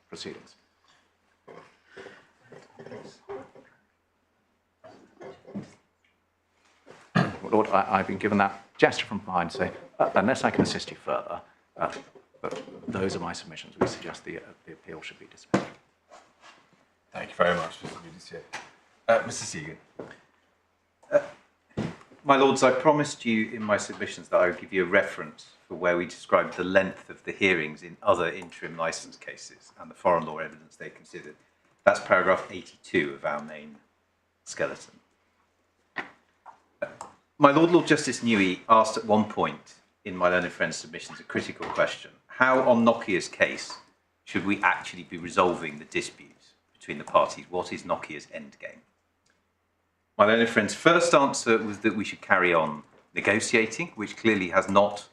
proceedings. Lord, I've been given that gesture from behind to say, unless I can assist you further, but those are my submissions. We suggest the appeal should be dismissed. Thank you very much, Mr. Mr. Segan. My Lords, I promised you in my submissions that I would give you a reference for where we described the length of the hearings in other interim licence cases and the foreign law evidence they considered. That's paragraph 82 of our main skeleton. My Lord Justice Newey asked at one point in my learned friend's submissions a critical question. How, on Nokia's case, should we actually be resolving the dispute between the parties? What is Nokia's endgame? My learned friend's first answer was that we should carry on negotiating, which clearly has not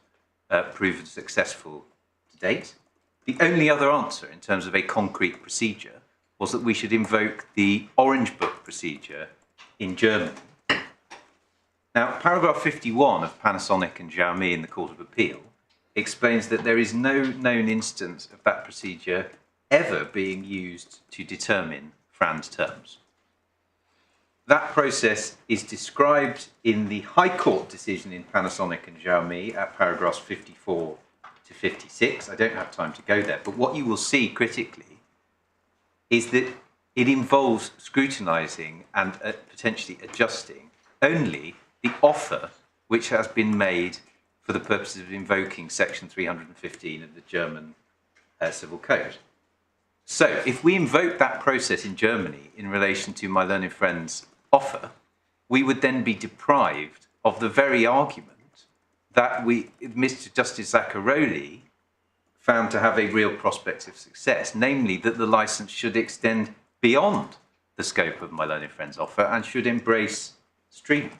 proven successful to date. The only other answer in terms of a concrete procedure was that we should invoke the Orange Book procedure in Germany. Now, paragraph 51 of Panasonic and Xiaomi in the Court of Appeal explains that there is no known instance of that procedure ever being used to determine FRAND terms. That process is described in the High Court decision in Panasonic and Xiaomi at paragraphs 54 to 56. I don't have time to go there, but what you will see critically is that it involves scrutinising and potentially adjusting only the offer which has been made for the purposes of invoking section 315 of the German Civil Code. So if we invoke that process in Germany in relation to my learned friend's offer, we would then be deprived of the very argument that Mr. Justice Zaccaroli found to have a real prospect of success, namely that the licence should extend beyond the scope of my learned friend's offer and should embrace streaming.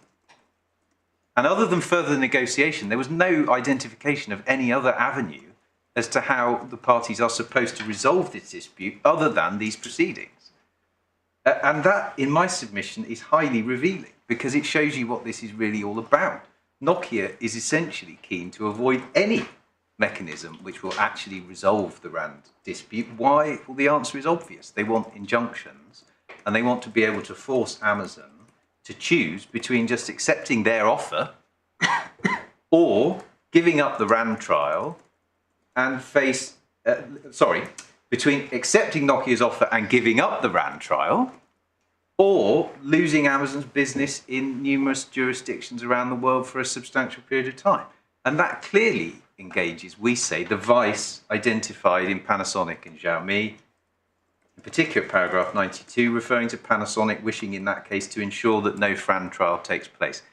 And other than further negotiation, there was no identification of any other avenue as to how the parties are supposed to resolve this dispute other than these proceedings. And that, in my submission, is highly revealing because it shows you what this is really all about. Nokia is essentially keen to avoid any mechanism which will actually resolve the RAND dispute. Why? Well, the answer is obvious. They want injunctions and they want to be able to force Amazon to choose between just accepting their offer or giving up the RAND trial and between accepting Nokia's offer and giving up the RAND trial, or losing Amazon's business in numerous jurisdictions around the world for a substantial period of time. And that clearly engages, we say, the vice identified in Panasonic and Xiaomi, in particular paragraph 92, referring to Panasonic wishing in that case to ensure that no FRAND trial takes place.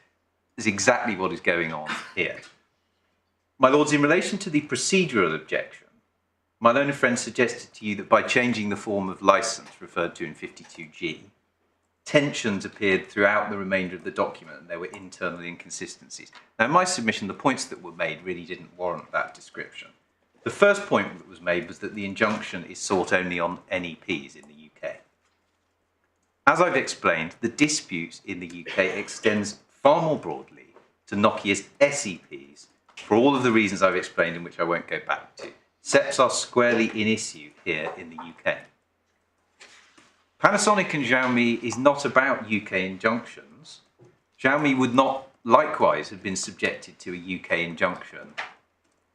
This is exactly what is going on here. My lords, in relation to the procedural objection, my learned friend suggested to you that by changing the form of licence referred to in 52G, tensions appeared throughout the remainder of the document and there were internal inconsistencies. Now, in my submission, the points that were made really didn't warrant that description. The first point that was made was that the injunction is sought only on NEPs in the UK. As I've explained, the dispute in the UK extends far more broadly to Nokia's SEPs for all of the reasons I've explained and which I won't go back to. SEPs are squarely in issue here in the UK. Panasonic and Xiaomi is not about UK injunctions. Xiaomi would not likewise have been subjected to a UK injunction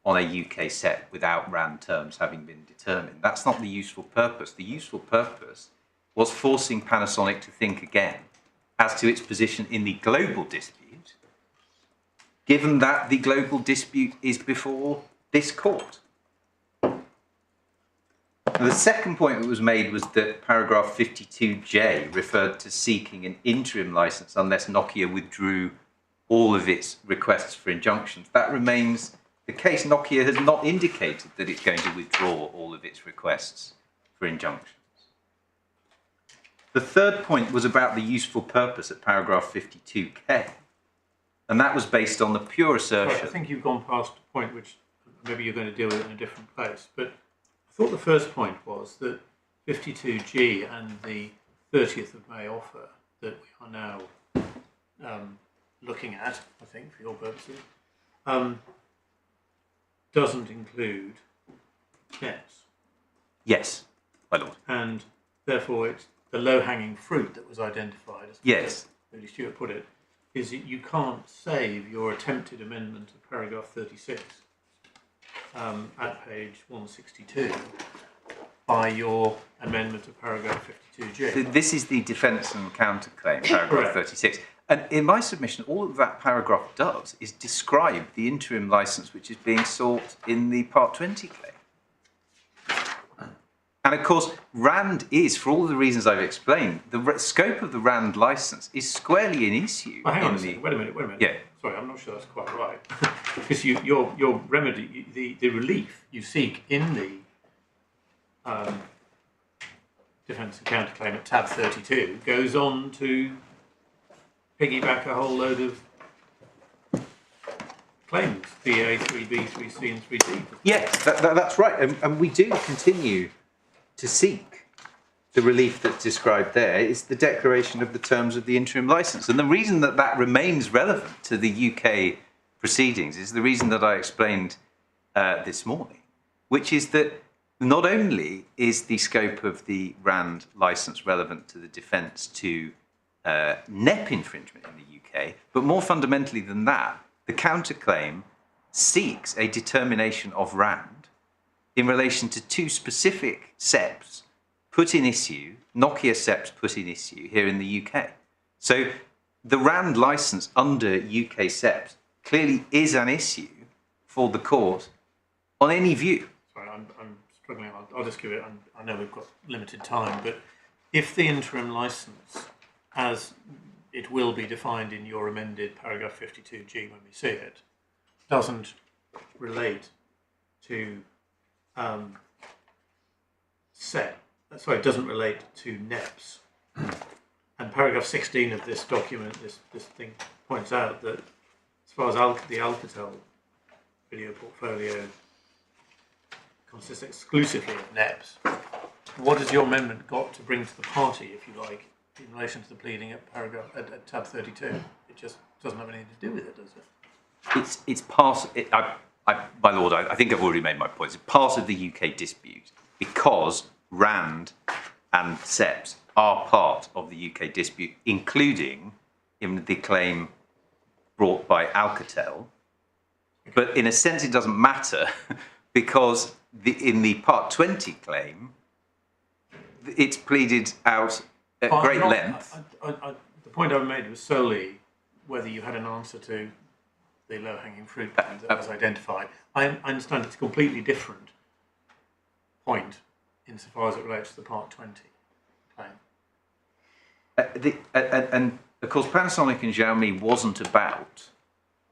on a UK SEP without RAND terms having been determined. That's not the useful purpose. The useful purpose was forcing Panasonic to think again as to its position in the global dispute, given that the global dispute is before this court. The second point that was made was that paragraph 52J referred to seeking an interim licence unless Nokia withdrew all of its requests for injunctions. That remains the case. Nokia has not indicated that it's going to withdraw all of its requests for injunctions. The third point was about the useful purpose at paragraph 52K, and that was based on the pure assertion. Sorry, I think you've gone past a point which maybe you're going to deal with in a different place, but I thought the first point was that 52G and the 30th of May offer that we are now looking at, I think, for your purposes, doesn't include nets. Yes, my lord. And therefore it's the low-hanging fruit that was identified, as Yes. Lady Stewart put it, is that you can't save your attempted amendment of paragraph 36 at page 162 by your amendment of paragraph 52G. This is the defence and counterclaim, paragraph 36. And in my submission, all that that paragraph does is describe the interim licence which is being sought in the Part 20 claim. And of course, RAND is, for all the reasons I've explained, the scope of the RAND licence is squarely in issue. Hang on a second, wait a minute. Yeah. Sorry, I'm not sure that's quite right. Because your remedy, the relief you seek in the defence and counterclaim at tab 32 goes on to piggyback a whole load of claims, BA, 3B, 3C and 3D. Yes, that's right. And we do continue to seek the relief that's described there is the declaration of the terms of the interim licence. And the reason that that remains relevant to the UK proceedings is the reason that I explained this morning, which is that not only is the scope of the RAND license relevant to the defence to NEP infringement in the UK, but more fundamentally than that, the counterclaim seeks a determination of RAND in relation to two specific SEPs put in issue, Nokia SEPs put in issue here in the UK. So the RAND licence under UK SEPs clearly is an issue for the court on any view. Sorry, I'm struggling. I'll just give it. I know we've got limited time, but if the interim licence, as it will be defined in your amended paragraph 52G when we see it, doesn't relate to it doesn't relate to NEPs. And paragraph 16 of this document, this thing points out that as far as the Alcatel video portfolio consists exclusively of NEPs, what has your amendment got to bring to the party, if you like, in relation to the pleading at tab 32? It just doesn't have anything to do with it, does it? It's part. My lord, I think I've already made my point. It's part of the UK dispute because RAND and SEPs are part of the UK dispute, including in the claim brought by Alcatel. But in a sense, it doesn't matter because in the Part 20 claim, it's pleaded out at great length. The point I made was solely whether you had an answer to the low-hanging fruit that was identified. I understand it's a completely different point insofar as it relates to the Part 20 claim. And of course, Panasonic and Xiaomi wasn't about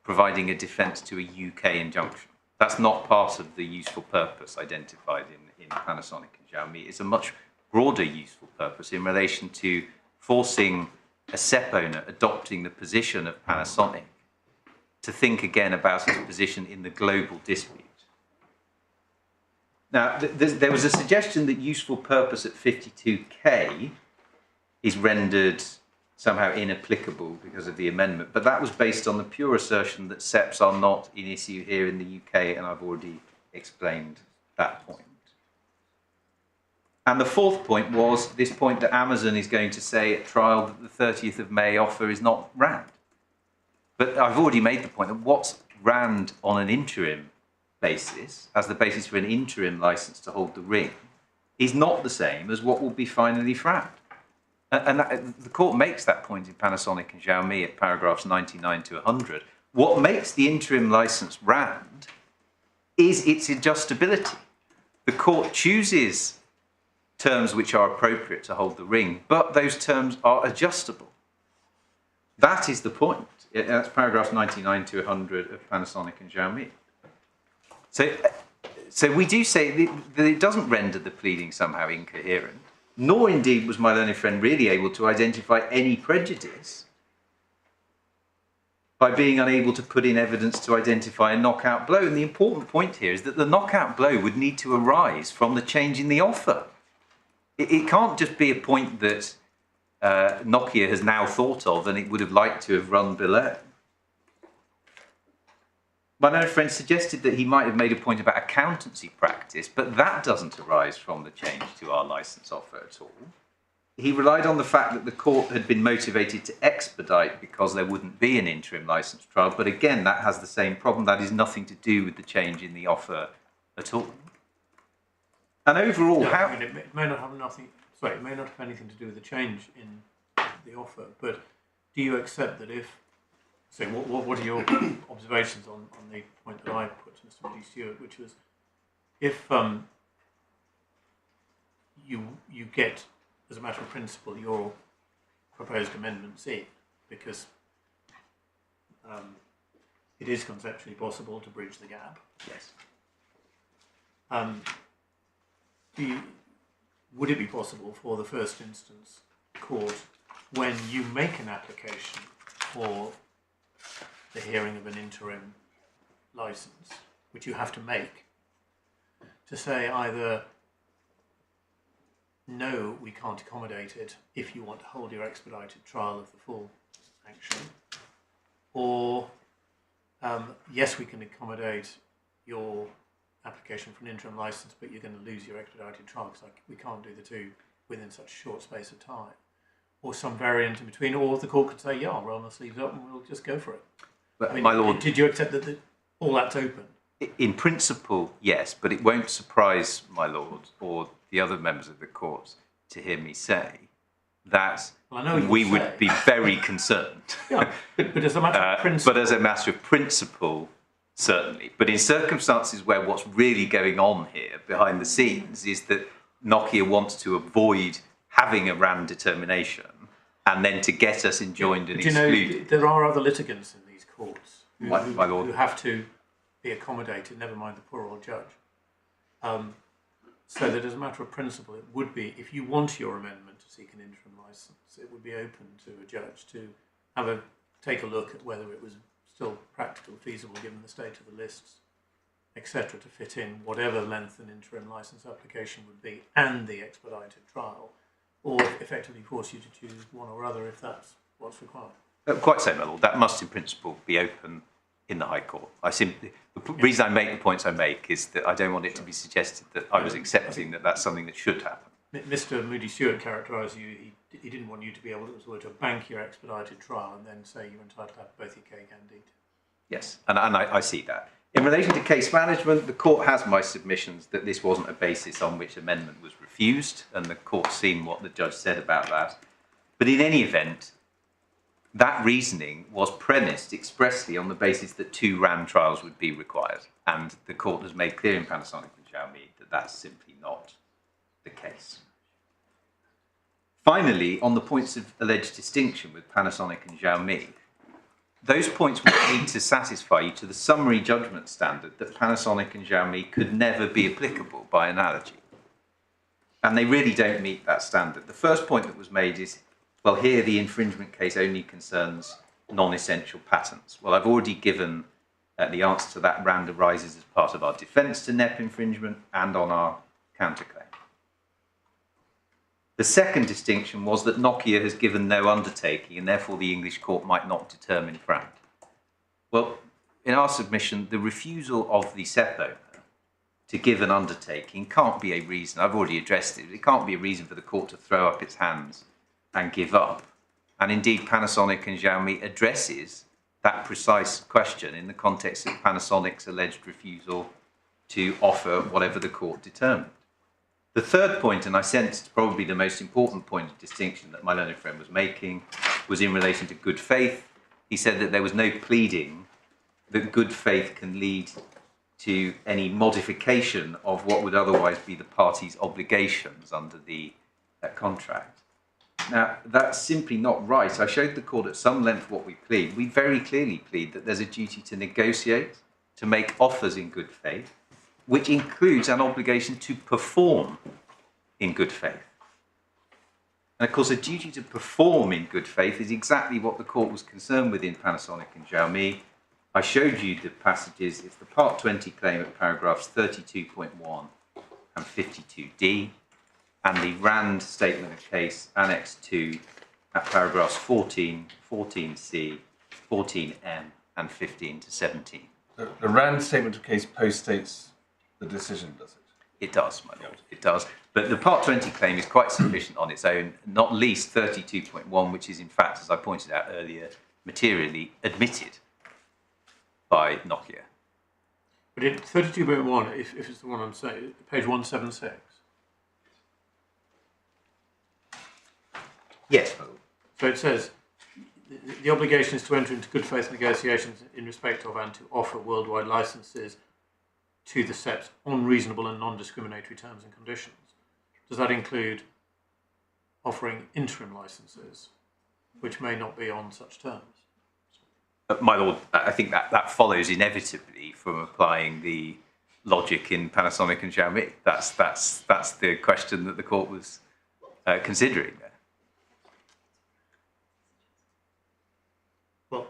providing a defence to a UK injunction. That's not part of the useful purpose identified in Panasonic and Xiaomi. It's a much broader useful purpose in relation to forcing a SEP owner adopting the position of Panasonic to think again about its position in the global dispute. Now, there was a suggestion that useful purpose at 52K is rendered somehow inapplicable because of the amendment, but that was based on the pure assertion that SEPs are not in issue here in the UK, and I've already explained that point. And the fourth point was this point that Amazon is going to say at trial that the 30th of May offer is not RAND. But I've already made the point that what's RAND on an interim basis, as the basis for an interim licence to hold the ring, is not the same as what will be finally FRAND. And the court makes that point in Panasonic and Xiaomi at paragraphs 99 to 100. What makes the interim licence RAND is its adjustability. The court chooses terms which are appropriate to hold the ring, but those terms are adjustable. That is the point. That's paragraphs 99 to 100 of Panasonic and Xiaomi. So we do say that it doesn't render the pleading somehow incoherent, nor indeed was my learned friend really able to identify any prejudice by being unable to put in evidence to identify a knockout blow. And the important point here is that the knockout blow would need to arise from the change in the offer. It can't just be a point that Nokia has now thought of and it would have liked to have run below. My learned friend suggested that he might have made a point about accountancy practice, but that doesn't arise from the change to our licence offer at all. He relied on the fact that the court had been motivated to expedite because there wouldn't be an interim licence trial, but again, that has the same problem. That is nothing to do with the change in the offer at all. And overall, no, I mean, it may not have nothing. Sorry, it may not have anything to do with the change in the offer. But do you accept that if? So, what are your observations on the point that I put to Mr. D. Stewart, which was, if you get, as a matter of principle, your proposed amendments in, because it is conceptually possible to bridge the gap. yes. Would it be possible for the first instance court, when you make an application for the hearing of an interim licence, which you have to make, to say either no, we can't accommodate it if you want to hold your expedited trial of the full action, or yes, we can accommodate your application for an interim license, but you're going to lose your expedited trial because we can't do the two within such a short space of time, or some variant in between, or the court could say, yeah, I'll roll my sleeves up and we'll just go for it. But I mean, my lord, did you accept that all that's open? in principle, yes, but it won't surprise my lord or the other members of the court to hear me say that Well, I know you we say. would be very concerned. Yeah, but as a matter of principle. But as a matter of principle, certainly. But in circumstances where what's really going on here behind the scenes is that Nokia wants to avoid having a RAND determination and then to get us enjoined and Do you excluded. know, there are other litigants in these courts My lord. who have to be accommodated, never mind the poor old judge. So that as a matter of principle, it would be, if you want your amendment to seek an interim licence, it would be open to a judge to take a look at whether it was still practical, feasible, given the state of the lists, etc., to fit in whatever length an interim licence application would be and the expedited trial, or effectively force you to choose one or other if that's what's required. Quite so, my lord. That must, in principle, be open in the High Court. The reason I make the points I make is that I don't want it to be suggested that I was accepting that that's something that should happen. Mr. Moody Stewart characterised you, he didn't want you to be able to bank your expedited trial and then say you're entitled to have both your cake and eat. Yes, and I see that. In relation to case management, the court has my submissions that this wasn't a basis on which amendment was refused, and the court's seen what the judge said about that. But in any event, that reasoning was premised expressly on the basis that 2 RAND trials would be required, and the court has made clear in Panasonic and Xiaomi that that's simply not the case. Finally, on the points of alleged distinction with Panasonic and Xiaomi, those points would need to satisfy you to the summary judgment standard that Panasonic and Xiaomi could never be applicable by analogy. And they really don't meet that standard. The first point that was made is, well, here the infringement case only concerns non-essential patents. Well, I've already given the answer to that. RAND arises as part of our defence to NEP infringement and on our counterclaim. The second distinction was that Nokia has given no undertaking and therefore the English court might not determine RAND. Well, in our submission, the refusal of the SEP owner to give an undertaking can't be a reason. I've already addressed it. It can't be a reason for the court to throw up its hands and give up. And indeed, Panasonic and Xiaomi addresses that precise question in the context of Panasonic's alleged refusal to offer whatever the court determined. The third point, and I sensed probably the most important point of distinction that my learned friend was making, was in relation to good faith. He said that there was no pleading that good faith can lead to any modification of what would otherwise be the party's obligations under the contract. Now, that's simply not right. I showed the court at some length what we plead. We very clearly plead that there's a duty to negotiate, to make offers in good faith, which includes an obligation to perform in good faith. And of course, a duty to perform in good faith is exactly what the court was concerned with in Panasonic and Xiaomi. I showed you the passages. It's the Part 20 claim at paragraphs 32.1 and 52D, and the RAND statement of case, Annex 2, at paragraphs 14, 14C, 14M, and 15 to 17. The RAND statement of case postdates the decision, does it? It does, my lord, it does. But the Part 20 claim is quite sufficient on its own, not least 32.1, which is in fact, as I pointed out earlier, materially admitted by Nokia. But in 32.1, if it's the one I'm saying, page 176. Yes, my lord. So it says, the obligation is to enter into good faith negotiations in respect of and to offer worldwide licenses to the SEPs on reasonable and non-discriminatory terms and conditions. Does that include offering interim licenses, which may not be on such terms? My lord, I think that follows inevitably from applying the logic in Panasonic and Xiaomi. That's the question that the court was considering there. Well,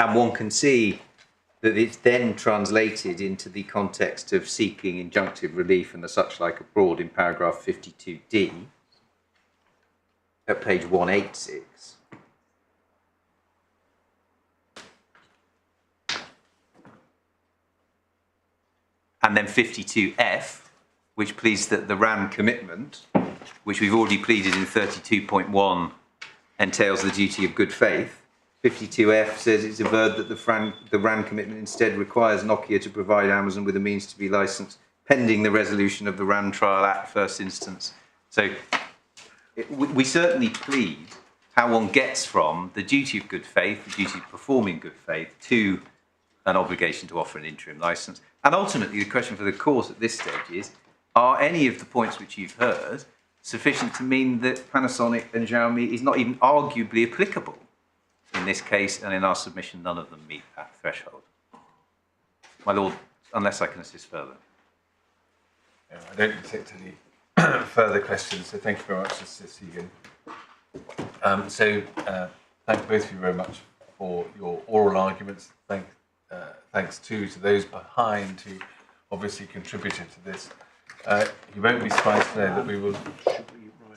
And one can see that it's then translated into the context of seeking injunctive relief and the such like abroad in paragraph 52D at page 186. And then 52F, which pleads that the RAN commitment, which we've already pleaded in 32.1, entails the duty of good faith. 52F says it's averred that the RAN commitment instead requires Nokia to provide Amazon with a means to be licensed pending the resolution of the RAN trial at first instance. So we certainly plead how one gets from the duty of good faith, the duty of performing good faith, to an obligation to offer an interim license. And ultimately, the question for the court at this stage is, are any of the points which you've heard sufficient to mean that Panasonic and Xiaomi is not even arguably applicable? In this case, and in our submission, none of them meet that threshold. My Lord, unless I can assist further. Yeah, I don't detect any further questions, so thank you very much, Mr. Segan. Thank both of you very much for your oral arguments. Thanks too to those behind who obviously contributed to this. You won't be surprised to know that we will...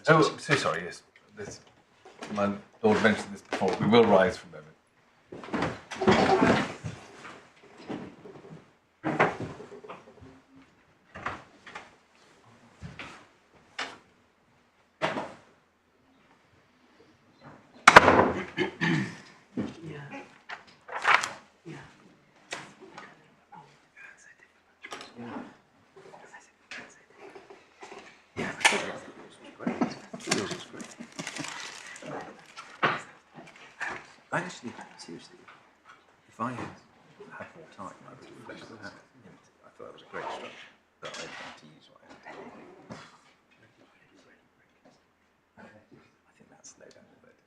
Oh, so sorry, yes. My Lord mentioned this before. We will rise for a moment. Actually, seriously, if I had more time, I would have fleshed that out. I thought that was a great structure, but I had to use what I had. I think that's no doubt about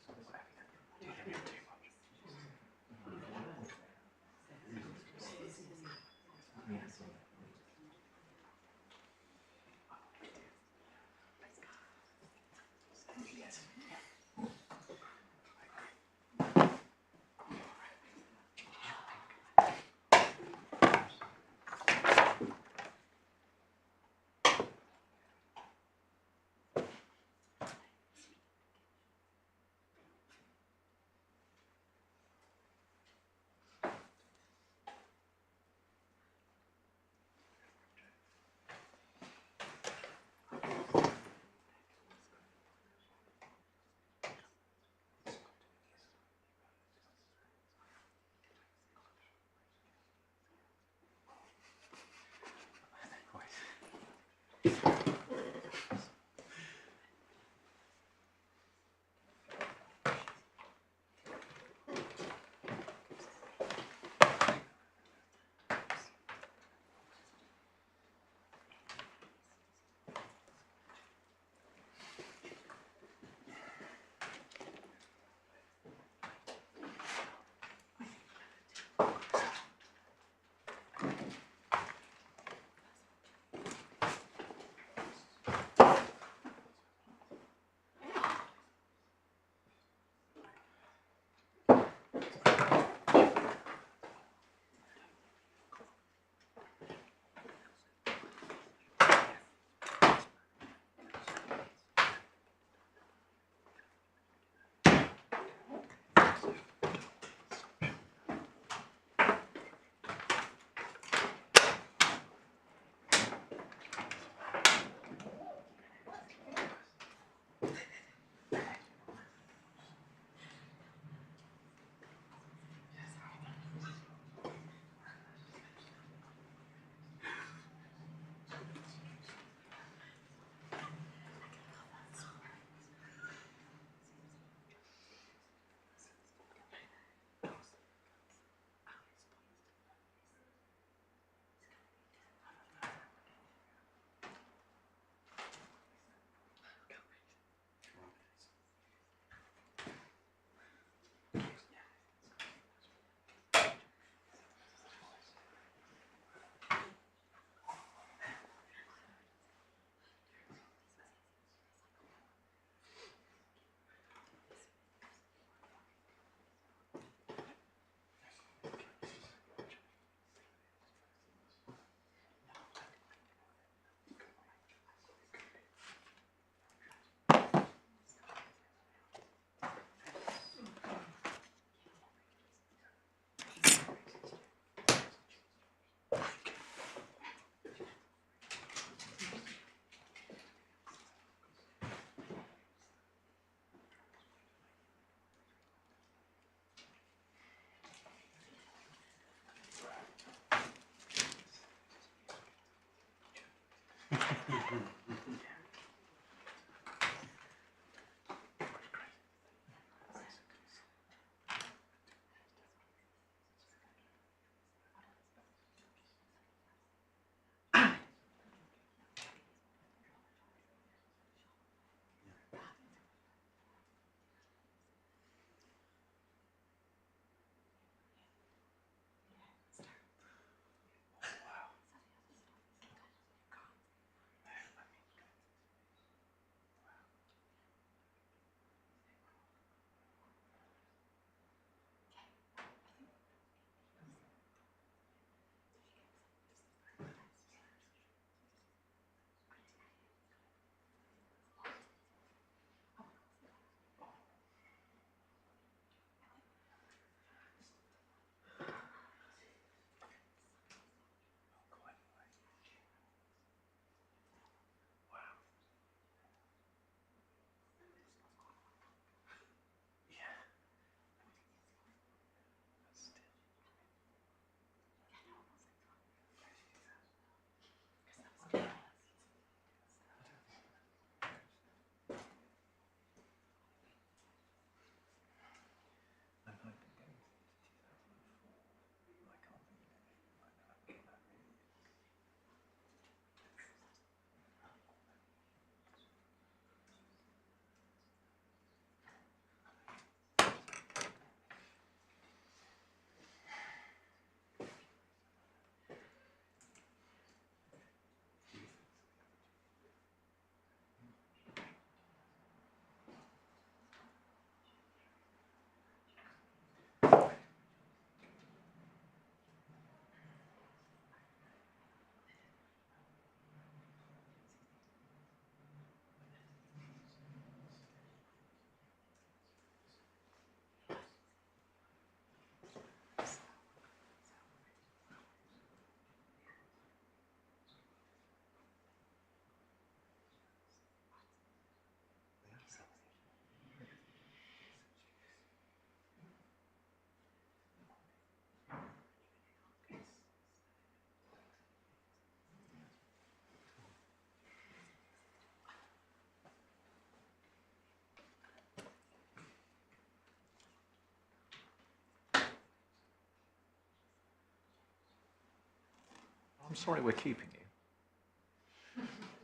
I'm sorry we're keeping you.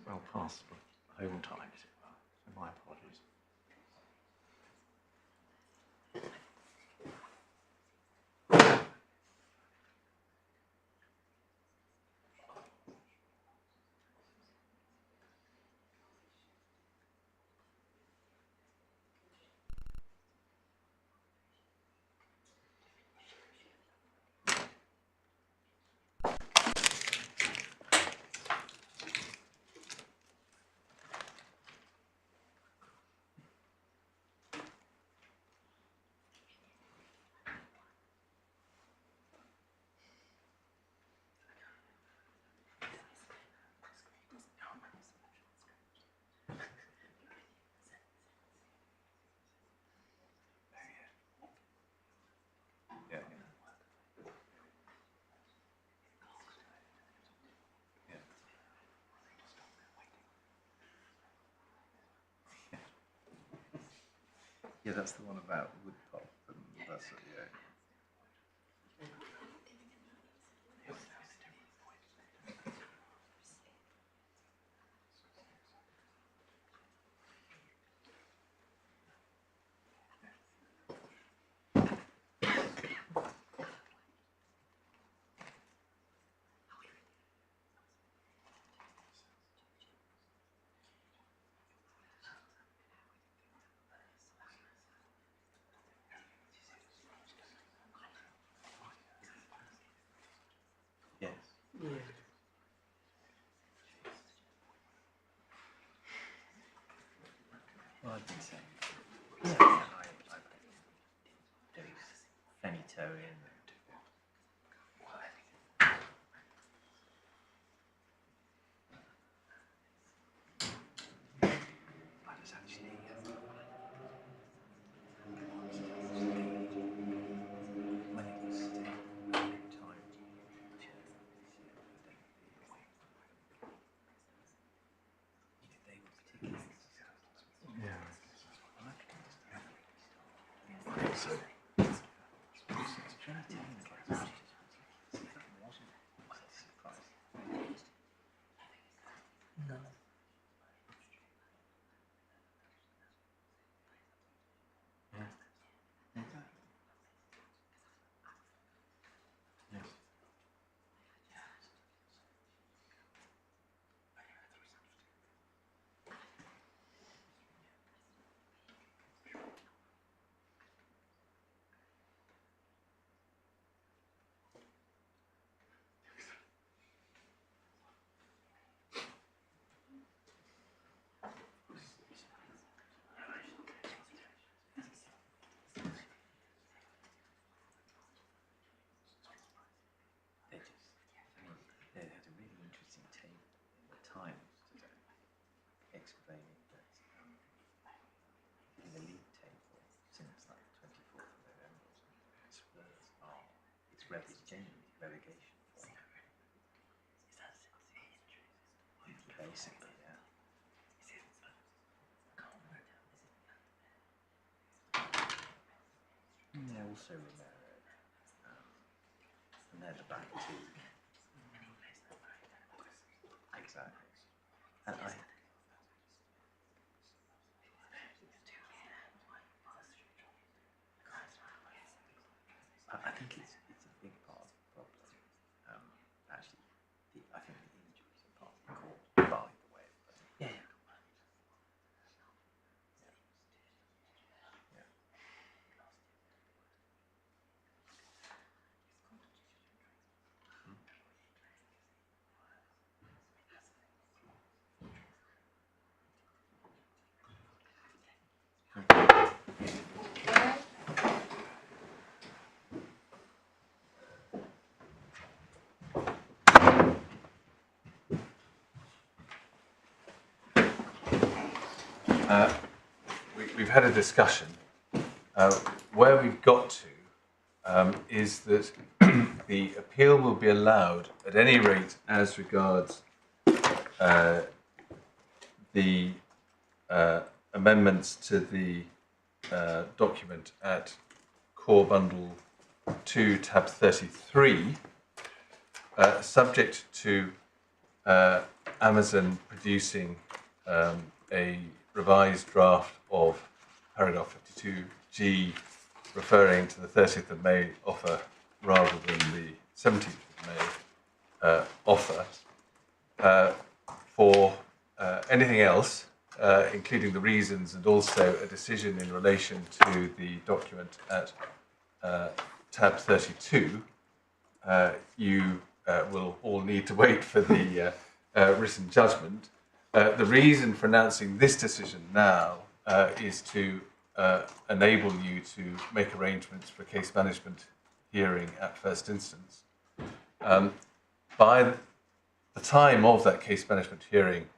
Well past the home time, as it were. So my apologies. Yeah, that's the one about wood pulp and that's it, yeah. Yes. Yeah. Well, I've been saying, I do Fenitoin. I was actually when it was still time. They had a really interesting take in the Times today, explaining that in the league table since like 24th of November, Spurs are it's genuinely relegation form. Basically, yeah. Yeah, also Romero, and they're the back two. Exactly. And I think it's a big part of the problem. Actually, I think the injuries are part of the cause, by the way. Yeah. We've had a discussion. Where we've got to is that the appeal will be allowed at any rate as regards the amendments to the document at Core Bundle 2, tab 33, subject to Amazon producing a revised draft of paragraph 52G referring to the 30th of May offer rather than the 17th of May offer. For anything else, including the reasons and also a decision in relation to the document at tab 32, you will all need to wait for the written judgment. The reason for announcing this decision now is to enable you to make arrangements for a case management hearing at first instance. By the time of that case management hearing,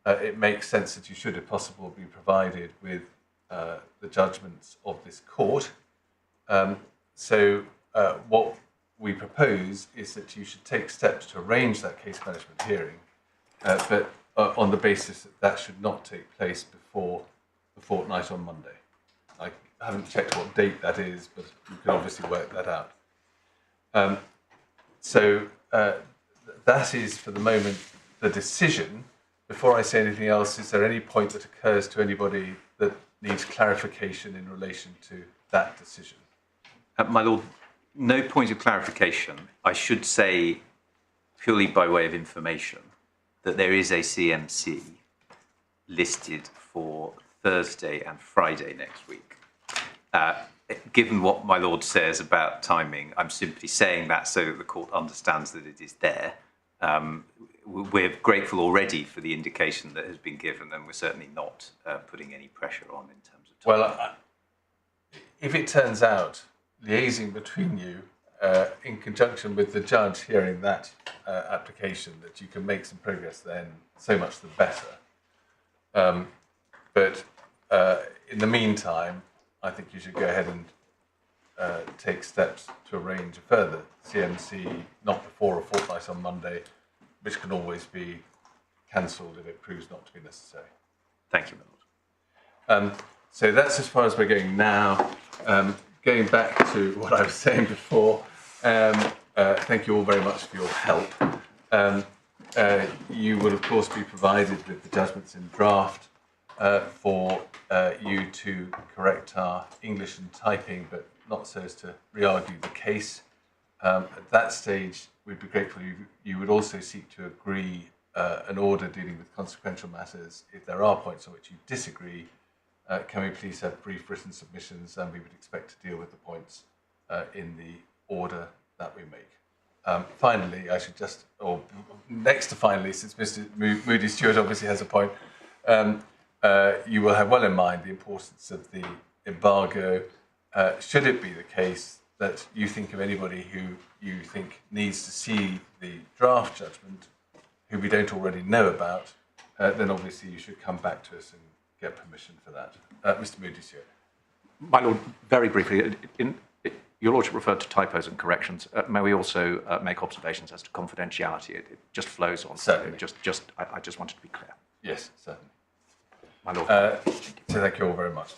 it makes sense that you should, if possible, be provided with the judgments of this court. So what we propose is that you should take steps to arrange that case management hearing, but on the basis that that should not take place before the fortnight on Monday. I haven't checked what date that is, but you can obviously work that out. So that is, for the moment, the decision. Before I say anything else, is there any point that occurs to anybody that needs clarification in relation to that decision? My Lord, no point of clarification. I should say, purely by way of information, that there is a CMC listed for Thursday and Friday next week. Given what my Lord says about timing, I'm simply saying that so that the court understands that it is there. We're grateful already for the indication that has been given, and we're certainly not putting any pressure on in terms of time. Well, if it turns out, liaising between you, in conjunction with the judge hearing that application, that you can make some progress, then so much the better. But in the meantime, I think you should go ahead and take steps to arrange a further CMC, not before a fortnight on Monday, which can always be cancelled if it proves not to be necessary. Thank you, my Lord. So that's as far as we're going now. going back to what I was saying before, thank you all very much for your help. You will, of course, be provided with the judgments in draft for you to correct our English and typing, but not so as to re-argue the case. At that stage, we'd be grateful you would also seek to agree an order dealing with consequential matters. If there are points on which you disagree, can we please have brief written submissions, and we would expect to deal with the points in the order that we make. Finally, I should just, or next to finally, since Mr. Moody Stewart obviously has a point, you will have well in mind the importance of the embargo. Should it be the case that you think of anybody who you think needs to see the draft judgment, who we don't already know about, then obviously you should come back to us and get permission for that. Mr. Moody Stewart. My Lord, very briefly, your Lordship referred to typos and corrections. May we also make observations as to confidentiality? It just flows on. Certainly. I just wanted to be clear. Yes, certainly. My Lord. So thank you all very much.